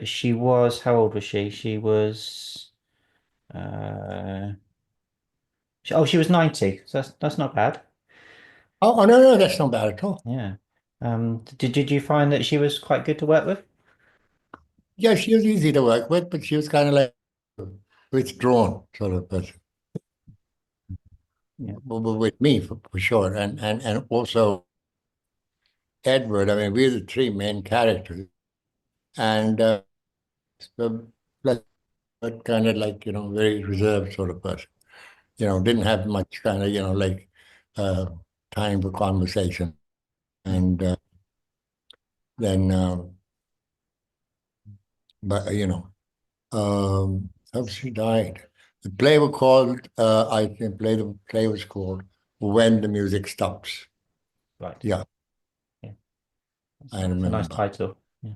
Speaker 3: She was, how old was she? She was She was 90, so that's not bad.
Speaker 7: Oh, no, that's not bad at all.
Speaker 3: Yeah. Did you find that she was quite good to work with?
Speaker 7: Yeah, she was easy to work with, but she was kind of like withdrawn sort of person.
Speaker 3: Yeah.
Speaker 7: With me for sure, and also Edward. I mean, we're the three main characters, and so, but kind of like very reserved sort of person. Didn't have much kind of like uh, time for conversation, and then but how she died. The play was called. I think the play was called "When the Music Stops."
Speaker 3: Right.
Speaker 7: Yeah,
Speaker 3: Yeah.
Speaker 7: I
Speaker 3: It's a nice
Speaker 7: remember.
Speaker 3: title. Yeah.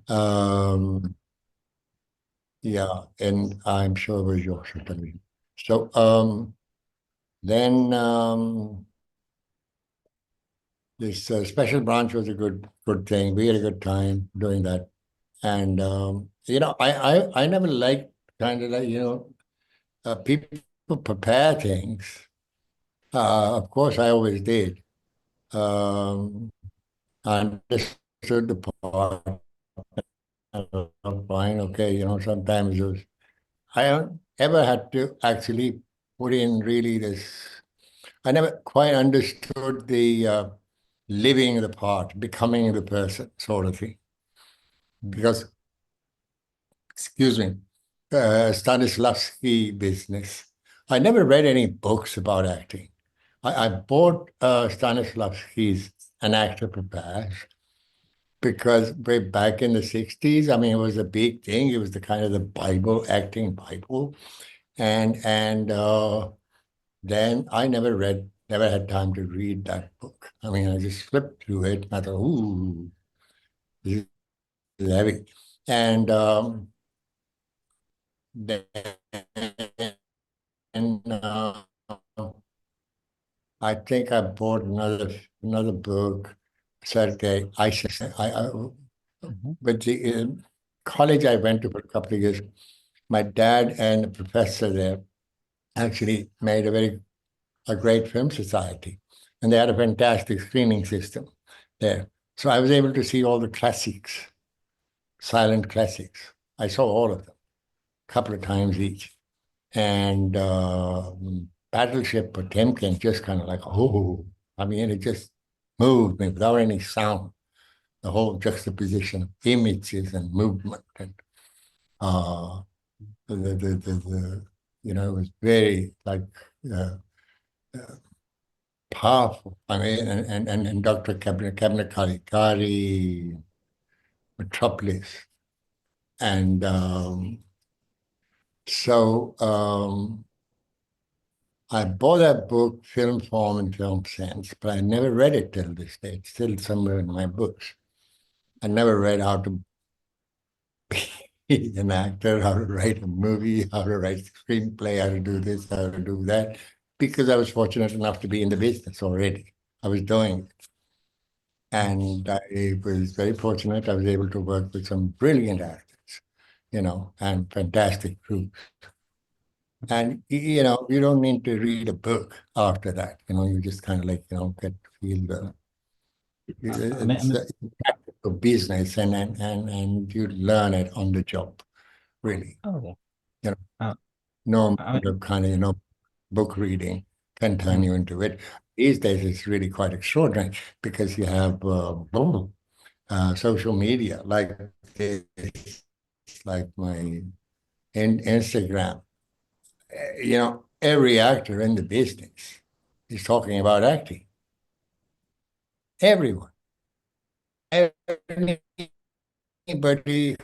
Speaker 7: Yeah, and I'm sure it was Yorkshire television. So then this special branch was a good thing. We had a good time doing that, and I never liked kind of like people prepare things. Of course, I always did. I understood the part. Fine, okay, sometimes it was. I haven't ever had to actually put in really this. I never quite understood the living the part, becoming the person sort of thing. Because, excuse me, Stanislavski business. I never read any books about acting. I bought Stanislavski's An Actor Prepares because way back in the 60s, I mean, it was a big thing. It was the kind of the Bible, acting Bible. And then I never had time to read that book. I mean, I just flipped through it and I thought, ooh, this is heavy. And then uh, I think I bought another book, Sergei Eisenstein. With the college I went to for a couple of years, my dad and the professor there actually made a great film society, and they had a fantastic screening system there. So I was able to see all the classics, silent classics. I saw all of them a couple of times each. And Battleship Potemkin just kind of like, oh, I mean, it just moved me without any sound. The whole juxtaposition of images and movement and uh, it was very like uh, powerful. I mean, and Dr. Cabinet Kalikari, Metropolis. And so I bought that book, Film Form and Film Sense, but I never read it till this day. It's still somewhere in my books. I never read how to be an actor, how to write a movie, how to write a screenplay, how to do this, how to do that, because I was fortunate enough to be in the business already. I was doing it. And I was very fortunate. I was able to work with some brilliant actors, and fantastic crew. And you don't need to read a book after that. You just kind of like get to feel the it's practical business, and you learn it on the job, really.
Speaker 3: Oh, yeah.
Speaker 7: You know,
Speaker 3: Uh,
Speaker 7: no
Speaker 3: I
Speaker 7: amount of kind of book reading can turn you into it. These days, it's really quite extraordinary because you have social media like this, like my Instagram. Every actor in the business is talking about acting. Everyone, anybody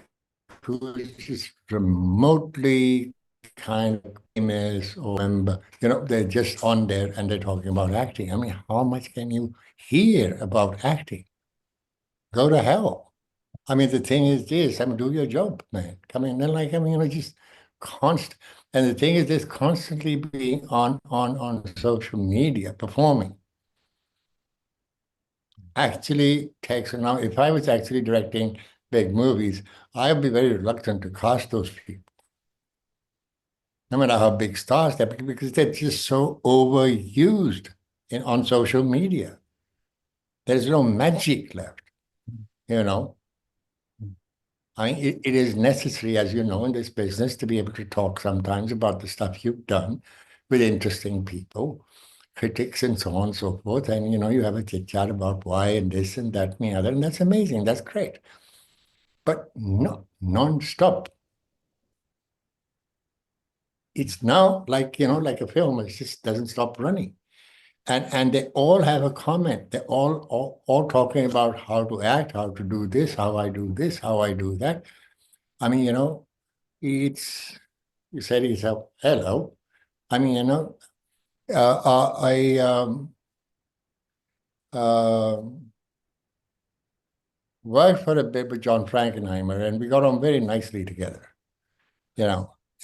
Speaker 7: who is just remotely kind of famous or member, they're just on there and they're talking about acting. I mean, how much can you hear about acting? Go to hell. I mean, the thing is this, I mean, do your job, man. Come in and just constant. And the thing is this constantly being on social media, performing, actually takes, now, if I was actually directing big movies, I'd be very reluctant to cast those people. no matter how big stars they're, because they're just so overused on social media. There's no magic left, you know. I mean, it is necessary, as you know, in this business to be able to talk sometimes about the stuff you've done with interesting people, critics and so on and so forth. And, you have a chit chat about why and this and that and the other. And that's amazing. That's great. But not non-stop. It's now like, like a film. It just doesn't stop running. And they all have a comment. They're all talking about how to act, how to do this, how I do this, how I do that. I mean, it's, you said to yourself, hello. I mean, I worked for a bit with John Frankenheimer, and we got on very nicely together,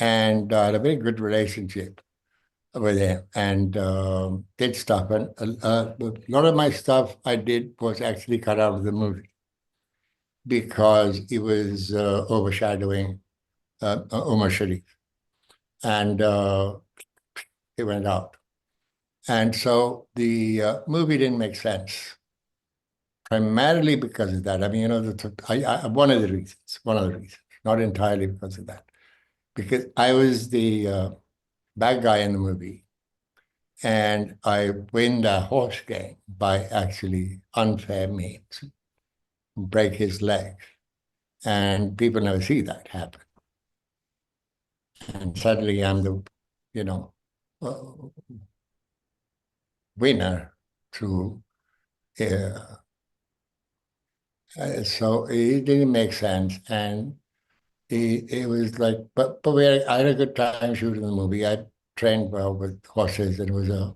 Speaker 7: and had a very good relationship with him, and did stuff. And a lot of my stuff I did was actually cut out of the movie because it was overshadowing Umar Sharif, and it went out. And so the movie didn't make sense, primarily because of that. I mean, one of the reasons, not entirely because of that, because I was the bad guy in the movie, and I win the horse game by actually unfair means, break his leg, and people never see that happen. And suddenly I'm the, uh, winner to. So it didn't make sense, and it was like, but I had a good time shooting the movie. I trained well with horses, and it was a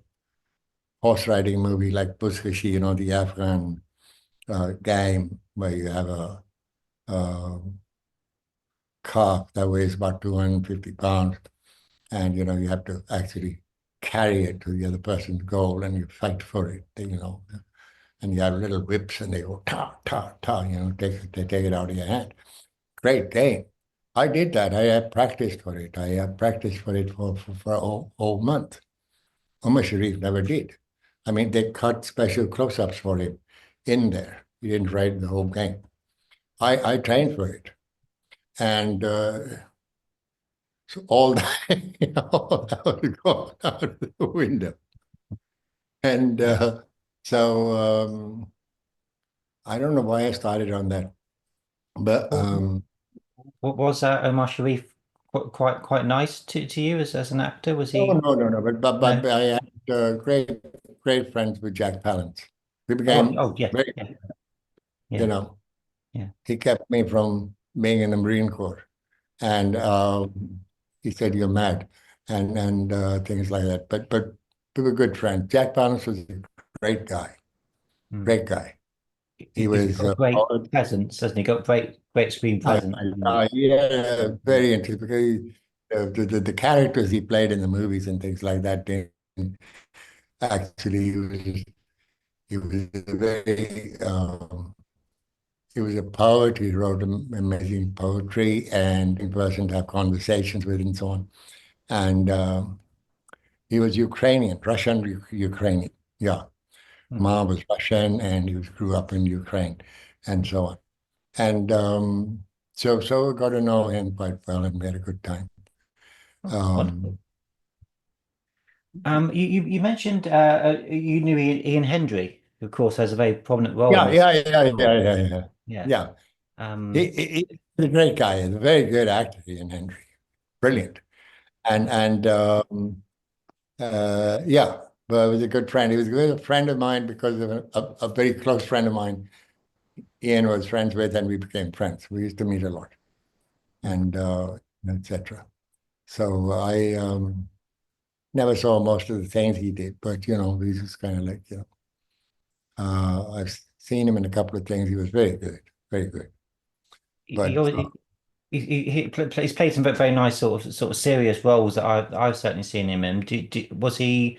Speaker 7: horse riding movie like Buzkashi, the Afghan game where you have a calf that weighs about 250 pounds, and you have to actually carry it to the other person's goal, and you fight for it, and you have little whips, and they go ta ta ta, they take it out of your hand. Great game. I did that. I had practiced for it. I had practiced for it for a whole month. Umar Sharif never did. I mean, they cut special close-ups for him in there. He didn't write the whole game. I trained for it. And so all that, that would go out the window. And so I don't know why I started on that. But
Speaker 3: What was Omar Sharif quite nice to you as an actor? Was he?
Speaker 7: no. But
Speaker 3: No?
Speaker 7: I had great friends with Jack Palance. We became
Speaker 3: Oh yeah,
Speaker 7: very,
Speaker 3: yeah,
Speaker 7: you
Speaker 3: yeah,
Speaker 7: know,
Speaker 3: yeah.
Speaker 7: he kept me from being in the Marine Corps, and he said you're mad, and things like that. But we were good friends. Jack Palance was a great guy,
Speaker 3: Mm.
Speaker 7: great guy. He
Speaker 3: He's
Speaker 7: was
Speaker 3: got a great presence, hasn't he? Got great screen presence.
Speaker 7: yeah, very interesting because the characters he played in the movies and things like that didn't actually he was a very he was a poet. He wrote amazing poetry and in person to have conversations with and so on. And he was Ukrainian, Russian Ukrainian. Yeah,
Speaker 3: Mm.
Speaker 7: mom was Russian, and he grew up in Ukraine, and so on. And so I got to know him quite well, and we had a good time.
Speaker 3: Wonderful. You mentioned you knew Ian Hendry, who of course has a very prominent role in
Speaker 7: Yeah,
Speaker 3: this
Speaker 7: yeah, yeah, yeah,
Speaker 3: film.
Speaker 7: yeah, yeah,
Speaker 3: Yeah.
Speaker 7: yeah.
Speaker 3: Um,
Speaker 7: He's a great guy. He's a very good actor, Ian Hendry. Brilliant. And yeah, but he was a good friend. He was a friend of mine because of a very close friend of mine. Ian was friends with, and we became friends. We used to meet a lot, and etc. So I never saw most of the things he did, but we just kind of like I've seen him in a couple of things. He was very good, very good.
Speaker 3: he,
Speaker 7: But
Speaker 3: always- he's played some very nice sort of serious roles that I've certainly seen him in. Was he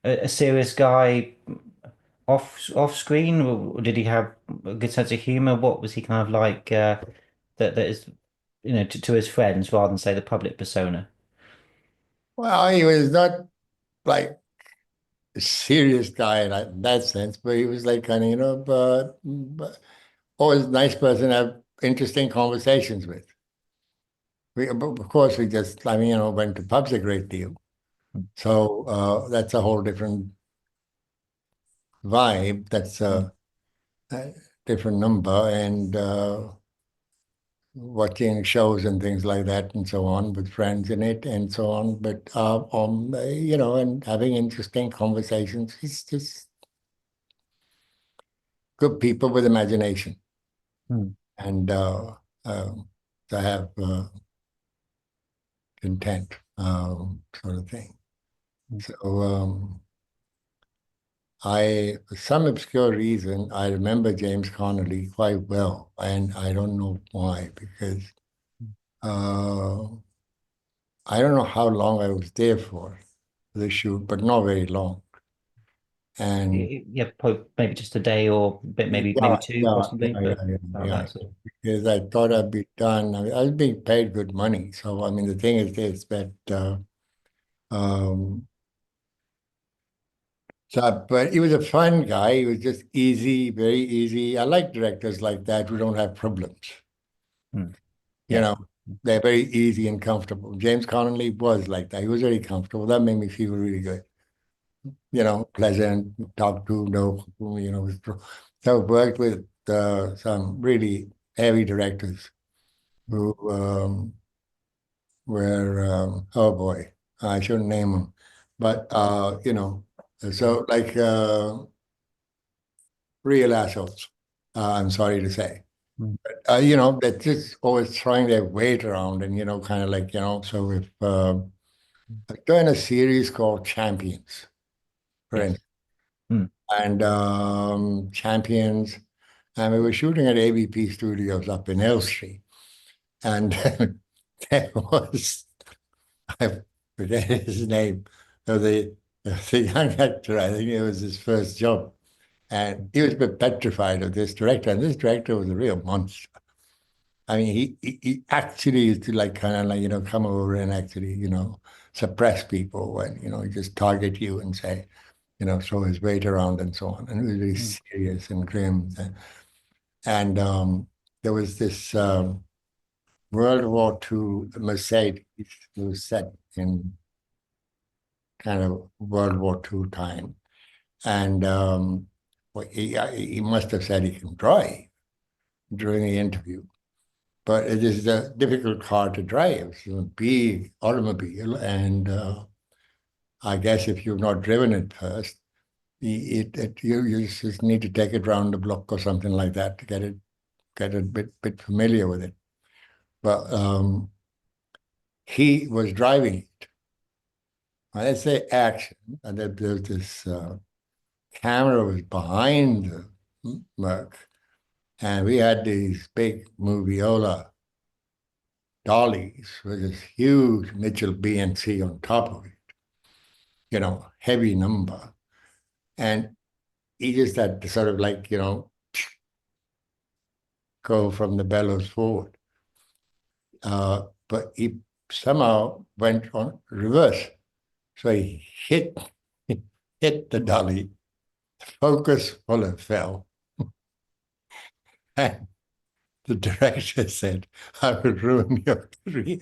Speaker 3: a serious guy off screen, or did he have a good sense of humor? What was he kind of like that is to his friends rather than say the public persona?
Speaker 7: Well, he was not like a serious guy in that sense, but he was like kind of, but always a nice person to have interesting conversations with. Of course, we just, I mean, went to pubs a great deal. So that's a whole different vibe. That's a different number. And watching shows and things like that and so on with friends in it and so on. But, and having interesting conversations. It's just good people with imagination.
Speaker 3: Mm.
Speaker 7: And to have content sort of thing. So for some obscure reason, I remember James Connolly quite well, and I don't know why, because uh, I don't know how long I was there for the shoot, but not very long. And
Speaker 3: Yeah, probably maybe just a day or maybe two possibly, but about
Speaker 7: yeah.
Speaker 3: that sort of.
Speaker 7: Because I thought I'd be done. I mean, I was being paid good money, so I mean, the thing is this, that um, so, but he was a fun guy. He was just easy, very easy. I like directors like that who don't have problems.
Speaker 3: Mm.
Speaker 7: You
Speaker 3: Yeah.
Speaker 7: know, they're very easy and comfortable. James Connolly was like that. He was very comfortable. That made me feel really good. Pleasant, talk to, no, so I've worked with some really heavy directors who were, oh boy, I shouldn't name them, but so like real assholes. I'm sorry to say.
Speaker 3: Mm.
Speaker 7: They're just always throwing their weight around and, kind of like, so if I'm doing a series called Champions, for
Speaker 3: Yes.
Speaker 7: instance,
Speaker 3: Mm.
Speaker 7: and Champions, and we were shooting at ABP Studios up in Elstree, and there was, I forget his name, the young actor, I think it was his first job. And he was a bit petrified of this director, and this director was a real monster. I mean, he actually used to like kind of like, come over and actually, suppress people and, just target you and say, throw his weight around and so on. And it was very
Speaker 3: Mm.
Speaker 7: serious and grim. And there was this World War II Mercedes was set in kind of World War II time. And well, he must have said he can drive during the interview. But it is a difficult car to drive. It's a big automobile, and I guess if you've not driven it first, you just need to take it round the block or something like that to get a bit familiar with it. But he was driving it. When I say action, and there's this camera was behind the Merc, and we had these big moviola dollies with this huge Mitchell BNC on top of it, heavy number. And he just had to sort of like, go from the bellows forward. But he somehow went on reverse. So he hit the dolly, focus full and fell. And the director said, I will ruin your career.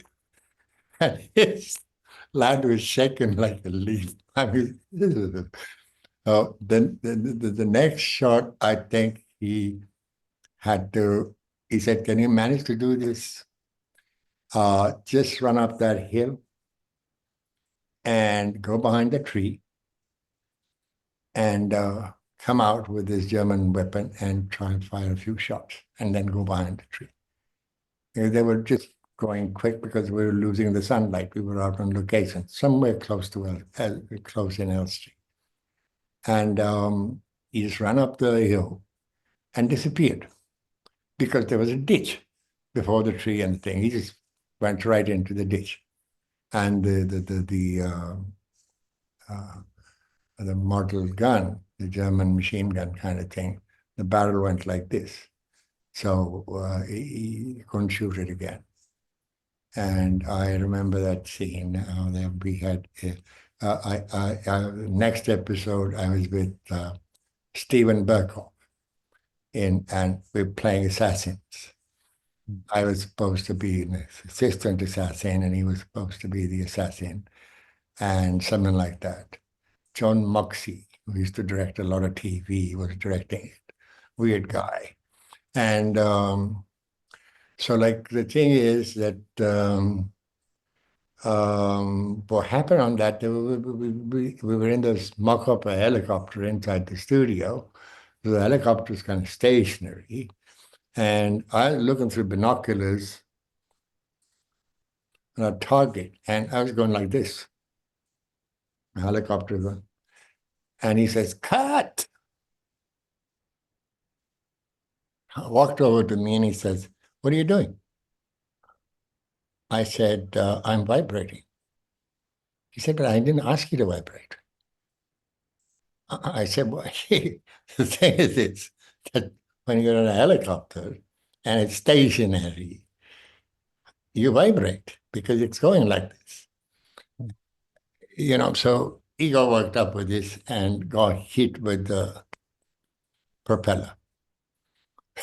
Speaker 7: And his land was shaken like a leaf. I mean, then the next shot, I think he said, can you manage to do this? Just run up that hill and go behind the tree and come out with this German weapon and try and fire a few shots and then go behind the tree. They were just going quick because we were losing the sunlight. We were out on location, somewhere close close in Elstree. And he just ran up the hill and disappeared because there was a ditch before the tree and the thing. He just went right into the ditch. And the model gun, the German machine gun kind of thing, the barrel went like this. So he couldn't shoot it again. And I remember that scene. That we had. Next episode, I was with Stephen Burkhoff and we're playing assassins. I was supposed to be an assistant assassin, and he was supposed to be the assassin, and something like that. John Moxey, who used to direct a lot of TV, was directing it. Weird guy. And so, like, the thing is that what happened on that, we were in this mock-up helicopter inside the studio. The helicopter was kind of stationary. And I was looking through binoculars on a target, and I was going like this. The helicopter going. And he says, "Cut!" I walked over to me and he says, "What are you doing?" I said, "I'm vibrating." He said, "But I didn't ask you to vibrate." I said, "Well, the thing is this, that when you're in a helicopter and it's stationary, you vibrate because it's going like this. So he got worked up with this and got hit with the propeller.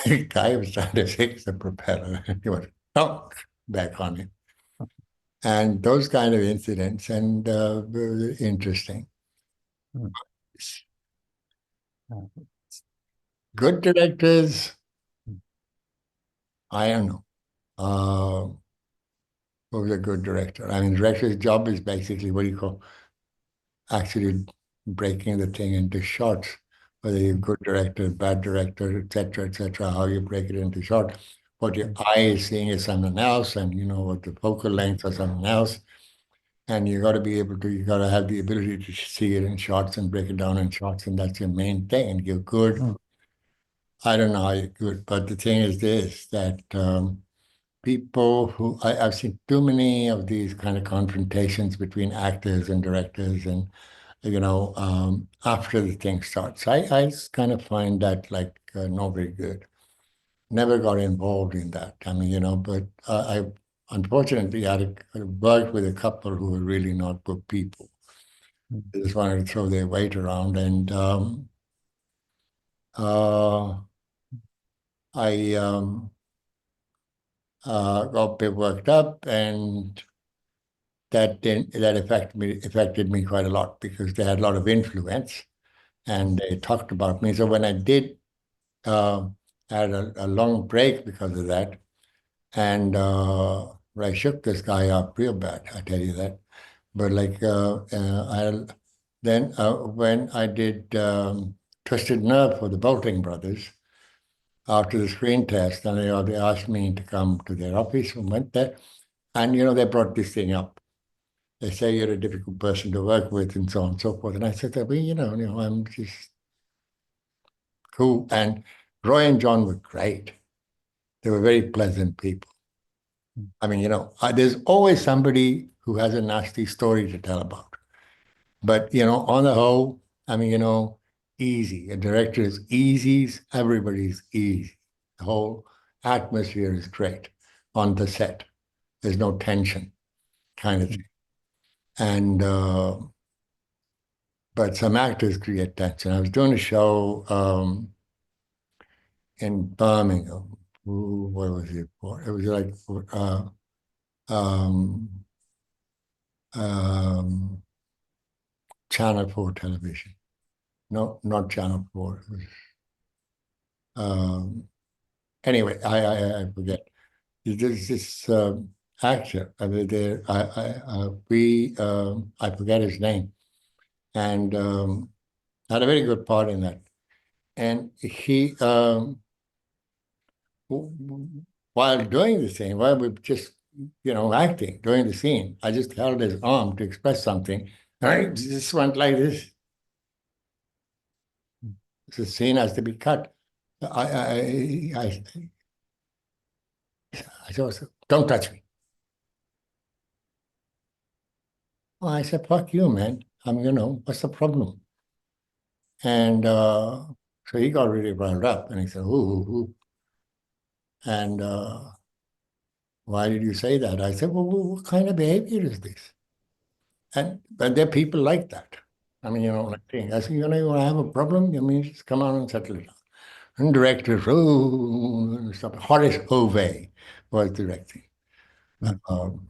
Speaker 7: The guy was trying to fix the propeller and he went, oh, back on it. And those kind of incidents and were interesting. Good directors, I don't know. Who was a good director? I mean, director's job is basically what you call actually breaking the thing into shots, whether you're good director, bad director, etc., how you break it into shots. What your eye is seeing is something else, and what the focal length is something else. And you got to have the ability to see it in shots and break it down in shots, and that's your main thing. And you're good. I don't know how you're good, but the thing is this, that people who, I've seen too many of these kind of confrontations between actors and directors and, after the thing starts. I kind of find that like not very good. Never got involved in that. I mean, but I unfortunately I worked with a couple who were really not good people. They just wanted to throw their weight around, and I got a bit worked up, and that affected me quite a lot because they had a lot of influence, and they talked about me. So when I did had a long break because of that, and I shook this guy up real bad, I tell you that. But like when I did Twisted Nerve for the Bolting Brothers, after the screen test, and they asked me to come to their office and went there, and they brought this thing up. They say you're a difficult person to work with, and so on and so forth. And I said, well, I'm just cool. And Roy and John were great. They were very pleasant people. I mean, there's always somebody who has a nasty story to tell about. But, on the whole, I mean, easy. A director is easy. Everybody's easy. The whole atmosphere is great on the set. There's no tension kind of thing. And, but some actors create tension. I was doing a show in Birmingham. What was it for? It was like for Channel 4 television. No, not Channel 4. It was, anyway, I forget. There's this actor. I mean, I forget his name, and had a very good part in that. And he, while doing the scene, while we just, acting, doing the scene, I just held his arm to express something. And I just went like this. The scene has to be cut. I said, don't touch me. Well, I said, fuck you, man. What's the problem? And so he got really riled up and he said, ooh. And why did you say that? I said, well, what kind of behavior is this? But there are people like that. I mean, I said, you want to have a problem? I mean, just come on and settle it out. And directors, oh, stuff. Horace Ove was directing. Um,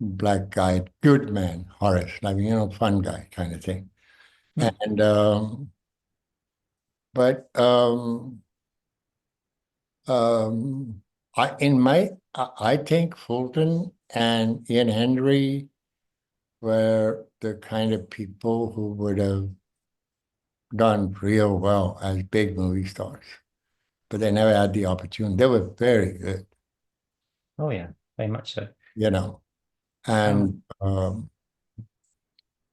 Speaker 7: Black guy, good man, Horace, like, fun guy kind of thing. And, but I think Fulton and Ian Henry were the kind of people who would have done real well as big movie stars, but they never had the opportunity. They were very good,
Speaker 3: Oh yeah, very much so.
Speaker 7: and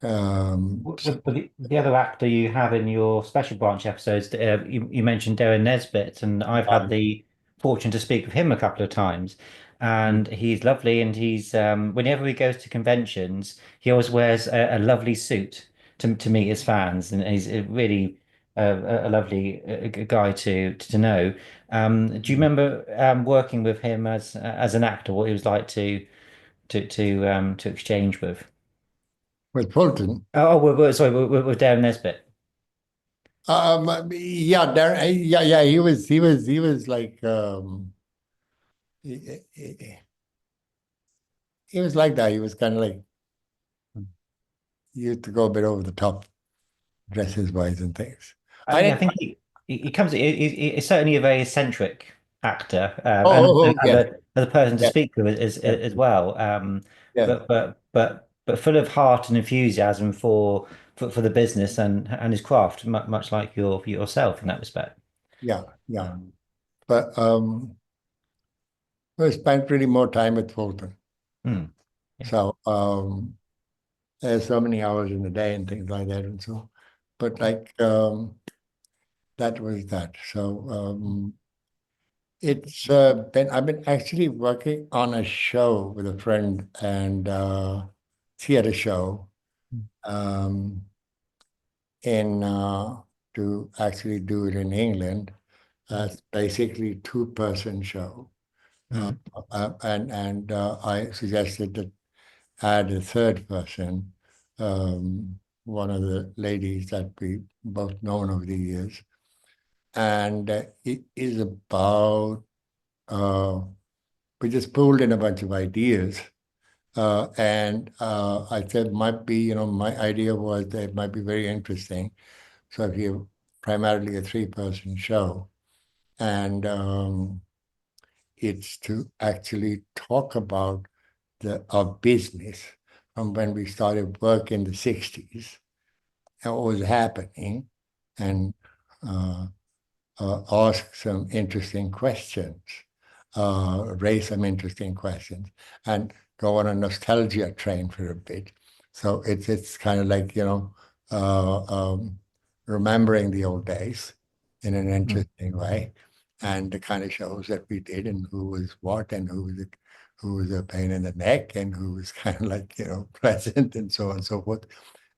Speaker 3: The other actor you have in your special branch episodes, you mentioned Darren Nesbitt, and I've had the fortune to speak with him a couple of times, and he's lovely, and he's whenever he goes to conventions, he always wears a lovely suit to meet his fans, and he's a really a lovely guy to know. Do you remember working with him as an actor? What he was like to exchange with?
Speaker 7: with Fulton.
Speaker 3: Oh, sorry, we're Darren Nesbitt.
Speaker 7: Yeah, Darren, yeah, he was like, he was like that. He was kind of like, he used to go a bit over the top, dresses wise and things. I
Speaker 3: Yeah, I
Speaker 7: didn't.
Speaker 3: think he comes. He's certainly a very eccentric actor,
Speaker 7: Yeah,
Speaker 3: as a person to
Speaker 7: yeah,
Speaker 3: speak with
Speaker 7: yeah,
Speaker 3: as well.
Speaker 7: yeah,
Speaker 3: But full of heart and enthusiasm for the business and his craft, much like yourself in that respect.
Speaker 7: yeah, yeah.
Speaker 3: Um,
Speaker 7: But we spent really more time with Fulton.
Speaker 3: hmm, yeah.
Speaker 7: So there's so many hours in the day and things like that, and so. But like that was that. So it's I've been actually working on a show with a friend and theater show um, in to actually do it in England. It's basically two-person show.
Speaker 3: Mm.
Speaker 7: And I suggested that add a third person, one of the ladies that we both known over the years. And it is about, we just pulled in a bunch of ideas. And I said, might be, my idea was that it might be very interesting. So if you primarily a three-person show, and it's to actually talk about our business from when we started work in the 60s and what was happening, and uh, ask some interesting questions, raise some interesting questions, and go on a nostalgia train for a bit. So it's kind of like, remembering the old days in an interesting way, and the kind of shows that we did, and who was what, and who was a pain in the neck, and who was kind of like, pleasant, and so on and so forth.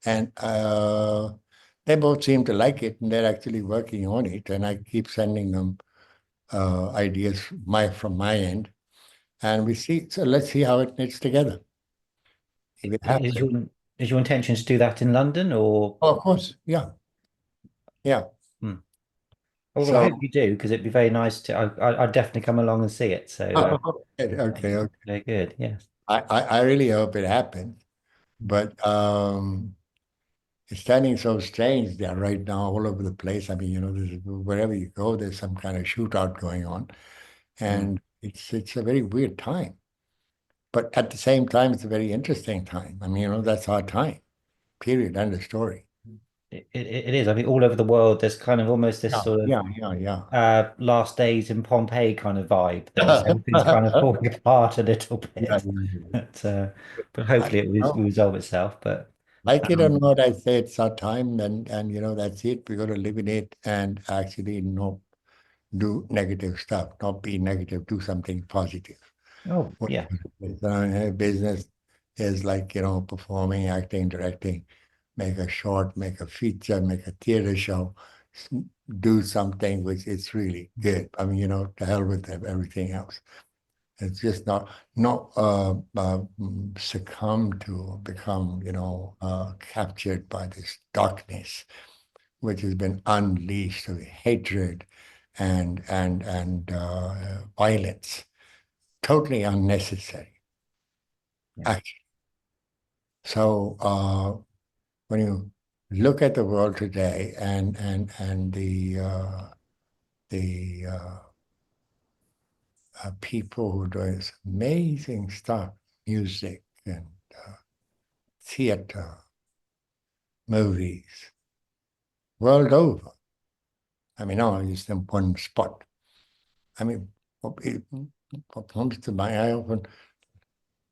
Speaker 7: And they both seem to like it, and they're actually working on it. And I keep sending them ideas from my end, and we see. So let's see how it knits together. If it
Speaker 3: Is
Speaker 7: happens.
Speaker 3: your intention to do that in London or?
Speaker 7: Oh, of course, yeah, yeah.
Speaker 3: Hmm. Well, I
Speaker 7: So
Speaker 3: hope you do because it'd be very nice to. I'd definitely come along and see it. So
Speaker 7: okay.
Speaker 3: very good. Yes.
Speaker 7: I really hope it happens, but it's standing so strange there right now all over the place. I mean, wherever you go, there's some kind of shootout going on, and it's a very weird time. But at the same time, it's a very interesting time. I mean, that's our time. Period. End of story.
Speaker 3: It is. I mean, all over the world, there's kind of almost this
Speaker 7: Yeah,
Speaker 3: sort of
Speaker 7: yeah.
Speaker 3: last days in Pompeii kind of vibe. There's
Speaker 7: Yeah,
Speaker 3: everything's kind of falling apart a little
Speaker 7: yeah,
Speaker 3: bit,
Speaker 7: yeah.
Speaker 3: but hopefully it will
Speaker 7: No,
Speaker 3: resolve itself. But
Speaker 7: like it or
Speaker 3: um,
Speaker 7: not, I say it's our time, and that's it. We got to live in it and actually not do negative stuff, not be negative, do something positive.
Speaker 3: oh
Speaker 7: What
Speaker 3: yeah,
Speaker 7: business is like, performing, acting, directing, make a short, make a feature, make a theater show, do something which is really good. I mean, to hell with everything else. It's just not succumb to become, captured by this darkness, which has been unleashed of hatred and violence, totally unnecessary,
Speaker 3: Yeah.
Speaker 7: actually. So when you look at the world today and the people who are doing this amazing stuff, music and theater, movies, world over. I mean, not just in one spot. I mean, what comes to my eye, I often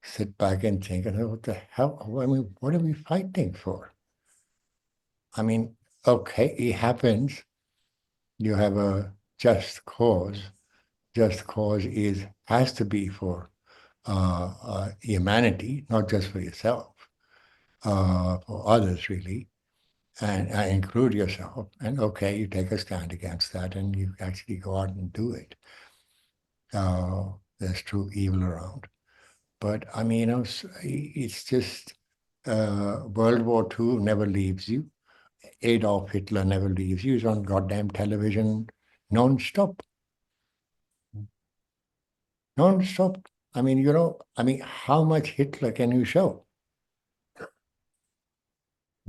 Speaker 7: sit back and think, what the hell? I mean, what are we fighting for? I mean, okay, it happens. You have a just cause. Just cause has to be for humanity, not just for yourself, for others, really, and include yourself. And okay, you take a stand against that, and you actually go out and do it. There's true evil around, but I mean, it's just World War II never leaves you. Adolf Hitler never leaves you. He's on goddamn television non-stop. Non-stop. I mean, how much Hitler can you show?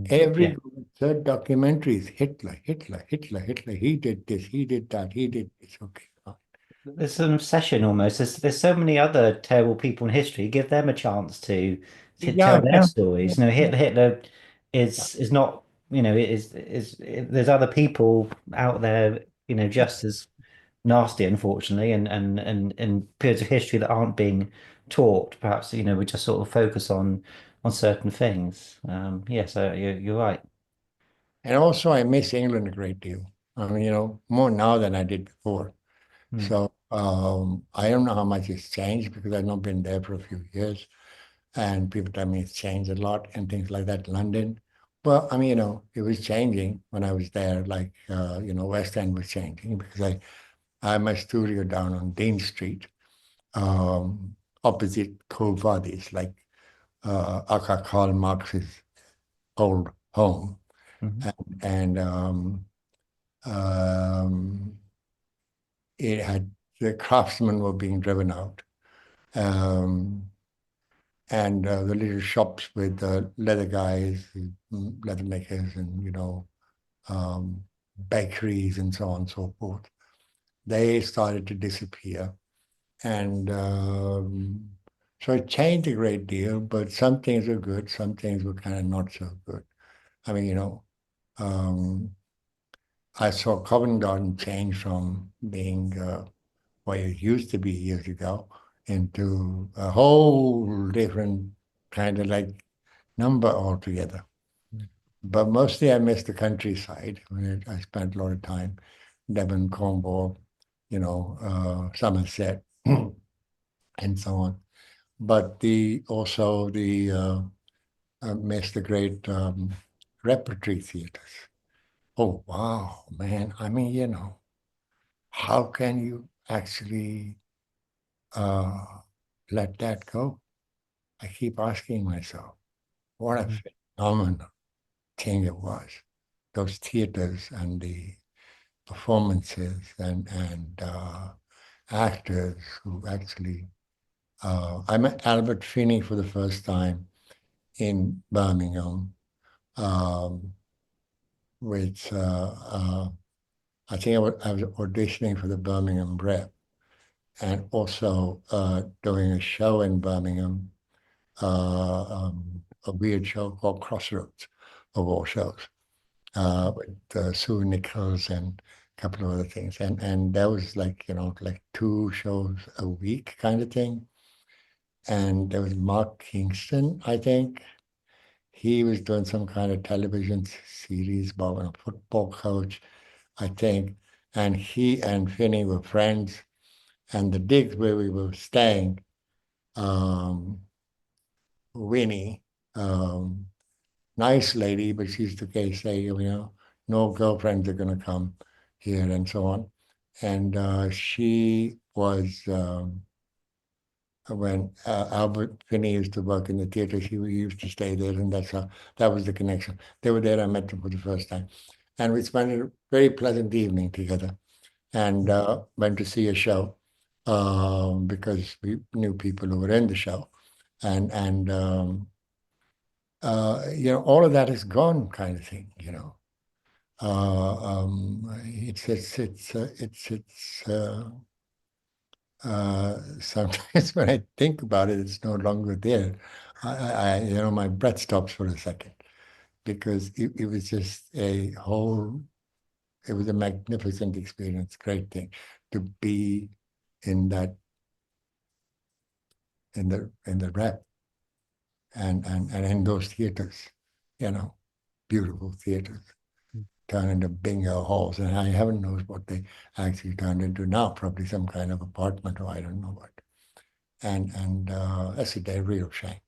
Speaker 7: Every third documentary is Hitler, Hitler, Hitler, Hitler. He did this, he did that, he did this. Okay, fine.
Speaker 3: There's an obsession almost. There's so many other terrible people in history. Give them a chance to
Speaker 7: Yeah,
Speaker 3: tell their stories. Hitler is not, there's other people out there, just as nasty, unfortunately, and periods of history that aren't being taught. Perhaps, we just sort of focus on certain things. Yeah, so you're right.
Speaker 7: and also I miss England a great deal. I mean, more now than I did before.
Speaker 3: Mm.
Speaker 7: So I don't know how much it's changed because I've not been there for a few years. And people tell me it's changed a lot and things like that. London, well, I mean, it was changing when I was there. Like, West End was changing because I have my studio down on Dean Street, opposite Cove Wadis, like Aka Karl Marx's old home,
Speaker 3: Mhm.
Speaker 7: and it had the craftsmen were being driven out. Um, and the little shops with the leather guys, leather makers, and bakeries and so on and so forth. They started to disappear, and so it changed a great deal. But some things were good, some things were kind of not so good. I mean, I saw Covent Garden change from being what it used to be years ago into a whole different kind of like number altogether. But mostly I miss the countryside. I spent a lot of time Devon, Cornwall, Somerset, and so on. But also the miss the great repertory theaters. Oh wow, man! I mean, how can you actually uh, let that go? I keep asking myself, what a
Speaker 3: Mhm.
Speaker 7: phenomenal thing it was. Those theaters and the performances and actors who actually. I met Albert Finney for the first time in Birmingham, um, which I think I was auditioning for the Birmingham Rep and also doing a show in Birmingham, a weird show called Crossroads, of all shows, with Sue Nichols and a couple of other things. And that was like, like 2 shows a week kind of thing. And there was Mark Kingston, I think. He was doing some kind of television series about a football coach, I think. And he and Finney were friends. And the digs where we were staying, Winnie, nice lady, but she used to say, no girlfriends are going to come here and so on. And she was when Albert Finney used to work in the theater, he used to stay there, and that was the connection. They were there. I met them for the first time, and we spent a very pleasant evening together, and went to see a show because we knew people who were in the show, and all of that is gone, kind of thing. Sometimes when I think about it, it's no longer there. My breath stops for a second because it was just it was a magnificent experience, great thing to be in that, in the rep and in those theaters, beautiful theaters turn into bingo halls. And I haven't knows what they actually turned into now, probably some kind of apartment or I don't know what. And that's a real shame.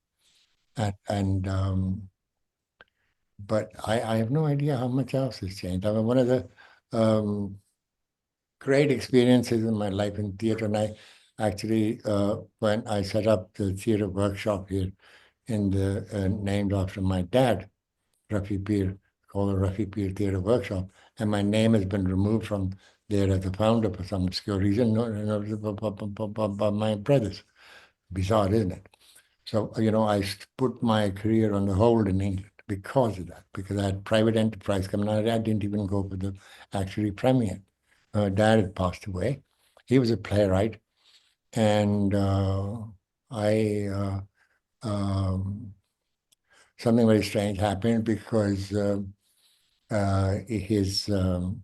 Speaker 7: But I have no idea how much else has changed. I mean, one of the great experiences in my life in theater, and I actually, when I set up the theater workshop here named after my dad, Rafi Peer, called the Rafi Peer Theater Workshop, and my name has been removed from there as a founder for some obscure reason, by my brothers. Bizarre, isn't it? So, I put my career on the hold in England because of that, because I had private enterprise coming out. I didn't even go for the actually premiere. My dad had passed away. He was a playwright. And something very strange happened because he was an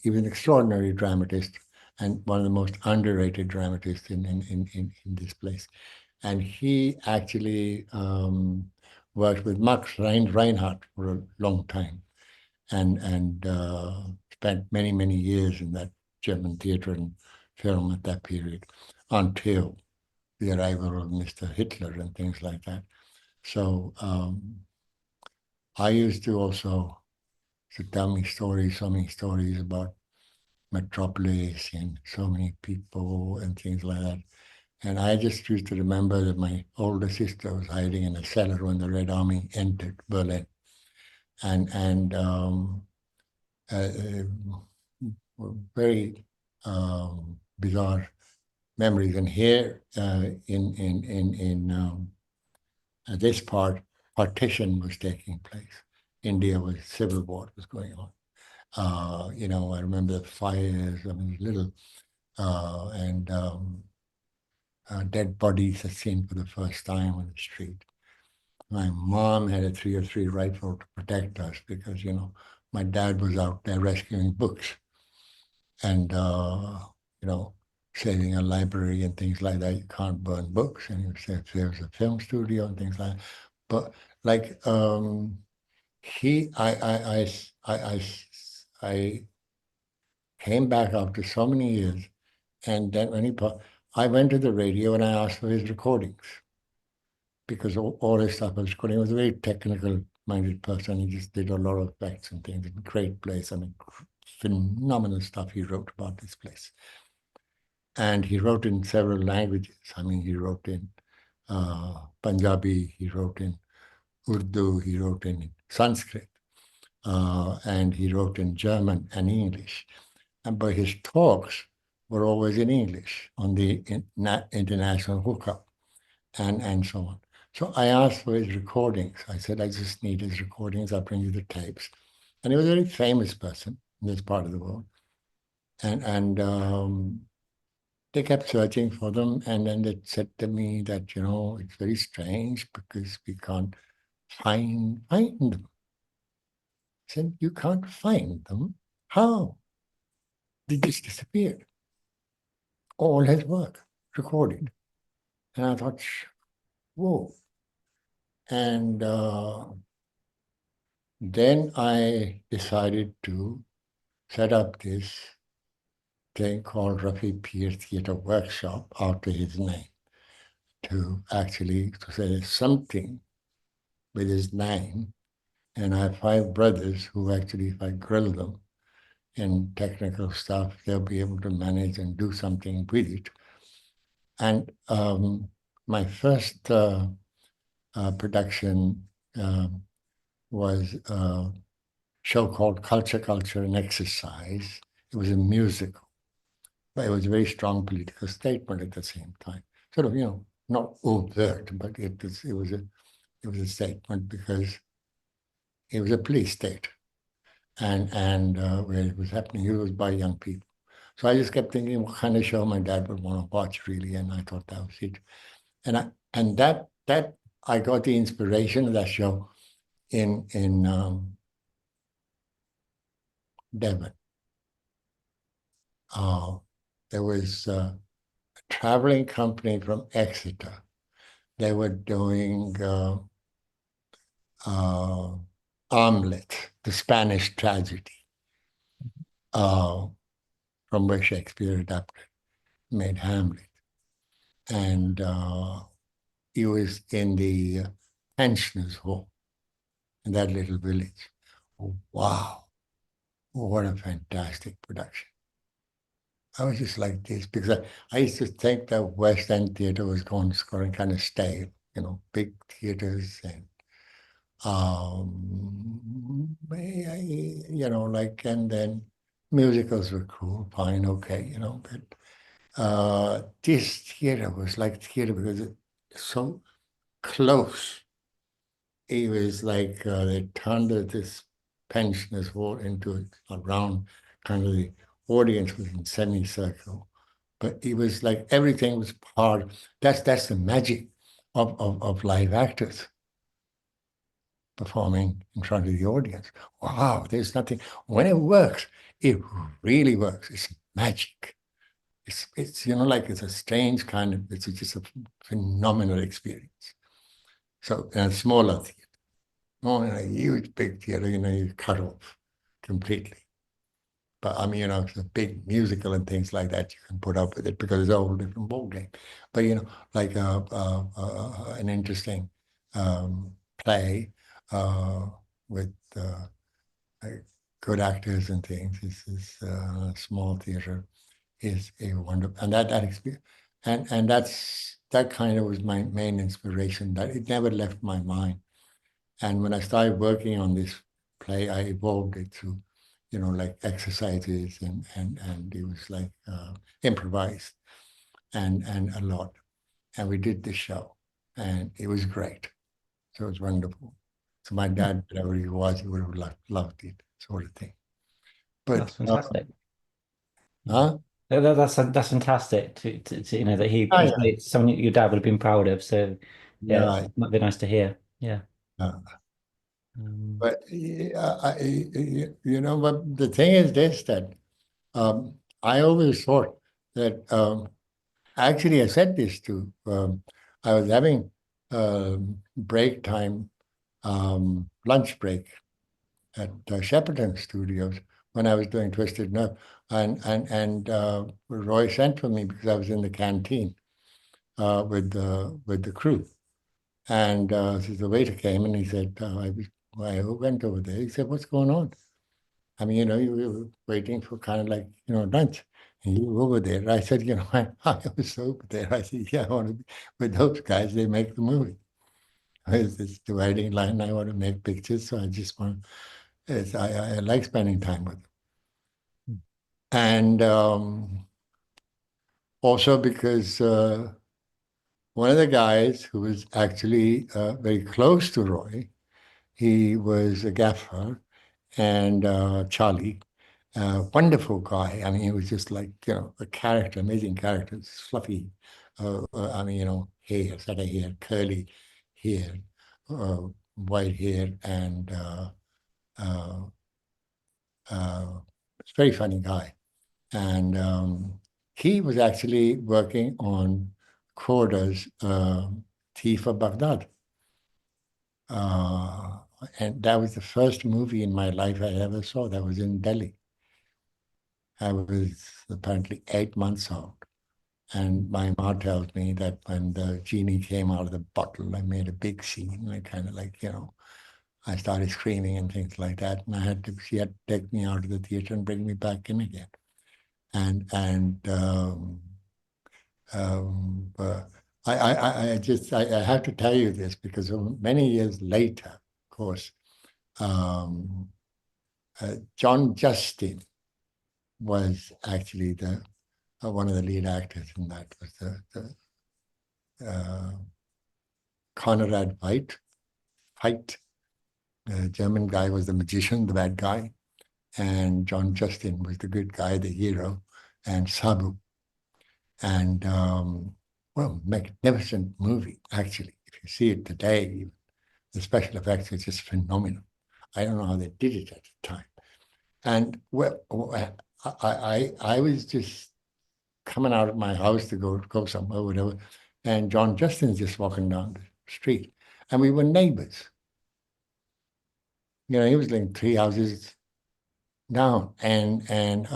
Speaker 7: extraordinary dramatist and one of the most underrated dramatists in this place. And he actually worked with Max Reinhardt for a long time and spent many, many years in that German theater and film at that period until the arrival of Mr. Hitler and things like that. So I used to also tell me stories, so many stories about Metropolis and so many people and things like that. And I just used to remember that my older sister was hiding in a cellar when the Red Army entered Berlin. And very bizarre memories. And here in this partition was taking place. India was civil war was going on. I remember the fires. I mean, little and dead bodies are seen for the first time on the street. My mom had a 303 rifle to protect us because my dad was out there rescuing books and saving a library and things like that. You can't burn books, and there was a film studio and things like that. But like I came back after so many years, and then I went to the radio and I asked for his recordings because all his stuff was recording. He was a very technical-minded person. He just did a lot of effects and things. A great place. I mean, phenomenal stuff he wrote about this place. And he wrote in several languages. I mean, he wrote in Punjabi, he wrote in Urdu, he wrote in Sanskrit, and he wrote in German and English. But his talks were always in English on the international hookup and so on. So I asked for his recordings. I said, I just need his recordings. I'll bring you the tapes. And he was a very famous person in this part of the world. And they kept searching for them. And then they said to me that, it's very strange because we can't find them. I said, you can't find them? How? They just disappeared. All his work recorded. And I thought, whoa. And then I decided to set up this thing called Rafi Peer Theatre Workshop after his name to say there's something with his name. And I have 5 brothers who actually, if I grill them in technical stuff, they'll be able to manage and do something with it. And my first production was a show called Culture, Culture and Exercise. It was a musical, but it was a very strong political statement at the same time. Sort of, not overt, but it was a statement because it was a police state, and where it was happening, it was by young people. So I just kept thinking, what kind of show my dad would want to watch, really, and I thought that was it. And that I got the inspiration of that show in Devon. There was a traveling company from Exeter. They were doing Hamlet, the Spanish tragedy, from where Shakespeare adapted, made Hamlet. And he was in the pensioners' home in that little village. Oh, wow, what a fantastic production. I was just like this because I used to think that West End theatre was going kind of stale, big theatres and and then musicals were cool, fine, okay, but this theatre was like theatre because it's so close. It was like they turned this pensioners hall into a round, kind of the audience was in semicircle. But it was like everything was part. That's the magic of live actors performing in front of the audience. Wow, there's nothing. When it works, it really works. It's magic. It's like it's a strange kind of. It's just a phenomenal experience. So in a smaller theater, not in a huge big theater, you cut off completely. But I mean, it's a big musical and things like that, you can put up with it because it's a whole different ballgame. But like an interesting play with good actors and things. This small theater is a wonderful, and that experience, and that kind of was my main inspiration. That it never left my mind. And when I started working on this play, I evolved it through, like exercises and it was like improvised and a lot. And we did this show, and it was great. So it was wonderful. So my dad, whatever he was, he would have loved it, sort of thing. But
Speaker 3: That's fantastic.
Speaker 7: huh?
Speaker 3: That's fantastic to that he
Speaker 7: Oh,
Speaker 3: it's something your dad would have been proud of. So yeah,
Speaker 7: yeah,
Speaker 3: it might be nice to hear. Yeah.
Speaker 7: yeah.
Speaker 3: Um,
Speaker 7: But but the thing is this that I always thought that actually I said this to I was having break time, lunch break at Shepperton Studios when I was doing Twisted Nerve, and Roy sent for me because I was in the canteen with the crew, and so the waiter came and he said, I went over there. He said, "What's going on?" I mean, you were waiting for kind of like, lunch. And you were over there. I said, I was over there. I said, yeah, I want to be with those guys. They make the movie. It's this dividing line. I want to make pictures. So I just want, I like spending time with them. And also because one of the guys who was actually very close to Roy, he was a gaffer, and Charlie, wonderful guy. I mean, he was just like, a character, amazing character, fluffy, I mean, hair, sort of hair, curly hair, white hair, and it's a very funny guy. And he was actually working on Korda's Thief of Baghdad. And that was the first movie in my life I ever saw. That was in Delhi. I was apparently 8 months old. And my mom tells me that when the genie came out of the bottle, I made a big scene. I kind of like, I started screaming and things like that. And she had to take me out of the theater and bring me back in again. And But I have to tell you this because many years later, of course, um, John Justin was actually the one of the lead actors in that. Was the Conrad Veidt, the German guy was the magician, the bad guy, and John Justin was the good guy, the hero, and Sabu. And well, magnificent movie, actually. If you see it today, the special effects are just phenomenal. I don't know how they did it at the time. And well, I was just coming out of my house to go somewhere, whatever, and John Justin's just walking down the street, and we were neighbors. You know, he was living 3 houses down, and then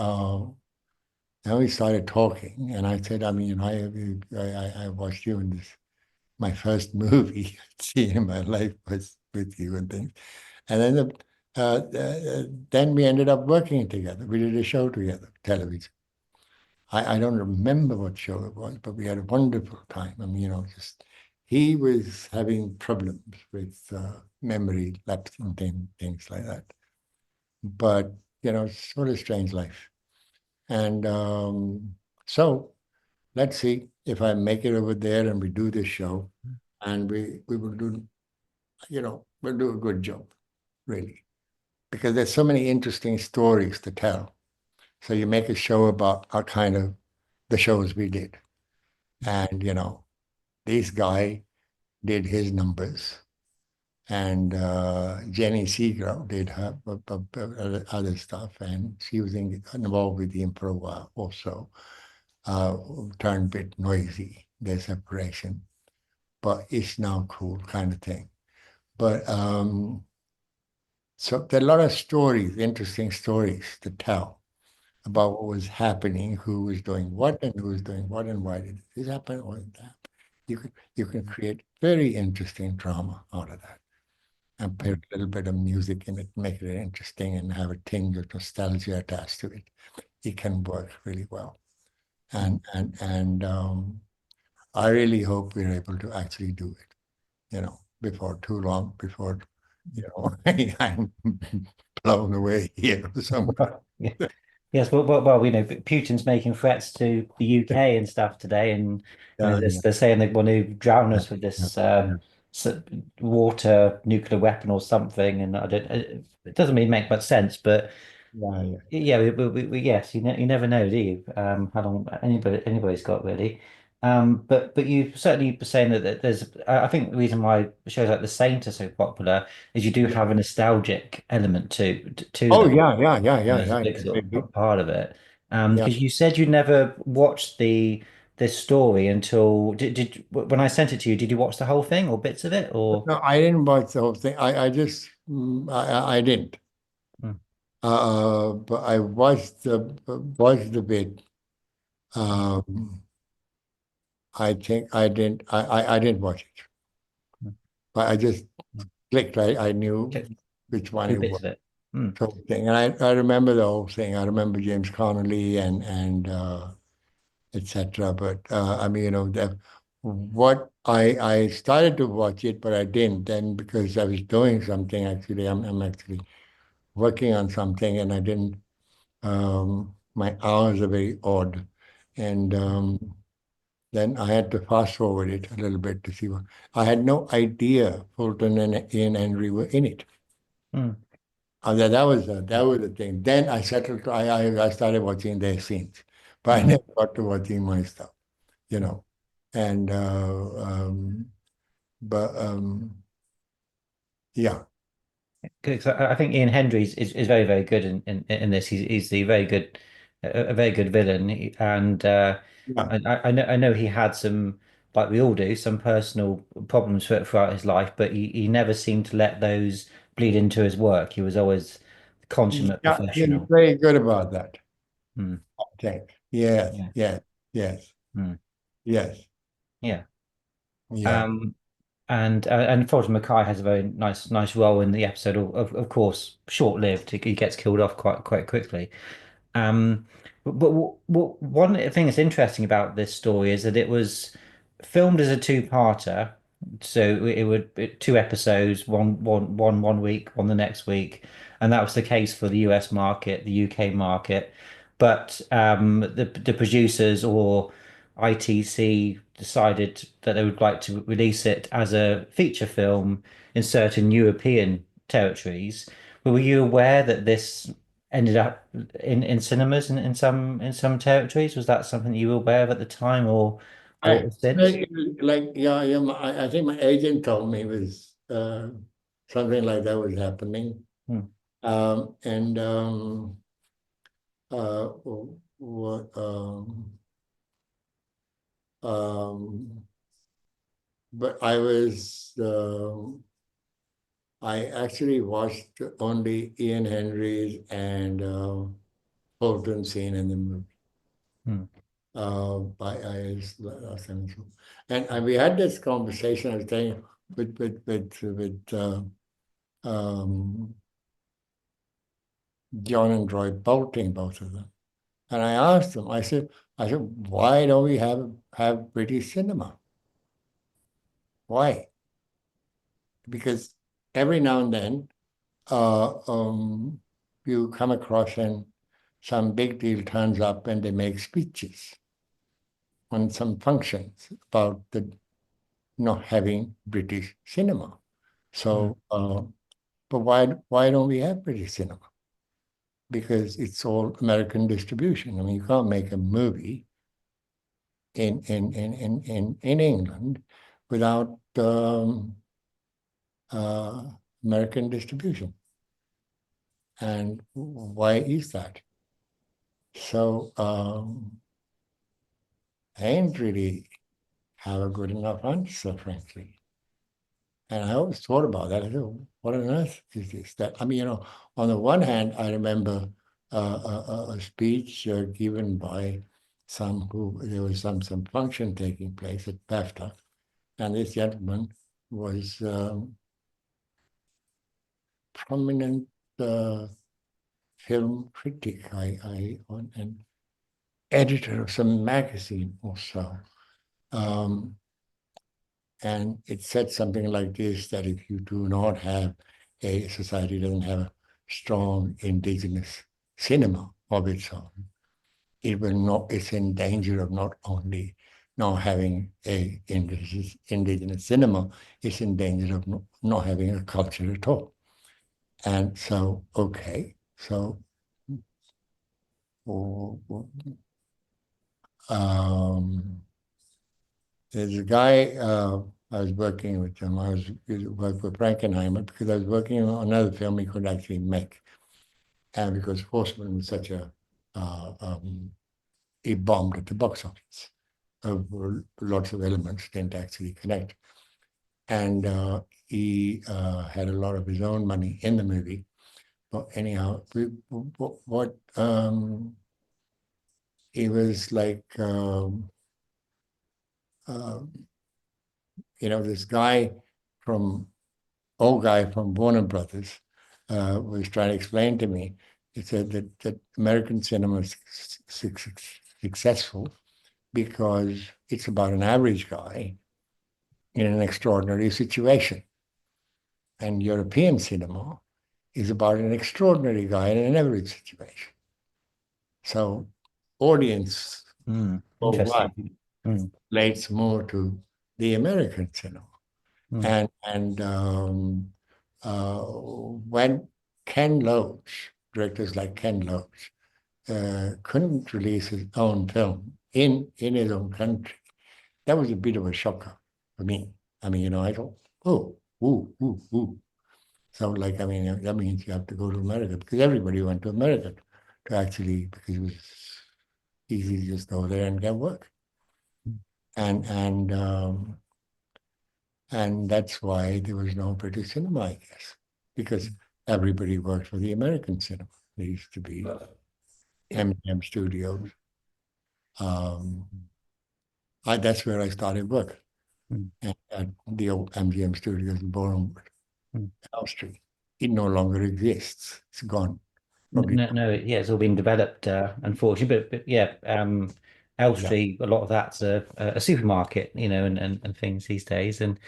Speaker 7: we started talking, and I said, I mean, you know, I watched you in this. My first movie I'd seen in my life was with you and things, and then we ended up working together. We did a show together, television. I don't remember what show it was, but we had a wonderful time. I mean, you know, just he was having problems with memory lapse and things like that. But you know, sort of strange life. And so let's see if I make it over there and we do this show, and we will do, you know, we'll do a good job, really, because there's so many interesting stories to tell. So you make a show about our kind of the shows we did, and you know, this guy did his numbers, and Jenny Seagrow did her other stuff, and she was involved with the improv also. Turned a bit noisy, their separation, but it's now cool kind of thing. But so there are a lot of stories, interesting stories to tell about what was happening, who was doing what, and who was doing what, and why did this happen or that. You can create very interesting drama out of that, and put a little bit of music in it, make it interesting, and have a tinge of nostalgia attached to it. It can work really well, and I really hope we're able to actually do it, you know, before too long, before, you know, I'm blown away here somewhere.
Speaker 3: Yeah. Yes, we know Putin's making threats to the UK and stuff today, and you know,
Speaker 7: Yeah, yeah,
Speaker 3: they're saying they want to drown us with
Speaker 7: yeah,
Speaker 3: this
Speaker 7: yeah,
Speaker 3: water nuclear weapon or something. And I don't, it doesn't really make much sense, but
Speaker 7: yeah, yeah.
Speaker 3: yeah, yes, you never know, do you? How long anybody's got really. But you certainly were saying that there's. I think the reason why shows like The Saint are so popular is you do
Speaker 7: Yeah.
Speaker 3: have a nostalgic element to
Speaker 7: Oh,
Speaker 3: them.
Speaker 7: yeah, yeah, yeah, yeah,
Speaker 3: That's a
Speaker 7: yeah.
Speaker 3: big sort
Speaker 7: Maybe.
Speaker 3: of part of it.
Speaker 7: Yeah.
Speaker 3: Because you said you never watched the this story until did when I sent it to you, did you watch the whole thing or bits of it or?
Speaker 7: No, I didn't watch the whole thing. I just, I didn't.
Speaker 3: Mm,
Speaker 7: But I watched the bit. Um, I think I didn't watch it,
Speaker 3: mm.
Speaker 7: but I just clicked. I knew
Speaker 3: Okay,
Speaker 7: which one
Speaker 3: two
Speaker 7: it
Speaker 3: bits
Speaker 7: was.
Speaker 3: of it. Mm,
Speaker 7: Whole thing, and I remember the whole thing. I remember James Connolly and etc. But I mean, you know, what I started to watch it, but I didn't then because I was doing something. Actually, I'm actually working on something, and I didn't. My hours are very odd, and then I had to fast forward it a little bit to see what I had no idea Fulton and Ian Henry were in it.
Speaker 3: mm,
Speaker 7: That was the thing. Then I settled. I started watching their scenes, but I
Speaker 3: mm.
Speaker 7: never got to watching my stuff, you know. And but yeah,
Speaker 3: Because I think Ian Hendry is very very good in this. He's a very good a very good villain, and
Speaker 7: yeah,
Speaker 3: I know he had some like we all do some personal problems throughout his life, but he never seemed to let those bleed into his work. He was always consummate
Speaker 7: yeah. He's
Speaker 3: professional.
Speaker 7: very good about that.
Speaker 3: Mm,
Speaker 7: I think. Yes,
Speaker 3: yeah.
Speaker 7: yes, yes,
Speaker 3: Mm,
Speaker 7: yes,
Speaker 3: yeah.
Speaker 7: yeah.
Speaker 3: Um, and Fulton Mackay has a very nice role in the episode. Of course, short lived. He gets killed off quite quickly. Um, But one thing that's interesting about this story is that it was filmed as a two-parter. So it would two episodes, one week, one the next week, and that was the case for the US market, the UK market. But the producers or ITC decided that they would like to release it as a feature film in certain European territories. But were you aware that this ended up in cinemas in some territories? Was that something you were aware of at the time or since?
Speaker 7: Yeah, yeah. I think my agent told me it was something like that was happening.
Speaker 3: Hmm.
Speaker 7: And what but I actually watched only Ian Henry's and Fulton scene in the movie.
Speaker 3: Hmm.
Speaker 7: By and we had this conversation. I was saying with John and Roy Bolting, both of them, and I asked them. I said, why don't we have British cinema? Why? Because every now and then, you come across and some big deal turns up and they make speeches on some functions about the not having British cinema. So, but why don't we have British cinema? Because it's all American distribution. I mean, you can't make a movie in England without American distribution. And why is that? So I ain't really have a good enough answer, frankly. And I always thought about that. I thought, what on earth is this? That I mean, on the one hand, I remember a speech given by there was some function taking place at BAFTA, and this gentleman was prominent film critic, and editor of some magazine or so. And it said something like this, that if you do not have a society doesn't have a strong indigenous cinema of its own, it's in danger of not only not having a indigenous cinema, it's in danger of not having a culture at all. And so, okay, so there's a guy I was working with him. I was working with Frankenheimer because I was working on another film he could actually make, and because Horseman was such he bombed at the box office. Lots of elements didn't actually connect, and he had a lot of his own money in the movie. But anyhow, what he was like. This old guy from Warner Brothers was trying to explain to me. He said that American cinema is successful because it's about an average guy in an extraordinary situation. And European cinema is about an extraordinary guy in an average situation. So audience
Speaker 3: Interesting.
Speaker 7: relates more to the American cinema. And when Ken Loach, directors like Ken Loach, couldn't release his own film in his own country, that was a bit of a shocker for me. I mean, I thought, oh, ooh, ooh, ooh. So, that means you have to go to America, because everybody went to America because it was easy to just go there and get work. And that's why there was no British cinema, I guess, because everybody worked for the American cinema. There used to be MGM Studios. That's where I started work, at the old MGM Studios in Bournemouth, House Street. It no longer exists. It's gone. probably.
Speaker 3: No, yeah, it's all been developed, unfortunately. But yeah,
Speaker 7: Yeah.
Speaker 3: Elstree, a lot of that's a supermarket, and things these days. And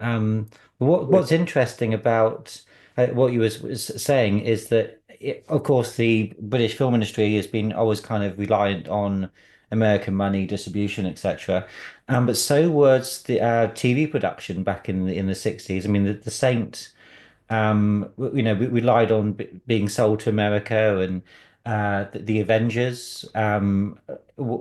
Speaker 3: um, what's interesting about what you was saying is that, of course, the British film industry has been always kind of reliant on American money, distribution, etc. But so was the TV production back in the 60s. I mean, the Saint we relied on being sold to America, and the Avengers,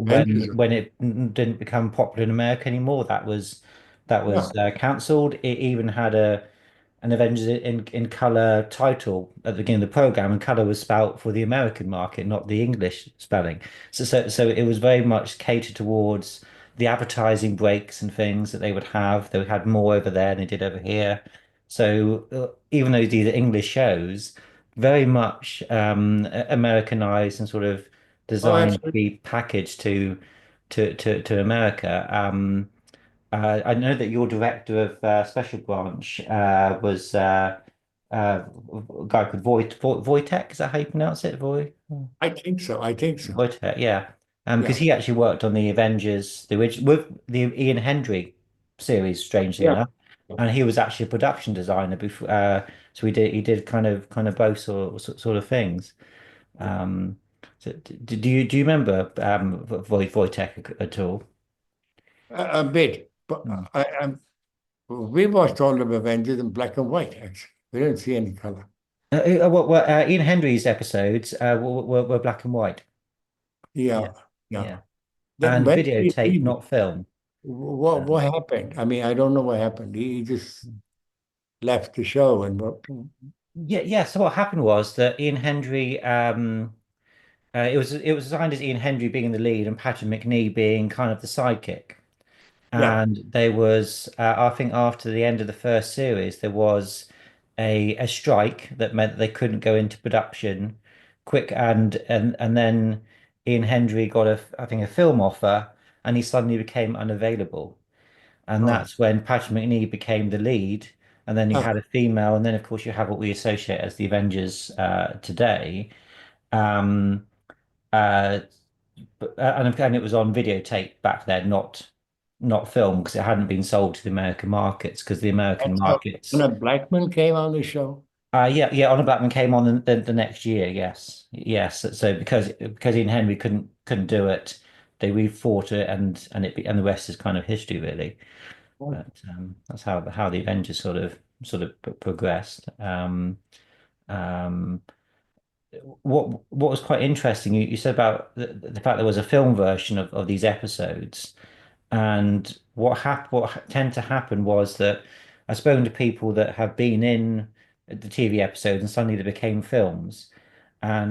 Speaker 7: Avengers.
Speaker 3: when it didn't become popular in America anymore, that was
Speaker 7: Yeah.
Speaker 3: cancelled. It even had an Avengers in color title at the beginning of the program, and color was spelt for the American market, not the English spelling. So it was very much catered towards the advertising breaks and things that they would have. They had more over there than they did over here. So even though these are English shows, very much Americanized and sort of
Speaker 7: Oh,
Speaker 3: designed to
Speaker 7: absolutely.
Speaker 3: be packaged to America. I know that your director of Special Branch was a guy called Wojtek. Is that how you pronounce it?
Speaker 7: I think so. I think so.
Speaker 3: Wojtek, yeah. Because
Speaker 7: Yeah.
Speaker 3: he actually worked on the Avengers, the original, with the Ian Hendry series, strangely
Speaker 7: Yeah.
Speaker 3: enough, and he was actually a production designer before. So he did kind of both sort of things. Um, so do you remember Wojtek at all?
Speaker 7: A bit, but
Speaker 3: Hmm.
Speaker 7: we watched all of Avengers in black and white, actually. We didn't see any color.
Speaker 3: Ian Hendry's episodes were black and white. Yeah,
Speaker 7: Yeah, yeah.
Speaker 3: yeah,
Speaker 7: Then
Speaker 3: and
Speaker 7: when did he
Speaker 3: videotape,
Speaker 7: leave?
Speaker 3: not film.
Speaker 7: What
Speaker 3: Um,
Speaker 7: happened? I mean, I don't know what happened. He just left the show and what?
Speaker 3: yeah. So what happened was that Ian Hendry, it was designed as Ian Hendry being in the lead and Patrick McNee being kind of the sidekick.
Speaker 7: Yeah.
Speaker 3: And there was, I think, after the end of the first series, there was a strike that meant that they couldn't go into production quick, and then Ian Hendry got I think, a film offer, and he suddenly became unavailable. And
Speaker 7: Oh,
Speaker 3: that's when Patrick McNee became the lead, and then you
Speaker 7: huh.
Speaker 3: had a female, and then of course you have what we associate as the Avengers today. Um, uh, and it was on videotape back then, not film, because it hadn't been sold to the American markets, because the
Speaker 7: And
Speaker 3: American
Speaker 7: so
Speaker 3: markets.
Speaker 7: when a black man came on the show.
Speaker 3: Yeah, Honor Blackman came on the next year. Yes. So because Ian Henry couldn't do it, they refought it, and the rest is kind of history, really.
Speaker 7: Oh,
Speaker 3: But that's how the Avengers sort of progressed. Um, what was quite interesting, you said about the fact there was a film version of these episodes. And what tend to happen was that I've spoken to people that have been in the TV episodes and suddenly they became films.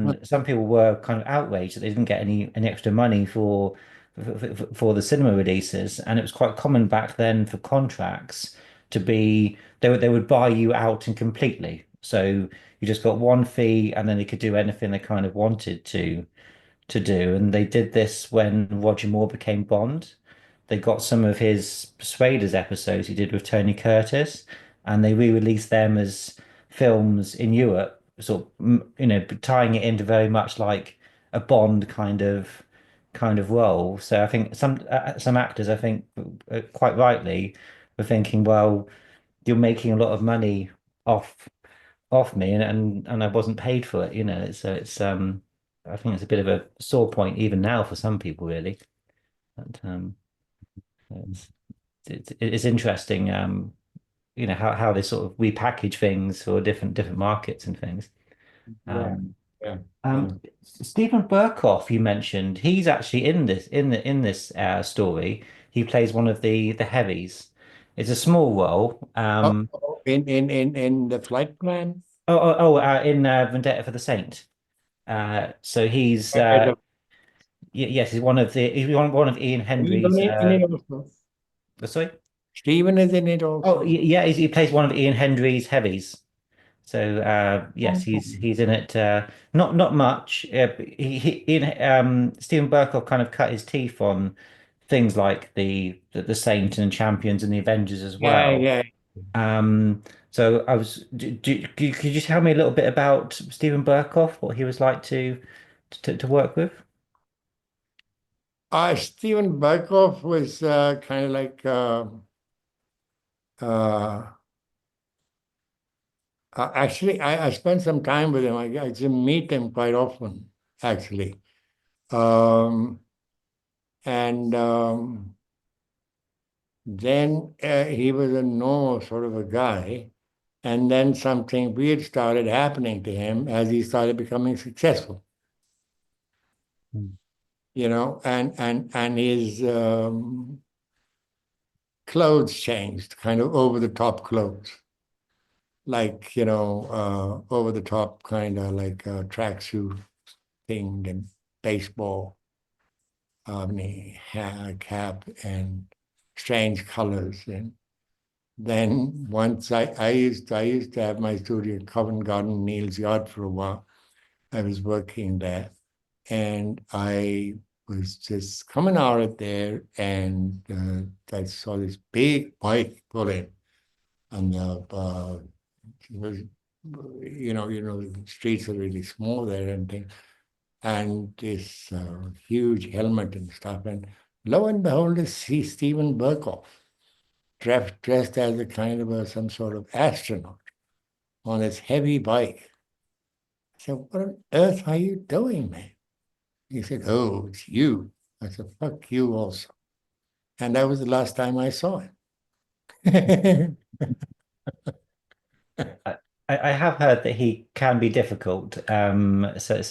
Speaker 7: huh.
Speaker 3: And some people were kind of outraged that they didn't get any extra money for the cinema releases. And it was quite common back then for contracts to be they would buy you out and completely. So you just got one fee, and then they could do anything they kind of wanted to do. And they did this when Roger Moore became Bond. They got some of his Persuaders episodes he did with Tony Curtis, and they re-released them as films in Europe, sort of, tying it into very much like a Bond kind of role. So I think some actors, I think, quite rightly, were thinking, well, you're making a lot of money off off me, and I wasn't paid for it. So it's I think it's a bit of a sore point even now for some people, really. But it's it's interesting, how they sort of repackage things for different markets and things.
Speaker 7: Yeah,
Speaker 3: Um,
Speaker 7: yeah, yeah.
Speaker 3: Stephen Burkoff, you mentioned, he's actually in this story. He plays one of the heavies. It's a small role.
Speaker 7: In the flight plan.
Speaker 3: In Vendetta for the Saint. So he's
Speaker 7: At the,
Speaker 3: yes, he's one of Ian
Speaker 7: Stephen
Speaker 3: Hendry's.
Speaker 7: is in it also.
Speaker 3: Sorry.
Speaker 7: Stephen is in it
Speaker 3: Oh,
Speaker 7: also.
Speaker 3: yeah, he plays one of Ian Hendry's heavies. So yes,
Speaker 7: Oh,
Speaker 3: he's in it. Not much. But Stephen Burkoff kind of cut his teeth on things like the Saint and Champions and the Avengers as
Speaker 7: yeah,
Speaker 3: well.
Speaker 7: yeah.
Speaker 3: Um, So I was, could you tell me a little bit about Stephen Burkoff, what he was like to work with?
Speaker 7: Stephen Berkoff was kind of like uh, actually I spent some time with him. I used to meet him quite often, actually. Um, and then he was a normal sort of a guy. And then something weird started happening to him as he started becoming successful.
Speaker 3: Mm.
Speaker 7: And his clothes changed, kind of over the top clothes, like over the top kind of like tracksuit thing and baseball cap and strange colors. And then once I used to have my studio in Covent Garden, Neil's Yard for a while. I was working there, and I was just coming out of there, and I saw this big bike pull in, and it was, the streets are really small there and things, and this huge helmet and stuff, and lo and behold, I see Stephen Burkoff dressed as a kind of some sort of astronaut on this heavy bike. I said, "What on earth are you doing, man?" He said, "Oh, it's you." I said, "Fuck you also." And that was the last time I saw him.
Speaker 3: I have heard that he can be difficult. Yes, that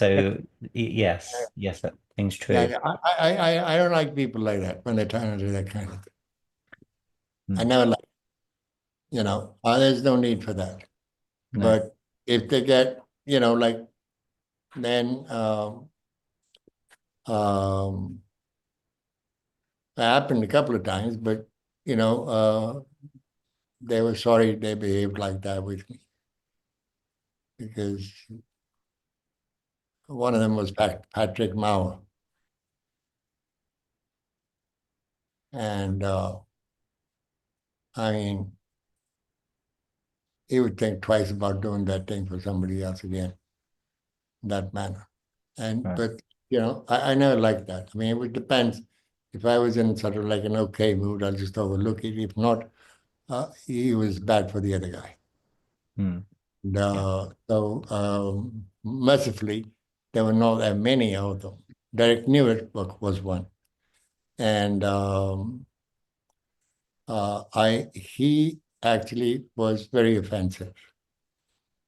Speaker 3: thing's
Speaker 7: Yeah,
Speaker 3: true.
Speaker 7: yeah. I don't like people like that when they're trying to do that kind of thing. I
Speaker 3: Mm.
Speaker 7: never like, there's no need for that.
Speaker 3: No.
Speaker 7: But if they get, like, then um, it happened a couple of times, but, they were sorry they behaved like that with me because one of them was Patrick Mauer. And I mean, he would think twice about doing that thing for somebody else again in that manner. And
Speaker 3: Right.
Speaker 7: but I never liked that. I mean, it depends. If I was in sort of like an okay mood, I'll just overlook it. If not, he was bad for the other guy.
Speaker 3: Mm.
Speaker 7: And,
Speaker 3: Yeah.
Speaker 7: mercifully, there were not that many of them. Derek Newitt was one, and he actually was very offensive.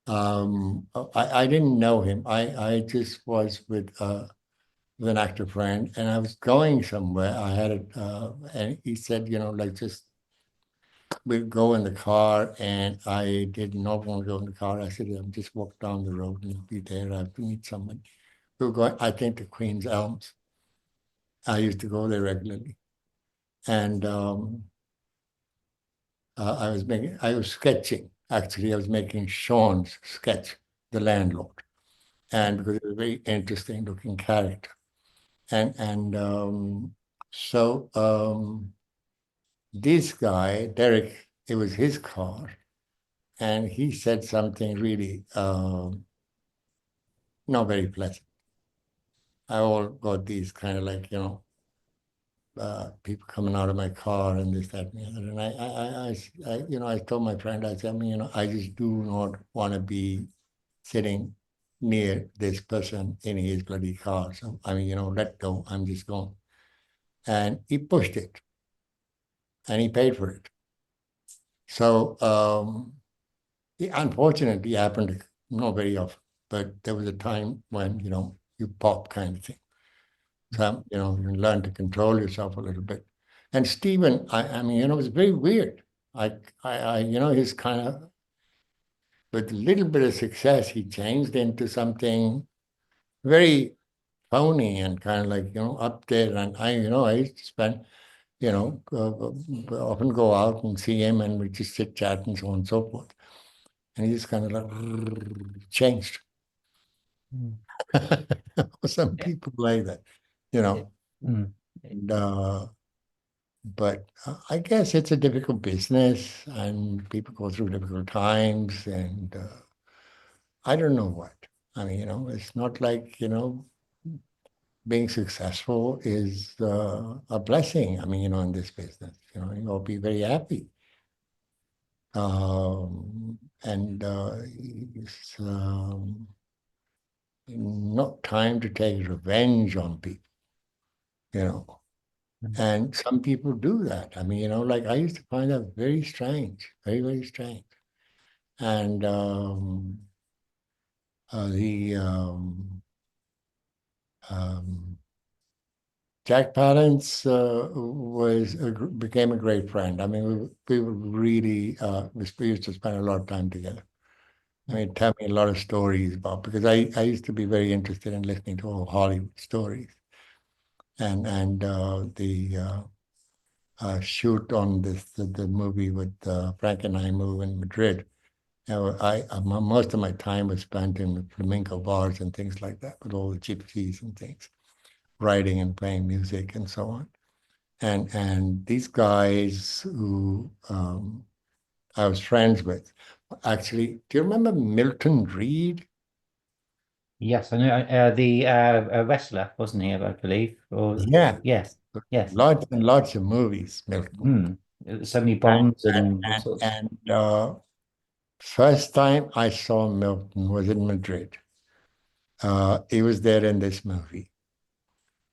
Speaker 7: I didn't know him. I just was with an actor friend, and I was going somewhere. I had it, and he said, like just we'll go in the car, and I did not want to go in the car. I said, I'm just walk down the road and be there. I have to meet someone. We were going, I think, to Queen's Elms. I used to go there regularly, and I was sketching. Actually, I was making Sean's sketch, the landlord, and because it was a very interesting looking character. And so this guy, Derek, it was his car, and he said something really not very pleasant. I all got these kind of like, people coming out of my car and this, that, and the other. And I told my friend, I said, I just do not want to be sitting near this person in his bloody car. So, let go. I'm just going. And he pushed it and he paid for it. So, it unfortunately happened not very often, but there was a time when, you pop kind of thing. So, you learn to control yourself a little bit. And Stephen, I mean, it was very weird. He's kind of, with a little bit of success, he changed into something very phony and kind of like, up there. And I used to spend, often go out and see him and we just chit chat and so on and so forth. And he just kind of like changed.
Speaker 3: Mm.
Speaker 7: Some
Speaker 3: Yeah.
Speaker 7: people like that,
Speaker 3: Yeah. Mm.
Speaker 7: And But I guess it's a difficult business, and people go through difficult times, and I don't know what. I mean, it's not like, being successful is a blessing. I mean, in this business, you'll be very happy. And it's not time to take revenge on people, you know. And some people do that. I mean, like I used to find that very strange, very, very strange. And the um, Jack Palance became a great friend. I mean, we were really we used to spend a lot of time together. I mean, tell me a lot of stories about, because I used to be very interested in listening to all Hollywood stories, and the shoot on the movie with Frank and I move in Madrid. Most of my time was spent in the flamenco bars and things like that, with all the gypsies and things, writing and playing music and so on. And these guys who I was friends with, actually, do you remember Milton Reed?
Speaker 3: Yes, I know. The wrestler, wasn't he? I believe. Or
Speaker 7: Yeah,
Speaker 3: yes, yes.
Speaker 7: lots and lots of movies, Milton.
Speaker 3: So many
Speaker 7: And,
Speaker 3: Bonds and all sorts.
Speaker 7: first time I saw Milton was in Madrid. He was there in this movie,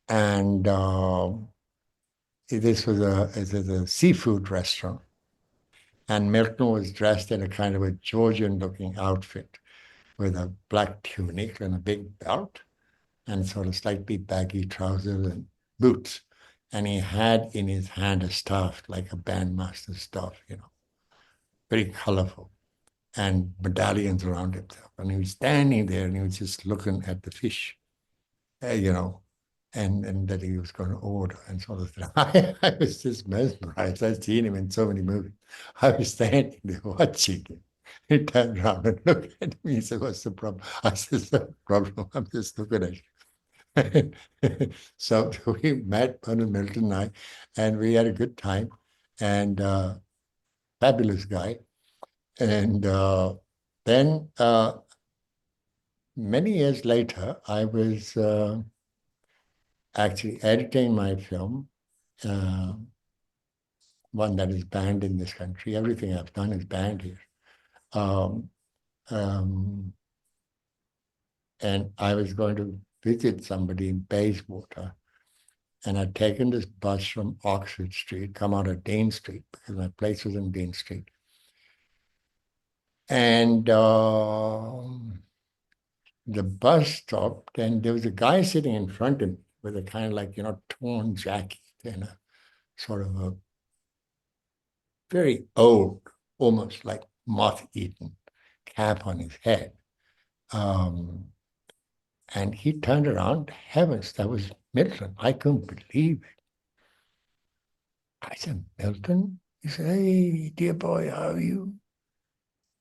Speaker 7: and this was a seafood restaurant, and Milton was dressed in a kind of a Georgian-looking outfit with a black tunic and a big belt, and sort of slightly baggy trousers and boots. And he had in his hand a staff, like a bandmaster staff, very colorful, and medallions around himself. And he was standing there and he was just looking at the fish, and that he was going to order and sort of thing. I was just mesmerized. I'd seen him in so many movies. I was standing there watching him. He turned around and looked at me. He said, "What's the problem?" I said, "No problem. I'm just looking at you." So we met, Bernard Milton and I, and we had a good time. And fabulous guy. And then many years later, I was actually editing my film, uh, one that is banned in this country. Everything I've done is banned here. Um, um, and I was going to visit somebody in Bayswater, and I'd taken this bus from Oxford Street, come out of Dean Street, because my place was in Dean Street. And the bus stopped, and there was a guy sitting in front of me with a kind of like, torn jacket and a sort of a very old, almost like moth-eaten cap on his head. And he turned around, heavens, that was Milton. I couldn't believe it. I said, "Milton?" He said, "Hey, dear boy, how are you?"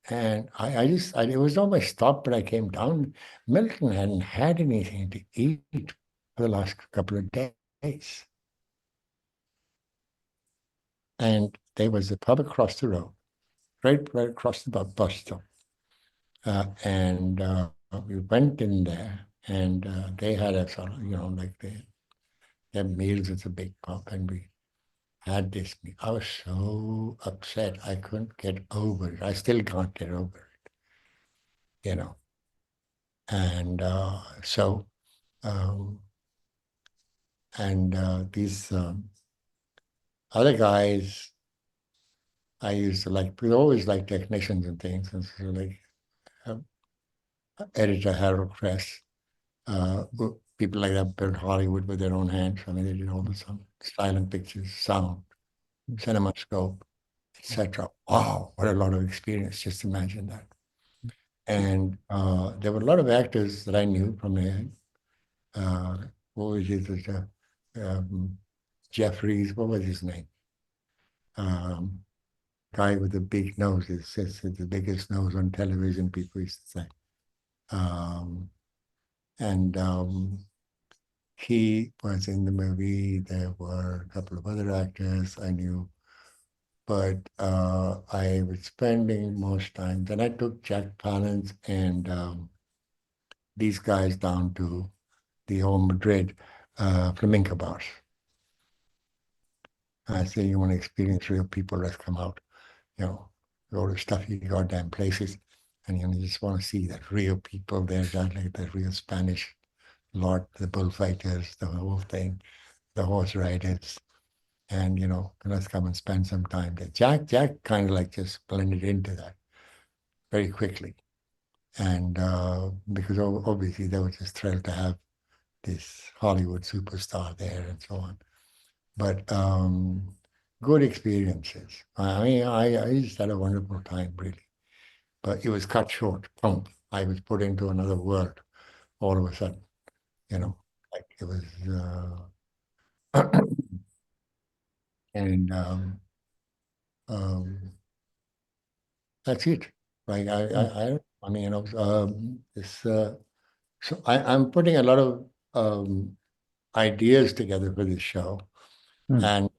Speaker 7: And it was almost stopped, but I came down. Milton hadn't had anything to eat for the last couple of days. And there was a pub across the road, right across the bus stop. And we went in there, and they had a sort of, like they had meals at a big pub, and we had this meal. I was so upset. I couldn't get over it. I still can't get over it. And so, these other guys I used to like, we always like technicians and things, and so like uh, editor Harold Kress, people like that built Hollywood with their own hands. I mean, they did all the silent pictures, sound, CinemaScope, etc. Wow, what a lot of experience! Just imagine that. And there were a lot of actors that I knew from there. What was his? Jeffries. What was his name? Guy with the big nose. It's the biggest nose on television. People used to say. And he was in the movie. There were a couple of other actors I knew, but I was spending most time. Then I took Jack Palance and these guys down to the old Madrid flamenco bars. I say, you want to experience real people, let's come out, go to stuffy goddamn places. And you just want to see that real people there, like that real Spanish lot, the bullfighters, the whole thing, the horse riders. And, let's come and spend some time there. Jack kind of like just blended into that very quickly. And because obviously they were just thrilled to have this Hollywood superstar there and so on. But good experiences. I mean, I just had a wonderful time, really. But it was cut short. Boom. I was put into another world all of a sudden, like it was, and that's it. Like I mean, this. So I'm putting a lot of ideas together for this show, and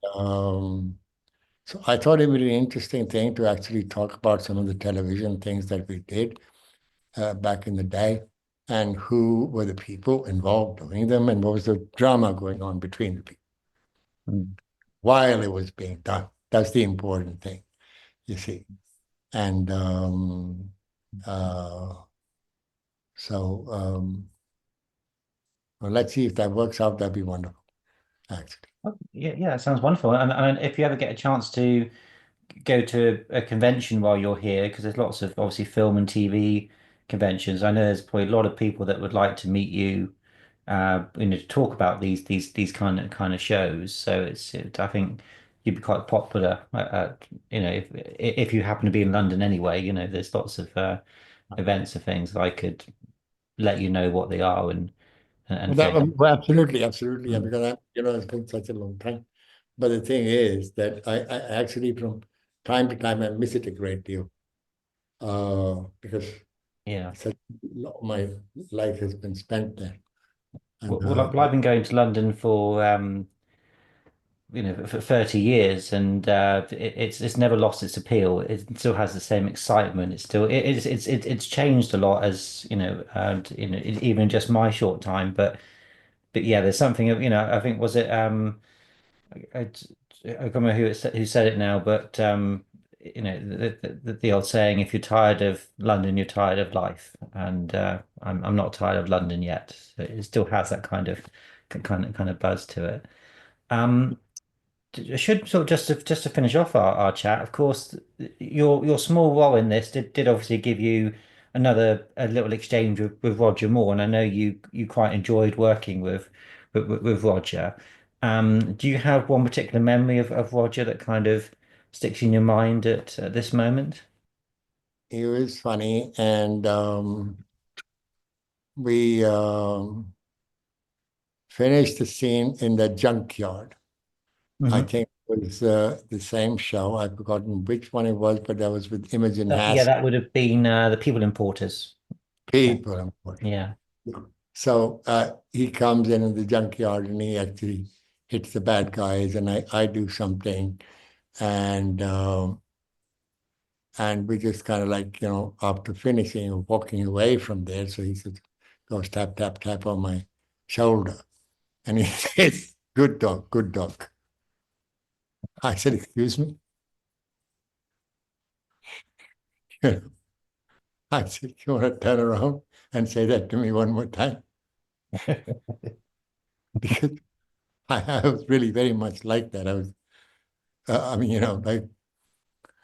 Speaker 7: so I thought it would be an interesting thing to actually talk about some of the television things that we did back in the day, and who were the people involved doing them, and what was the drama going on between the people while it was being done. That's the important thing, you see. And well, let's see if that works out. That'd be wonderful, actually.
Speaker 3: Yeah, that sounds wonderful. And if you ever get a chance to go to a convention while you're here, because there's lots of obviously film and TV conventions. I know there's probably a lot of people that would like to meet you, to talk about these kind of shows. So I think you'd be quite popular. If you happen to be in London anyway, there's lots of events and things that I could let you know what they are and things.
Speaker 7: Well, absolutely, absolutely. Yeah, because it's been such a long time. But the thing is that I actually, from time to time, I miss it a great deal because
Speaker 3: Yeah.
Speaker 7: my life has been spent there. And,
Speaker 3: Well, I've been going to London for 30 years, and it's never lost its appeal. It still has the same excitement. It's changed a lot, as and even just my short time. But yeah, there's something of I think, was it I, I can't remember who said it now, but the old saying, if you're tired of London, you're tired of life. And I'm not tired of London yet. So it still has that kind of buzz to it. Um, I should sort of just to finish off our chat. Of course, your small role in this did obviously give you a little exchange with Roger Moore, and I know you quite enjoyed working with Roger. Do you have one particular memory of Roger that kind of sticks in your mind at this moment?
Speaker 7: it was funny, and we finished the scene in the junkyard. I think it was the same show. I've forgotten which one it was, but that was with Imogen
Speaker 3: Yeah,
Speaker 7: Haas.
Speaker 3: that would have been the People Importers.
Speaker 7: People, important.
Speaker 3: Yeah.
Speaker 7: So he comes in the junkyard and he actually hits the bad guys, and I do something, and we just kind of like, after finishing and walking away from there, so he says, goes tap, tap, tap on my shoulder. And he says, good dog, good dog. I said, excuse me? I said, you want to turn around and say that to me one more time? Because I was really very much like that. I was, like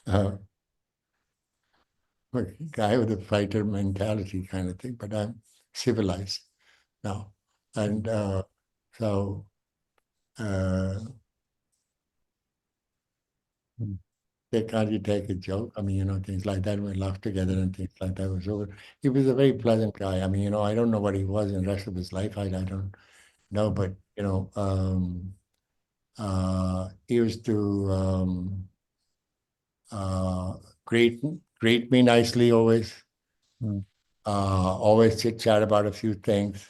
Speaker 7: a guy with a fighter mentality kind of thing, but I'm civilized now. And so can't you take a joke? I mean, things like that. We laughed together and things like that was over. He was a very pleasant guy. I mean, I don't know what he was in the rest of his life. I don't know, but he used to greet me nicely always. Always chit chat about a few things,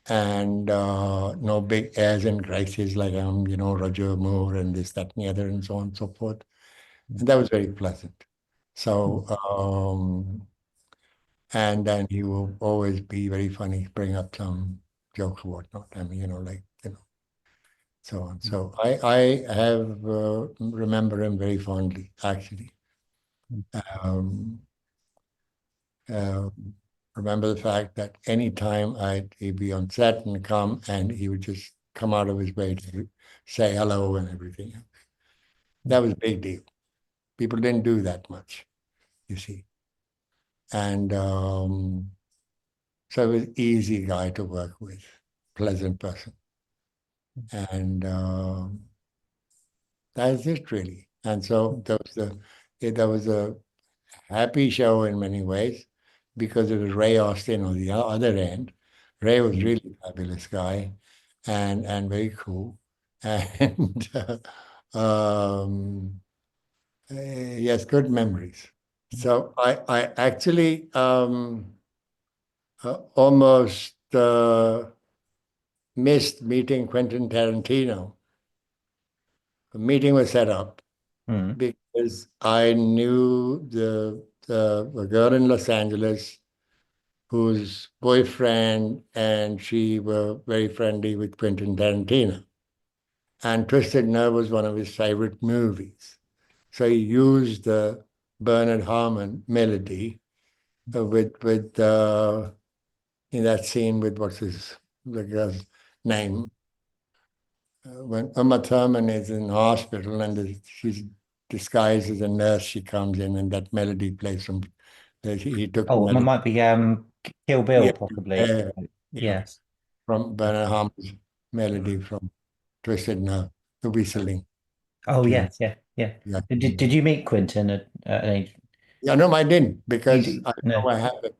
Speaker 7: and no big airs and graces like Roger Moore and this, that, and the other, and so on and so forth. And that was very pleasant. So, and then he will always be very funny, bring up some joke or whatnot. I mean, so on. So I have remember him very fondly, actually. Um, uh, remember the fact that anytime he'd be on set and come, and he would just come out of his way to say hello and everything. That was a big deal. People didn't do that much, you see. And so he was easy guy to work with, pleasant person. And that's it really. And so there was a happy show in many ways because it was Ray Austin on the other end. Ray was really a fabulous guy and very cool. And yes, good memories. So I actually almost missed meeting Quentin Tarantino. A meeting was set up because I knew a girl in Los Angeles whose boyfriend and she were very friendly with Quentin Tarantino. And Twisted Nerve was one of his favorite movies. So he used the Bernard Harmon melody with in that scene with the girl's name. When Uma Thurman is in hospital and she's disguised as a nurse, she comes in and that melody plays from. He took the
Speaker 3: Oh, it
Speaker 7: melody.
Speaker 3: might be Kill Bill,
Speaker 7: Yeah,
Speaker 3: possibly.
Speaker 7: yeah,
Speaker 3: Yes.
Speaker 7: from Bernard Harmon's melody from Twisted Nerve, the whistling.
Speaker 3: Oh,
Speaker 7: tune.
Speaker 3: yes, yeah, yeah.
Speaker 7: Yeah.
Speaker 3: Did you meet Quentin at an age?
Speaker 7: Yeah, no, I didn't because I don't know
Speaker 3: No.
Speaker 7: what happened.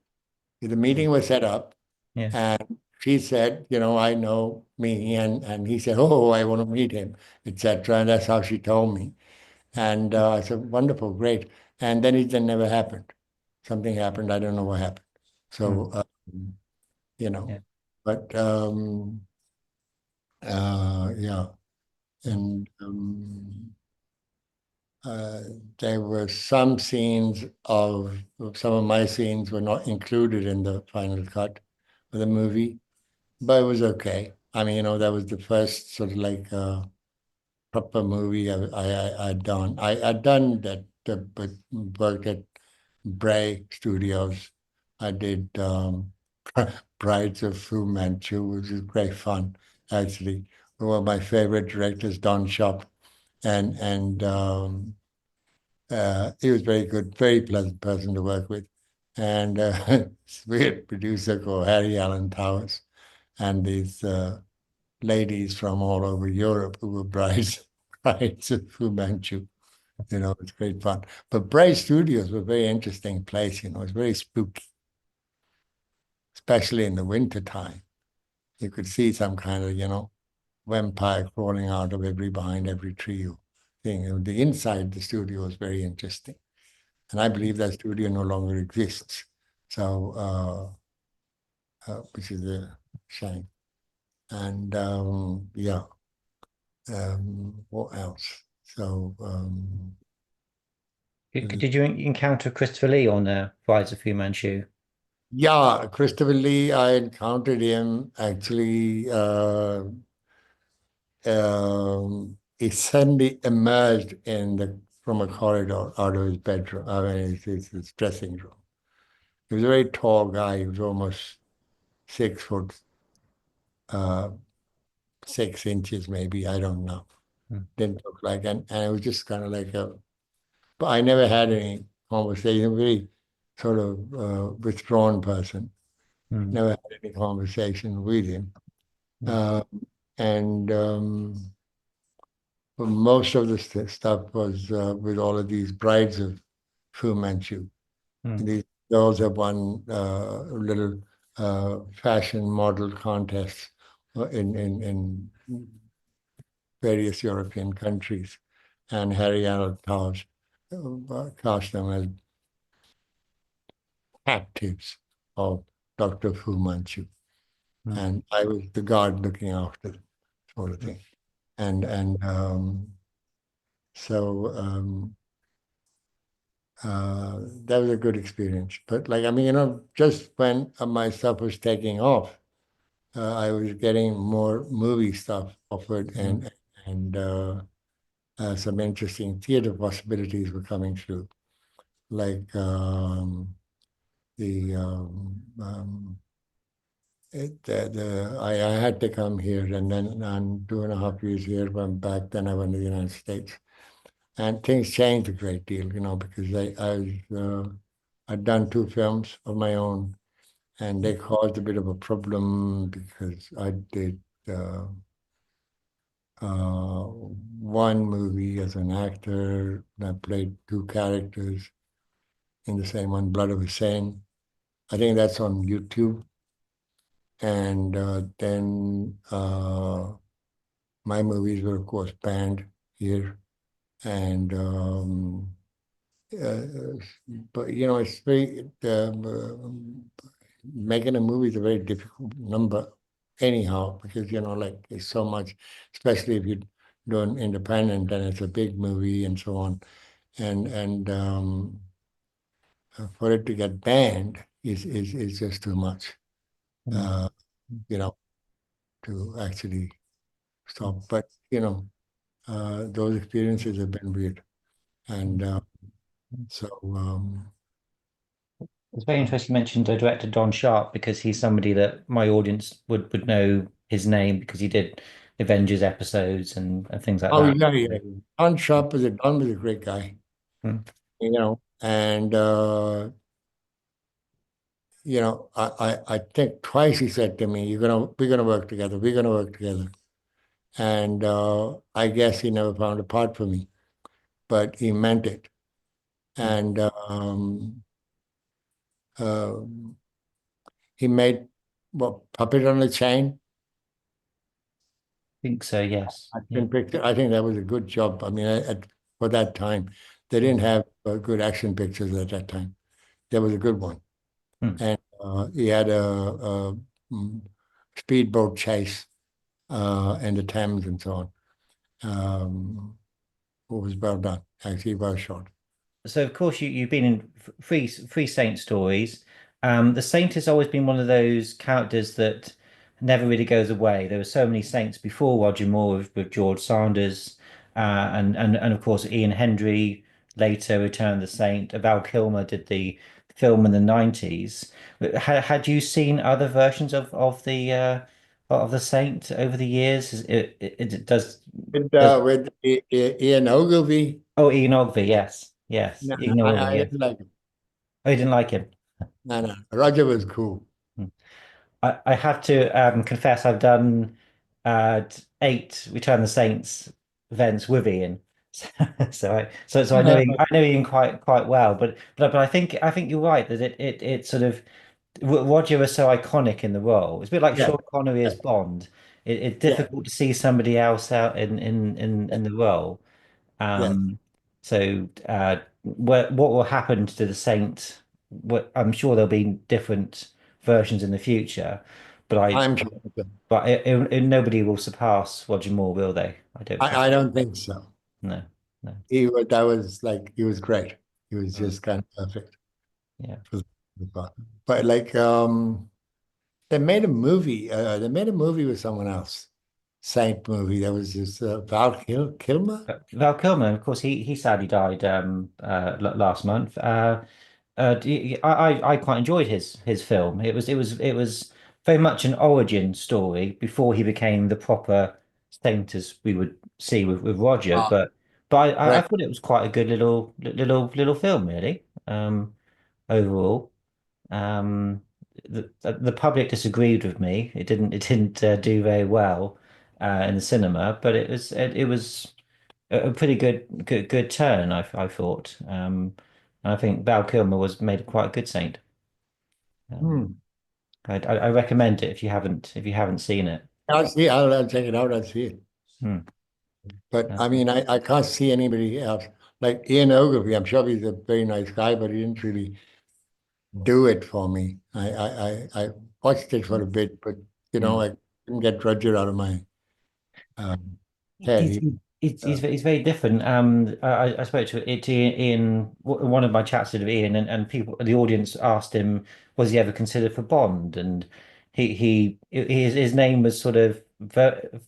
Speaker 7: The meeting was set up
Speaker 3: Yeah.
Speaker 7: and she said, I know me. And he said, oh, I want to meet him, etc. And that's how she told me. And I said, wonderful, great. And then it never happened. Something happened. I don't know what happened. So,
Speaker 3: Yeah.
Speaker 7: but yeah. And there were some scenes some of my scenes were not included in the final cut of the movie, but it was okay. I mean, that was the first sort of like proper movie I'd done. I'd done that, but worked at Bray Studios. I did Brides of Fu Manchu, which was great fun, actually. One of my favorite directors, Don Shop, and he was very good, very pleasant person to work with. And we had a producer called Harry Allen Towers, and these ladies from all over Europe who were brides of Fu Manchu. It's great fun. But Bray Studios were a very interesting place, it's very spooky, especially in the winter time. You could see some kind of, vampire crawling out of behind every tree thing. The inside the studio was very interesting. And I believe that studio no longer exists. So, which is a shame. And yeah. What else? So,
Speaker 3: Did you encounter Christopher Lee on Rise of Fu Manchu?
Speaker 7: yeah, Christopher Lee, I encountered him actually. He suddenly emerged from a corridor out of his bedroom, I mean, his dressing room. He was a very tall guy. He was almost 6 foot, 6 inches, maybe. I don't know. Didn't look like, and it was just kind of like but I never had any conversation. Very sort of withdrawn person. Never had any conversation with him. And most of the stuff was with all of these brides of Fu Manchu. These girls have won little fashion model contests in various European countries. And Harry Arnold cast them as captives of Dr. Fu Manchu. and I was the guard looking after the sort of thing. And so that was a good experience. But like, I mean, just when my stuff was taking off, I was getting more movie stuff offered, and some interesting theater possibilities were coming through, like the I had to come here, and then on 2.5 years here, went back. Then I went to the United States, and things changed a great deal, because I'd done 2 films of my own, and they caused a bit of a problem because I did one movie as an actor. I played 2 characters in the same one, Blood of a Saint. I think that's on YouTube. And then my movies were, of course, banned here. And but it's very making a movie is a very difficult number anyhow, because like it's so much, especially if you're doing independent and it's a big movie and so on. And for it to get banned is just too much. To actually stop. But those experiences have been weird. And so
Speaker 3: It's very interesting you mentioned director Don Sharp, because he's somebody that my audience would know his name because he did Avengers episodes and things like that.
Speaker 7: yeah. Don was a great guy.
Speaker 3: Hmm.
Speaker 7: And I think twice he said to me, we're gonna work together, we're gonna work together. And I guess he never found a part for me, but he meant it. And he made Puppet on a Chain.
Speaker 3: I think so, yes.
Speaker 7: I think that was a good job. I mean, for that time, they didn't have good action pictures at that time. That was a good one. And he had a speedboat chase in the Thames and so on. It was well done, actually, well shot.
Speaker 3: So of course you've been in three Saint stories. The Saint has always been one of those characters that never really goes away. There were so many Saints before Roger Moore with George Sanders, and of course Ian Hendry later returned the Saint. Val Kilmer did the film in the 90s. Had you seen other versions of the Saint over the years? It does.
Speaker 7: With Ian Ogilvy.
Speaker 3: Oh, Ian Ogilvy, yes, yes,
Speaker 7: No,
Speaker 3: Ian Ogilvy,
Speaker 7: I
Speaker 3: yes.
Speaker 7: didn't like him.
Speaker 3: Oh, you didn't like him.
Speaker 7: No. Roger was cool.
Speaker 3: I have to confess I've done 8 Return of the Saints events with Ian, so I know Ian quite well. But I think you're right that it sort of Roger was so iconic in the role. It's a bit like
Speaker 7: Yeah.
Speaker 3: Sean Connery as Bond. It's difficult to see somebody else out in the role.
Speaker 7: Yeah.
Speaker 3: So what will happen to the Saint? I'm sure there'll be different versions in the future, but
Speaker 7: I'm sure.
Speaker 3: nobody will surpass Roger Moore, will they? I don't think.
Speaker 7: I don't think so.
Speaker 3: No, no.
Speaker 7: He was great. He was just kind of perfect.
Speaker 3: Yeah.
Speaker 7: For the part. But like they made a movie. They made a movie with someone else. Saint movie. That was just Val Kilmer.
Speaker 3: Val Kilmer, of course, he sadly died last month. I quite enjoyed his film. It was very much an origin story before he became the proper saint as we would see with Roger.
Speaker 7: Ah,
Speaker 3: But I
Speaker 7: right.
Speaker 3: thought it was quite a good little film, really. Overall, the public disagreed with me. It didn't do very well in the cinema, but it was a pretty good turn, I thought. And I think Val Kilmer was made quite a good Saint. Um,
Speaker 7: Hmm.
Speaker 3: I recommend it if you haven't seen it.
Speaker 7: I'll see. I'll check it out. I'll see it.
Speaker 3: Hmm.
Speaker 7: But
Speaker 3: Uh,
Speaker 7: I mean, I can't see anybody else. Like Ian Ogilvy, I'm sure he's a very nice guy, but he didn't really do it for me. I watched it for a bit, but I couldn't get Roger out of my head.
Speaker 3: He's, he's very different. I spoke to Ian, one of my chats with Ian, and people, the audience asked him, was he ever considered for Bond? And his name was sort of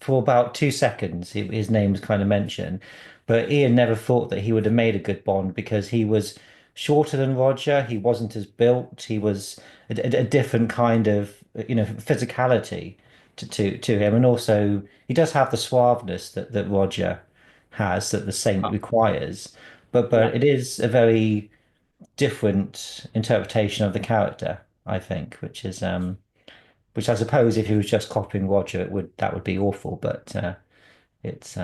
Speaker 3: for about 2 seconds. His name was kind of mentioned, but Ian never thought that he would have made a good Bond because he was shorter than Roger. He wasn't as built. He was a different kind of physicality to him, and also he does have the suaveness that Roger has, that the Saint requires, but it is a very different interpretation of the character, I think, which I suppose if he was just copying Roger, that would be awful, but it's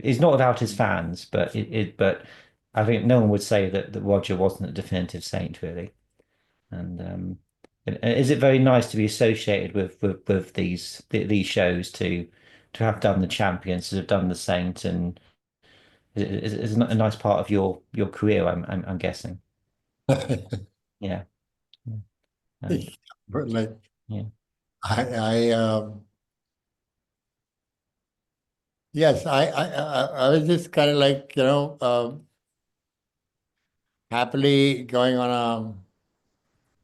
Speaker 3: he's not without his fans, but I think no one would say that Roger wasn't a definitive Saint, really. And is it very nice to be associated with these shows to have done the Champions, to have done the Saint, and is a nice part of your career, I'm guessing. Yeah.
Speaker 7: But like
Speaker 3: Yeah.
Speaker 7: I yes, I was just kind of like, happily going on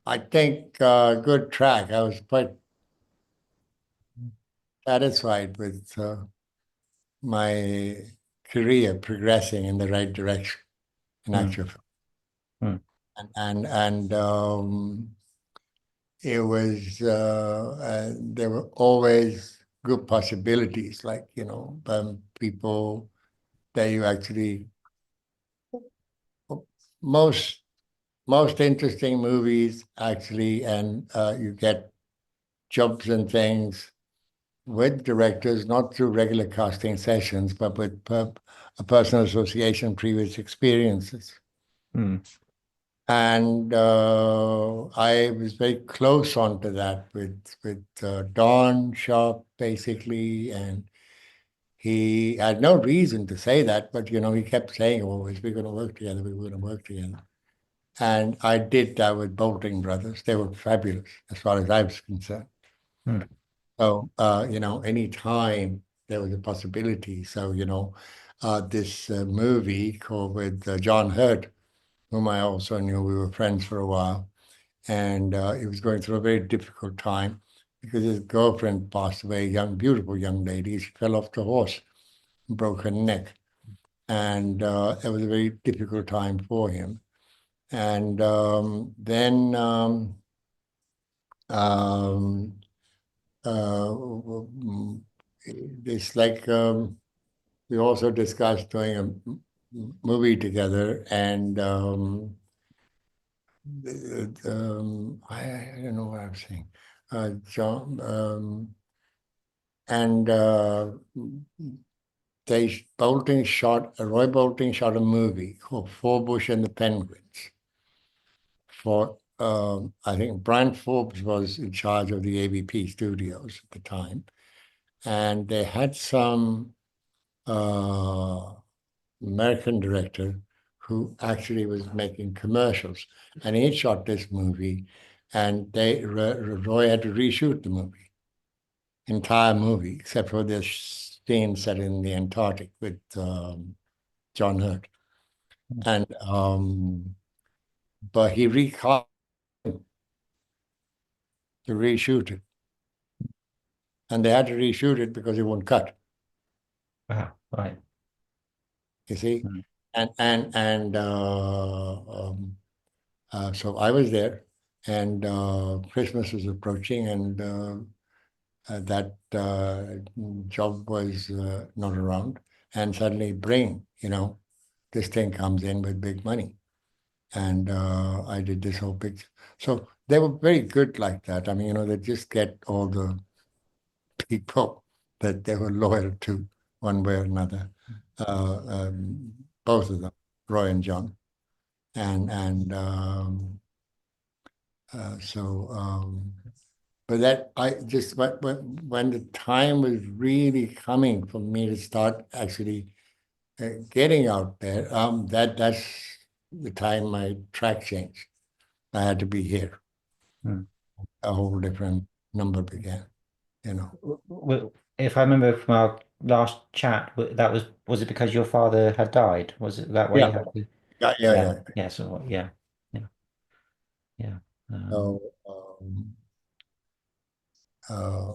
Speaker 7: I think good track. I was quite satisfied with my career progressing in the right direction in
Speaker 3: Mm.
Speaker 7: actual fact.
Speaker 3: Mm.
Speaker 7: And it was there were always good possibilities, like people that you actually most most interesting movies actually, and you get jobs and things with directors, not through regular casting sessions, but with a personal association, previous experiences.
Speaker 3: Mm.
Speaker 7: And I was very close onto that with Don Sharp, basically, and he had no reason to say that, but he kept saying always, "We're going to work together. We're going to work together." And I did that with Bolting Brothers. They were fabulous as far as I was concerned.
Speaker 3: Mm.
Speaker 7: So any time there was a possibility. So this movie called with John Hurt, whom I also knew. We were friends for a while. And he was going through a very difficult time because his girlfriend passed away, a young, beautiful young lady. She fell off the horse and broke her neck. And it was a very difficult time for him. And then it's like we also discussed doing a movie together, and I don't know what I'm saying. John and Roy Bolting shot a movie called Forbush and the Penguins. For I think Brian Forbes was in charge of the ABP studios at the time, and they had some American director who actually was making commercials, and he shot this movie, and Roy had to reshoot the movie, entire movie, except for this scene set in the Antarctic with John Hurt, and but he recast to reshoot it, and they had to reshoot it because it won't cut.
Speaker 3: Wow. Right.
Speaker 7: You see,
Speaker 3: Mm.
Speaker 7: and so I was there, and Christmas was approaching, and that job was not around, and suddenly this thing comes in with big money, and I did this whole picture. So they were very good like that. I mean, they just get all the people that they were loyal to one way or another. Both of them, Roy and John, and but that I just when the time was really coming for me to start actually getting out there, that's the time my track changed. I had to be here.
Speaker 3: Mm.
Speaker 7: A whole different number began. you know.
Speaker 3: If I remember from our last chat, that was it because your father had died? Was it that way?
Speaker 7: Yeah. Yeah.
Speaker 3: Yeah. So yeah, yeah, yeah.
Speaker 7: So uh,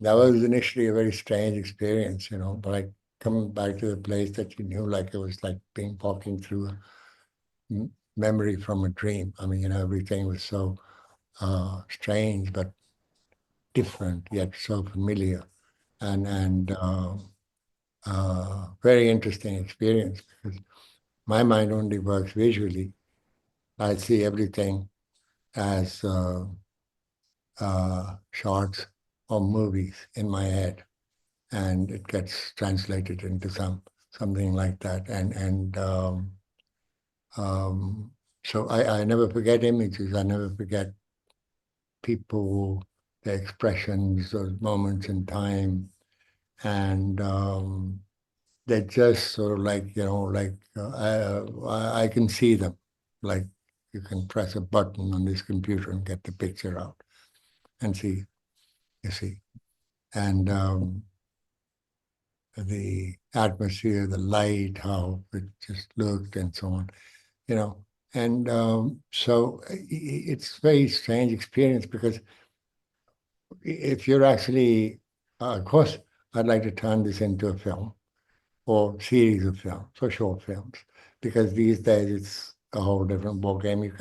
Speaker 7: that was initially a very strange experience, you know, but like coming back to the place that you knew, like it was like being walking through a memory from a dream. I mean, you know, everything was so strange but different yet so familiar, and very interesting experience because my mind only works visually. I see everything as shorts or movies in my head, and it gets translated into something like that. Um, so I never forget images. I never forget people, their expressions, those moments in time, and they're just sort of like, you know, like I can see them, like you can press a button on this computer and get the picture out and see, you see, and the atmosphere, the light, how it just looked, and so on, you know. And so it's a very strange experience because if you're actually, of course, I'd like to turn this into a film or series of films or short films, because these days it's a whole different ballgame.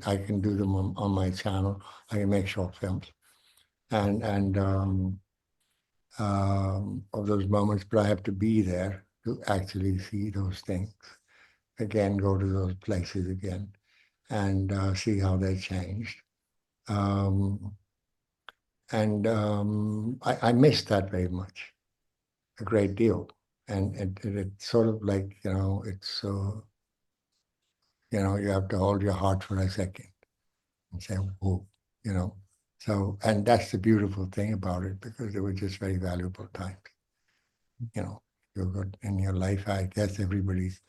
Speaker 7: I can do them on my channel. I can make short films and of those moments, but I have to be there to actually see those things again, go to those places again, and see how they changed. I miss that very much, a great deal. And it's sort of like, you know, it's so, you know, you have to hold your heart for a second and say, whoa, you know. So, and that's the beautiful thing about it, because they were just very valuable times. You know, you're good in your life. I guess everybody's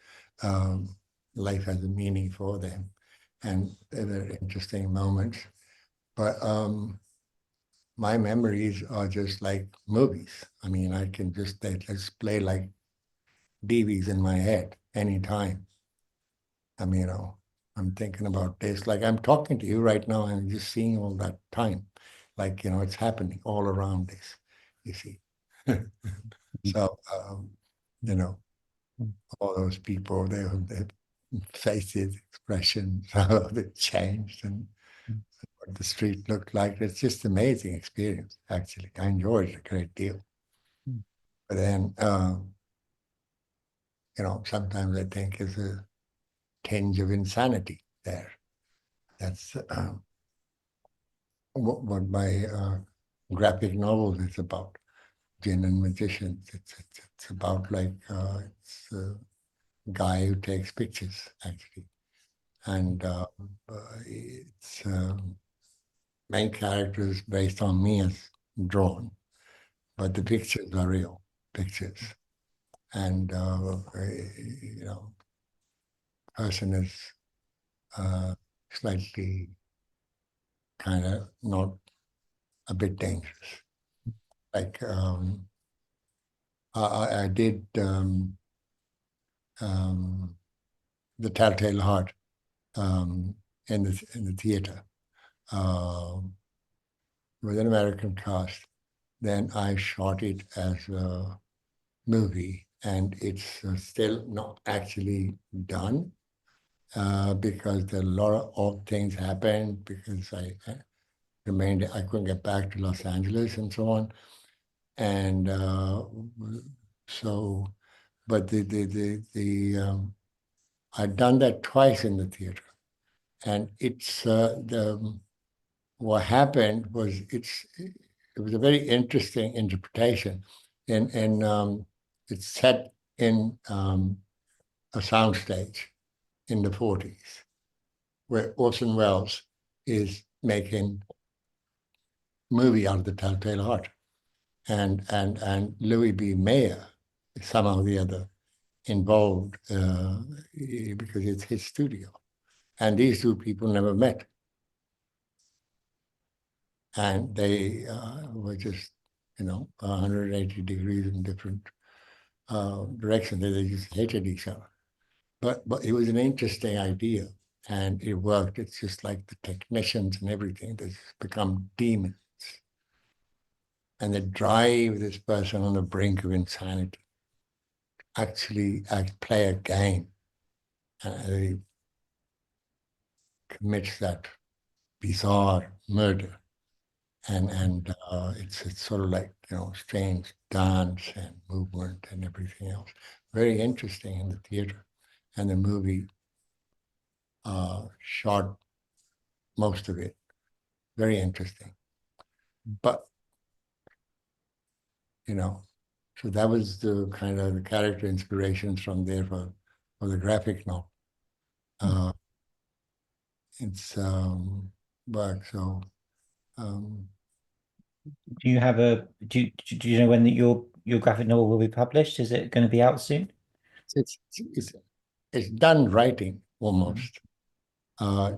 Speaker 7: life has a meaning for them, and they're interesting moments. But my memories are just like movies. I mean, I can just let's play like DVs in my head anytime. I mean, you know, I'm thinking about this. Like I'm talking to you right now and just seeing all that time. Like, you know, it's happening all around this, you see. So, you know, all those people, their faces, expressions, how they changed and what the street looked like. It's just amazing experience, actually. I enjoyed it a great deal. But then, you know, sometimes I think there's a tinge of insanity there. That's what my graphic novel is about, Jinn and Magicians. It's about like, it's a guy who takes pictures, actually. And it's main character is based on me as drawn, but the pictures are real pictures. And, you know, person is slightly kind of not a bit dangerous. Like I did the Telltale Heart in the theater with an American cast. Then I shot it as a movie, and it's still not actually done because a lot of odd things happened because I couldn't get back to Los Angeles and so on. And so, but I'd done that twice in the theater, and it's what happened was it was a very interesting interpretation, and it's set in a soundstage in the 40s, where Orson Welles is making movie out of the Telltale Heart, and Louis B. Mayer somehow or the other involved because it's his studio, and these two people never met. and they were just, 180 degrees in different directions. They just hated each other. But it was an interesting idea, and it worked. It's just like the technicians and everything, they just become demons. And they drive this person on the brink of insanity, actually play a game. And they commits that bizarre murder. And it's sort of like, strange dance and movement and everything else. Very interesting in the theater. And the movie shot most of it. Very interesting. But, so that was the kind of the character inspirations from there for the graphic novel. It's work. So
Speaker 3: Do you have do you know when your graphic novel will be published? Is it going to be out soon?
Speaker 7: it's done writing almost.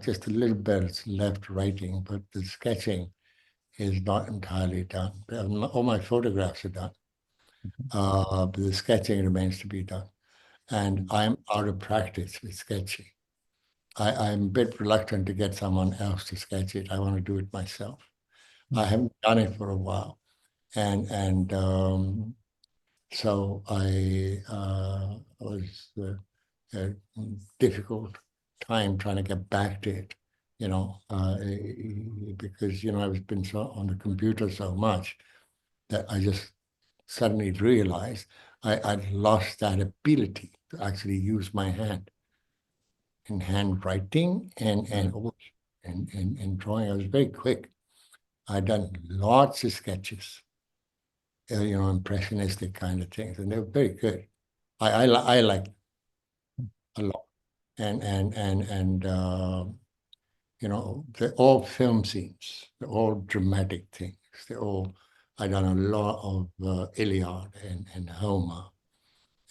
Speaker 7: Just a little bit is left writing, but the sketching is not entirely done. All my photographs are done, but the sketching remains to be done. And I'm out of practice with sketching. I'm a bit reluctant to get someone else to sketch it. I want to do it myself. I haven't done it for a while, and so I was a difficult time trying to get back to it, because I've been so on the computer so much that I just suddenly realized I'd lost that ability to actually use my hand in handwriting and drawing. I was very quick. I'd done lots of sketches, impressionistic kind of things, and they were very good. I like a lot, and they're all film scenes. They're all dramatic things. I done a lot of Iliad and Homer,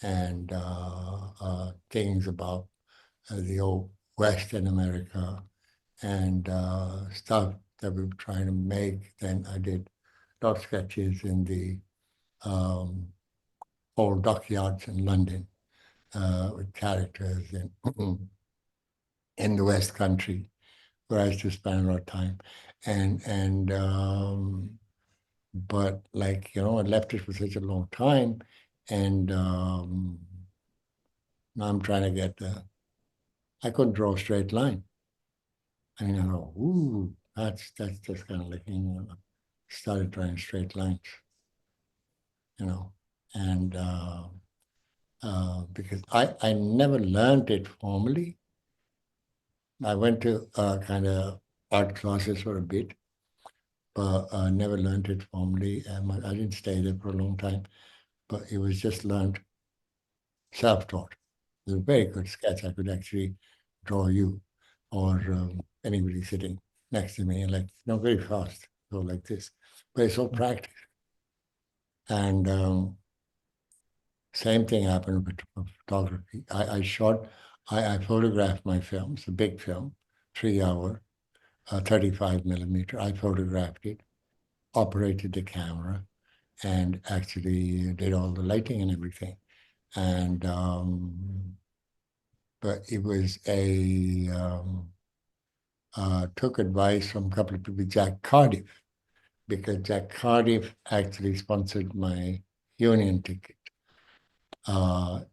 Speaker 7: and things about the old Western America and stuff that we were trying to make. Then I did a lot of sketches in the old dockyards in London with characters in the West Country, where I used to spend a lot of time. But I left it for such a long time, and now I'm trying to get I couldn't draw a straight line. I mean, I go, ooh, that's just kind of like, started drawing straight lines, and because I never learned it formally. I went to kind of art classes for a bit, but never learned it formally. I didn't stay there for a long time, but it was just learned self-taught. It was a very good sketch. I could actually draw you or anybody sitting next to me, and very fast, go like this. But it's all practice. And same thing happened with photography. I photographed my films, a big film, 3 hour, 35 millimeter. I photographed it, operated the camera, and actually did all the lighting and everything. And but it was took advice from a couple of people, Jack Cardiff, because Jack Cardiff actually sponsored my union ticket.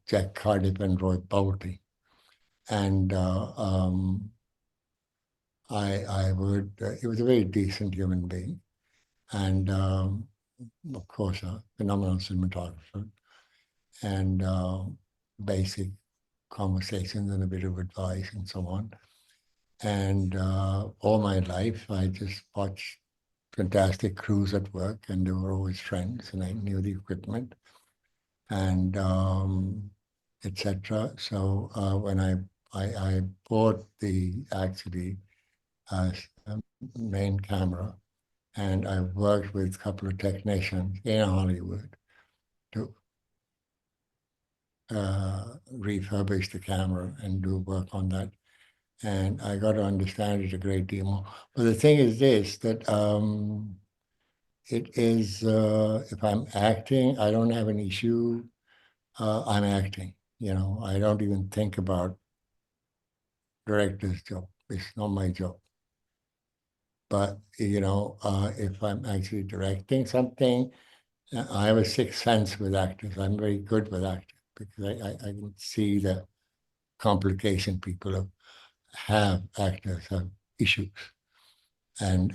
Speaker 7: Jack Cardiff and Roy Bolty. And he was a very decent human being. And of course, a phenomenal cinematographer. And basic conversations and a bit of advice and so on. And all my life, I just watched fantastic crews at work, and they were always friends, and I knew the equipment and etc. So when I bought the actually main camera, and I worked with a couple of technicians in Hollywood to refurbish the camera and do work on that. and I got to understand it a great deal more. But the thing is this, that it is, if I'm acting, I don't have an issue. I'm acting, I don't even think about director's job. It's not my job. But, if I'm actually directing something, I have a sixth sense with actors. I'm very good with actors because I can see the complication people have, actors have issues. And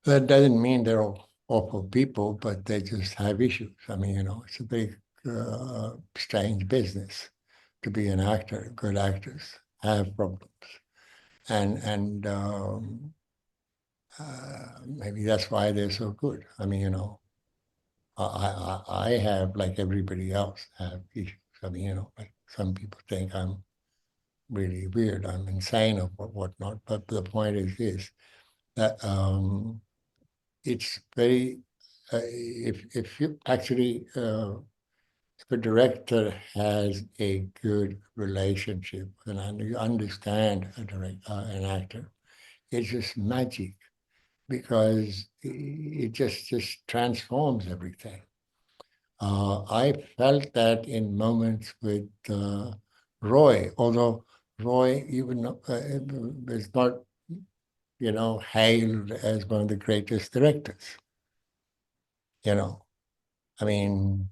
Speaker 7: that doesn't mean they're all awful people, but they just have issues. I mean, it's a very strange business to be an actor. Good actors have problems. And maybe that's why they're so good. I mean, I have, like everybody else, have issues. I mean, like some people think I'm really weird, I'm insane or whatnot. But the point is this, that it's very, if you actually, if a director has a good relationship and you understand an actor, it's just magic, because it just transforms everything. I felt that in moments with Roy, although Roy even is not, hailed as one of the greatest directors. I mean,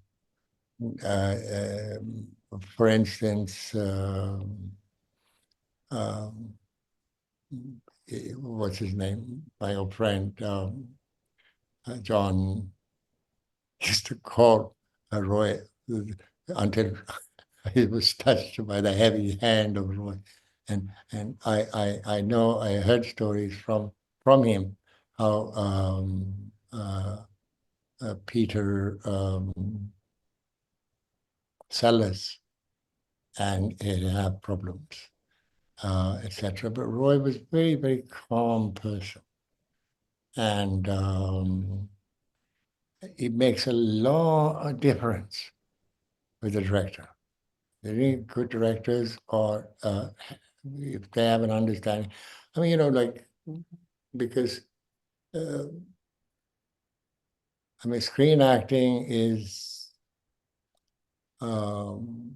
Speaker 7: for instance, what's his name? My old friend John used to call Roy until he was touched by the heavy hand of Roy. And I know, I heard stories from him how Peter Sellers and he'd have problems, etc. But Roy was a very, very calm person. And it makes a lot of difference with the director. The really good directors are, if they have an understanding. I mean, like, because, I mean, screen acting is, I mean,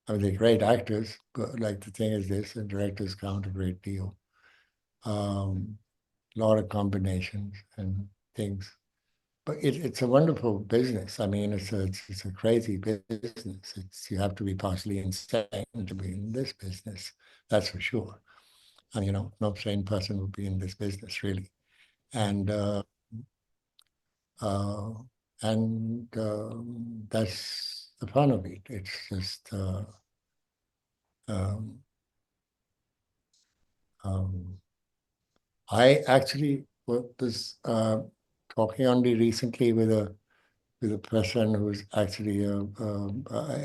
Speaker 7: they're great actors, but like the thing is this, and directors count a great deal. A lot of combinations and things. But it's a wonderful business. I mean, it's a crazy business. You have to be partially insane to be in this business. That's for sure. And no sane person would be in this business, really. And uh, that's the fun of it. It's just um, I actually was talking only recently with a person who's actually a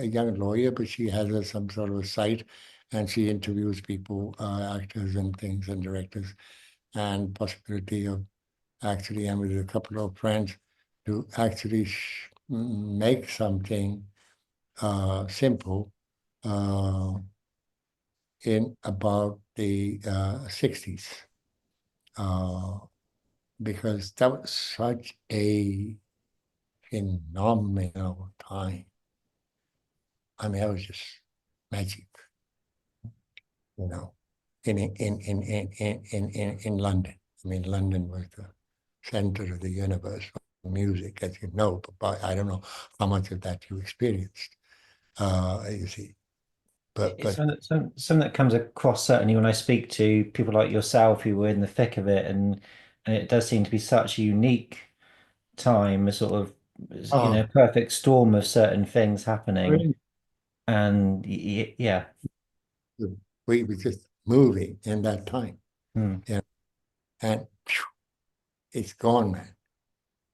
Speaker 7: young lawyer, but she has some sort of a site, and she interviews people, actors and things, and directors, and possibility of actually, and with a couple of friends, to actually make something simple in about the 60s, because that was such a phenomenal time. I mean, that was just magic, in London. I mean, London was the center of the universe for music, as you know, but I don't know how much of that you experienced, you see. But
Speaker 3: It's something that comes across certainly when I speak to people like yourself who were in the thick of it, and it does seem to be such a unique time, a sort of perfect storm of certain things happening, and yeah.
Speaker 7: we were just moving in that time.
Speaker 3: Hmm.
Speaker 7: Yeah. And it's gone, man.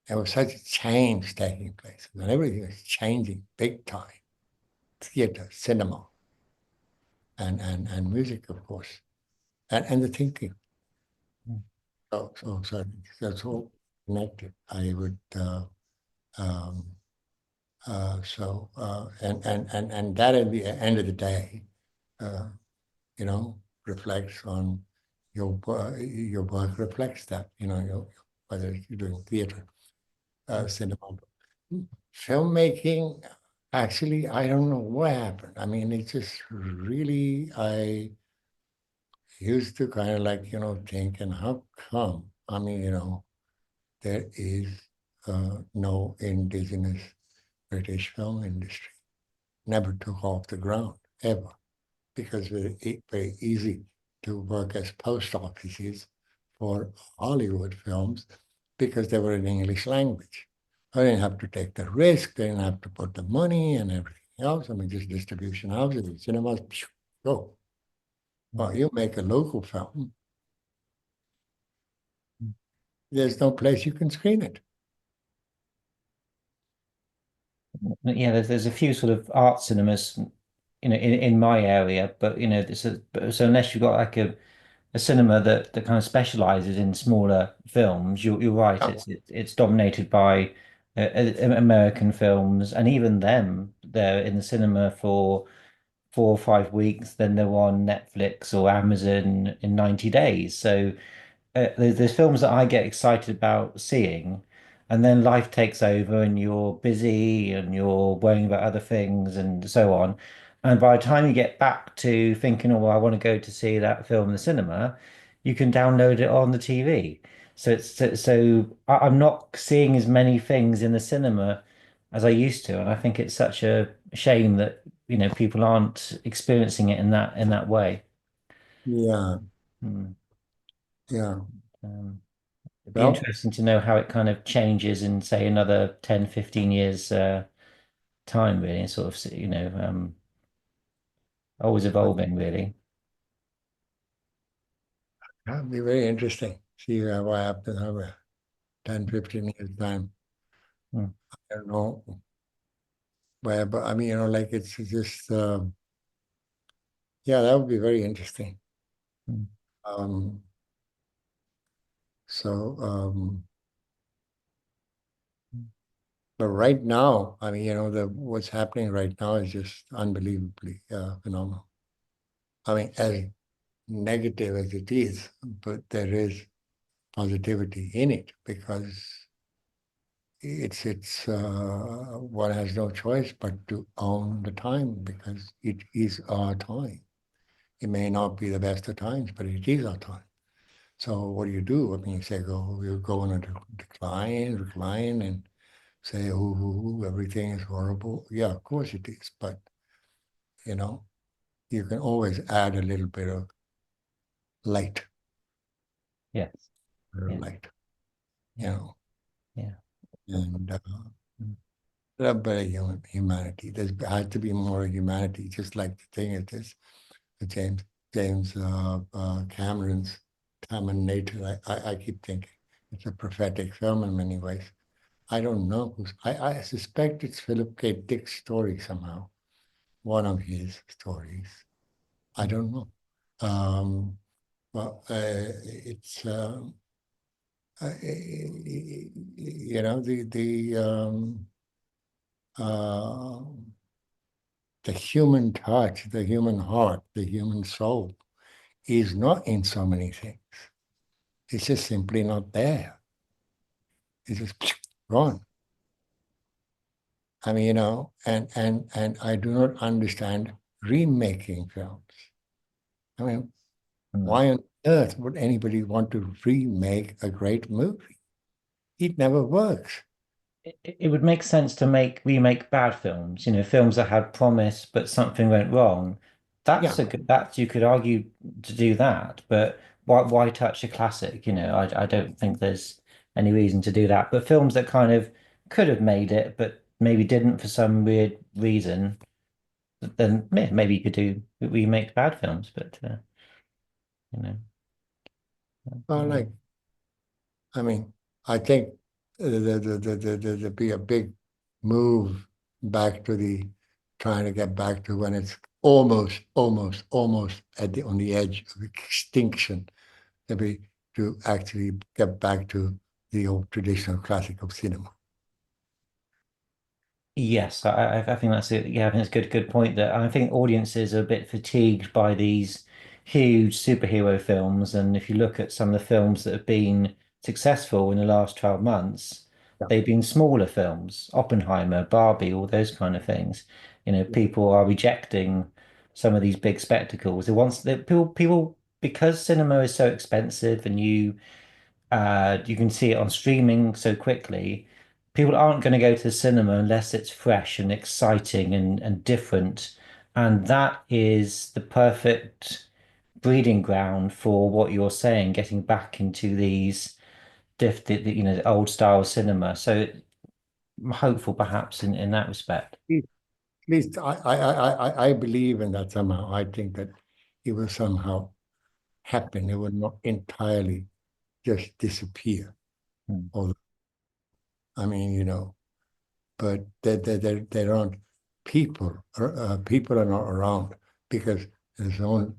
Speaker 7: There was such a change taking place, and everything was changing big time. Theater, cinema, and music, of course, and the thinking. So that's all connected. I would and that at the end of the day you know, reflects on your work reflects that, you know, whether you're doing theater, cinema. Filmmaking, actually, I don't know what happened. I mean, it just really, I used to kind of like, you know, think, and how come? I mean, you know, there is no indigenous British film industry. Never took off the ground, ever, because it's very easy to work as post offices for Hollywood films because they were in English language. I didn't have to take the risk. They didn't have to put the money and everything else. I mean, just distribution houses, cinemas, go. Well, you make a local film, there's no place you can screen it.
Speaker 3: Yeah, there's a few sort of art cinemas, you know, in my area, but you know, so unless you've got like a cinema that kind of specializes in smaller films, you're right.
Speaker 7: Yeah.
Speaker 3: It's dominated by American films, and even them, they're in the cinema for 4 or 5 weeks, then they're on Netflix or Amazon in 90 days. So there's films that I get excited about seeing, and then life takes over, and you're busy, and you're worrying about other things, and so on. And by the time you get back to thinking, oh, well, I want to go to see that film in the cinema, you can download it on the TV. I'm not seeing as many things in the cinema as I used to, and I think it's such a shame that, you know, people aren't experiencing it in that way.
Speaker 7: Yeah,
Speaker 3: Hmm.
Speaker 7: yeah.
Speaker 3: Um, It'd be
Speaker 7: Well,
Speaker 3: interesting to know how it kind of changes in, say, another 10, 15 years time, really, and sort of, you know, always evolving, really.
Speaker 7: that'd be very interesting. See what happens over 10, 15 years time.
Speaker 3: Hmm.
Speaker 7: I don't know where, but I mean, you know, like it's just, yeah, that would be very interesting.
Speaker 3: Hmm.
Speaker 7: Um, so, but right now, I mean, you know, what's happening right now is just unbelievably phenomenal. I mean, as negative as it is, but there is positivity in it because it's one has no choice but to own the time because it is our time. It may not be the best of times, but it is our time. So what do you do? I mean, you say you go on a recline, and say, everything is horrible. Yeah, of course it is, but you know, you can always add a little bit of light,
Speaker 3: Yes. Yeah.
Speaker 7: light, you
Speaker 3: Yeah.
Speaker 7: know,
Speaker 3: Yeah.
Speaker 7: and
Speaker 3: Hmm.
Speaker 7: a better humanity. There has to be more humanity, just like the thing is this, James Cameron's Terminator. I keep thinking it's a prophetic film in many ways. I don't know who's. I suspect it's Philip K. Dick's story somehow. One of his stories. I don't know. Um, well, it's you know uh, the human touch, the human heart, the human soul is not in so many things. It's just simply not there. It's just gone. I mean, you know, and I do not understand remaking films. I mean,
Speaker 3: Hmm.
Speaker 7: why on earth would anybody want to remake a great movie? It never works.
Speaker 3: It would make sense to remake bad films, you know, films that had promise but something went wrong.
Speaker 7: Yeah.
Speaker 3: That you could argue to do that, but why touch a classic? You know, I don't think there's any reason to do that. But films that kind of could have made it, but maybe didn't for some weird reason, then maybe you could do remake bad films, but you know.
Speaker 7: Well, like, I mean, I think the be a big move back to the trying to get back to when it's almost on the edge of extinction, maybe to actually get back to the old traditional classic of cinema.
Speaker 3: Yes, I think that's it. Yeah, I think it's a good point that I think audiences are a bit fatigued by these huge superhero films. And if you look at some of the films that have been successful in the last 12 months,
Speaker 7: Yeah.
Speaker 3: they've been smaller films, Oppenheimer, Barbie, all those kind of things.
Speaker 7: Yeah.
Speaker 3: People are rejecting some of these big spectacles. People, because cinema is so expensive and you can see it on streaming so quickly. People aren't going to go to the cinema unless it's fresh and exciting and different. And that is the perfect breeding ground for what you're saying, getting back into these the old style cinema. So I'm hopeful perhaps in that respect.
Speaker 7: At least I believe in that somehow. I think that it will somehow happen. It will not entirely just disappear.
Speaker 3: Mm.
Speaker 7: Although, I mean, but there aren't people. People are not around because there's no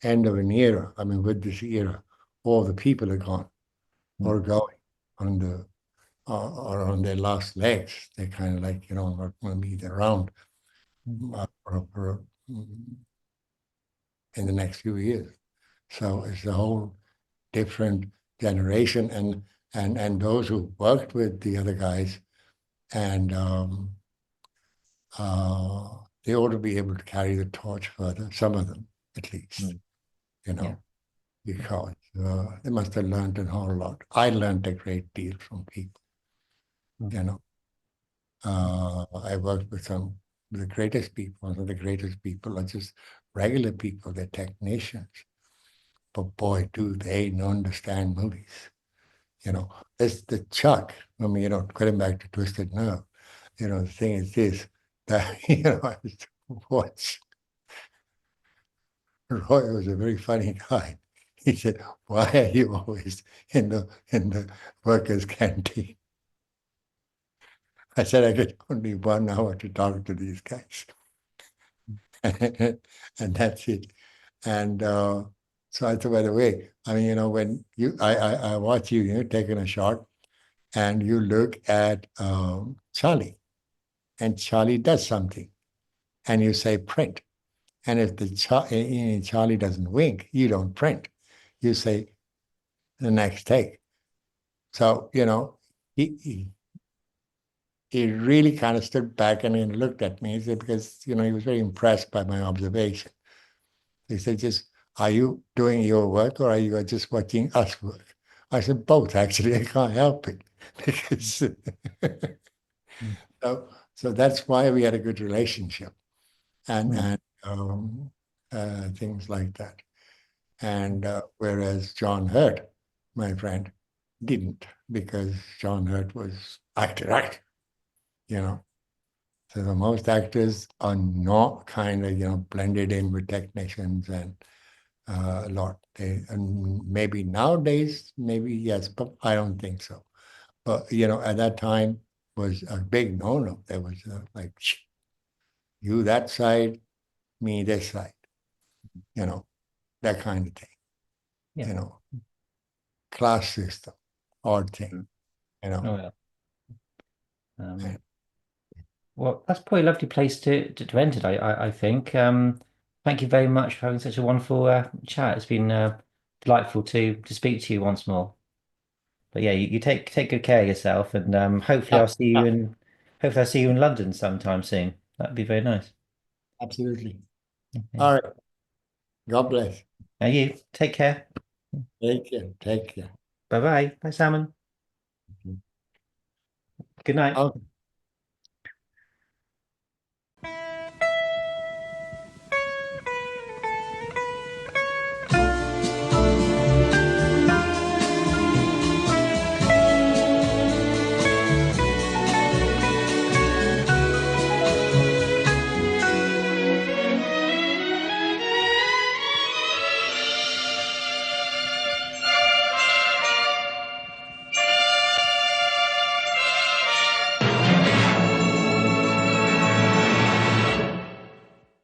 Speaker 7: end of an era. I mean, with this era, all the people are gone or going on the or on their last legs. They're kind of like not going to be around in the next few years. So it's a whole different generation, and those who worked with the other guys, and they ought to be able to carry the torch further. Some of them, at least, you
Speaker 3: Yeah.
Speaker 7: know, because they must have learned a whole lot. I learned a great deal from people. You know, I worked with some of the greatest people. Some of the greatest people are just regular people. They're technicians. But boy, do they understand movies. It's the Chuck. I mean, getting back to Twisted Nerve, the thing is this, that, I used to watch. Roy was a very funny guy. He said, "Why are you always in the workers' canteen?" I said, "I get only 1 hour to talk to these guys." And that's it. And so I said, by the way, I mean, when I watch you, taking a shot, and you look at Charlie, and Charlie does something, and you say print. And if Charlie doesn't wink, you don't print. You say the next take. So, he really kind of stood back and he looked at me. He said, because, he was very impressed by my observation. He said, are you doing your work or are you just watching us work? I said, both, actually. I can't help it. Because so that's why we had a good relationship and things like that. And whereas John Hurt, my friend, didn't, because John Hurt was actor. So the most actors are not kind of, blended in with technicians and a lot. And maybe nowadays, maybe yes, but I don't think so. But, at that time was a big no-no. There was like, you that side, me this side, that kind of thing,
Speaker 3: Yeah.
Speaker 7: Class system, odd thing,
Speaker 3: Oh, yeah.
Speaker 7: And
Speaker 3: Well, that's probably a lovely place to end it, I think. Thank you very much for having such a wonderful chat. It's been delightful to speak to you once more. But yeah, you take good care of yourself, and hopefully I'll see you in London sometime soon. That'd be very nice.
Speaker 7: absolutely.
Speaker 3: Okay.
Speaker 7: All right. God bless.
Speaker 3: Now you take care.
Speaker 7: Take care. Take care.
Speaker 3: Bye bye. Bye, Salmon. Good night.
Speaker 7: Okay.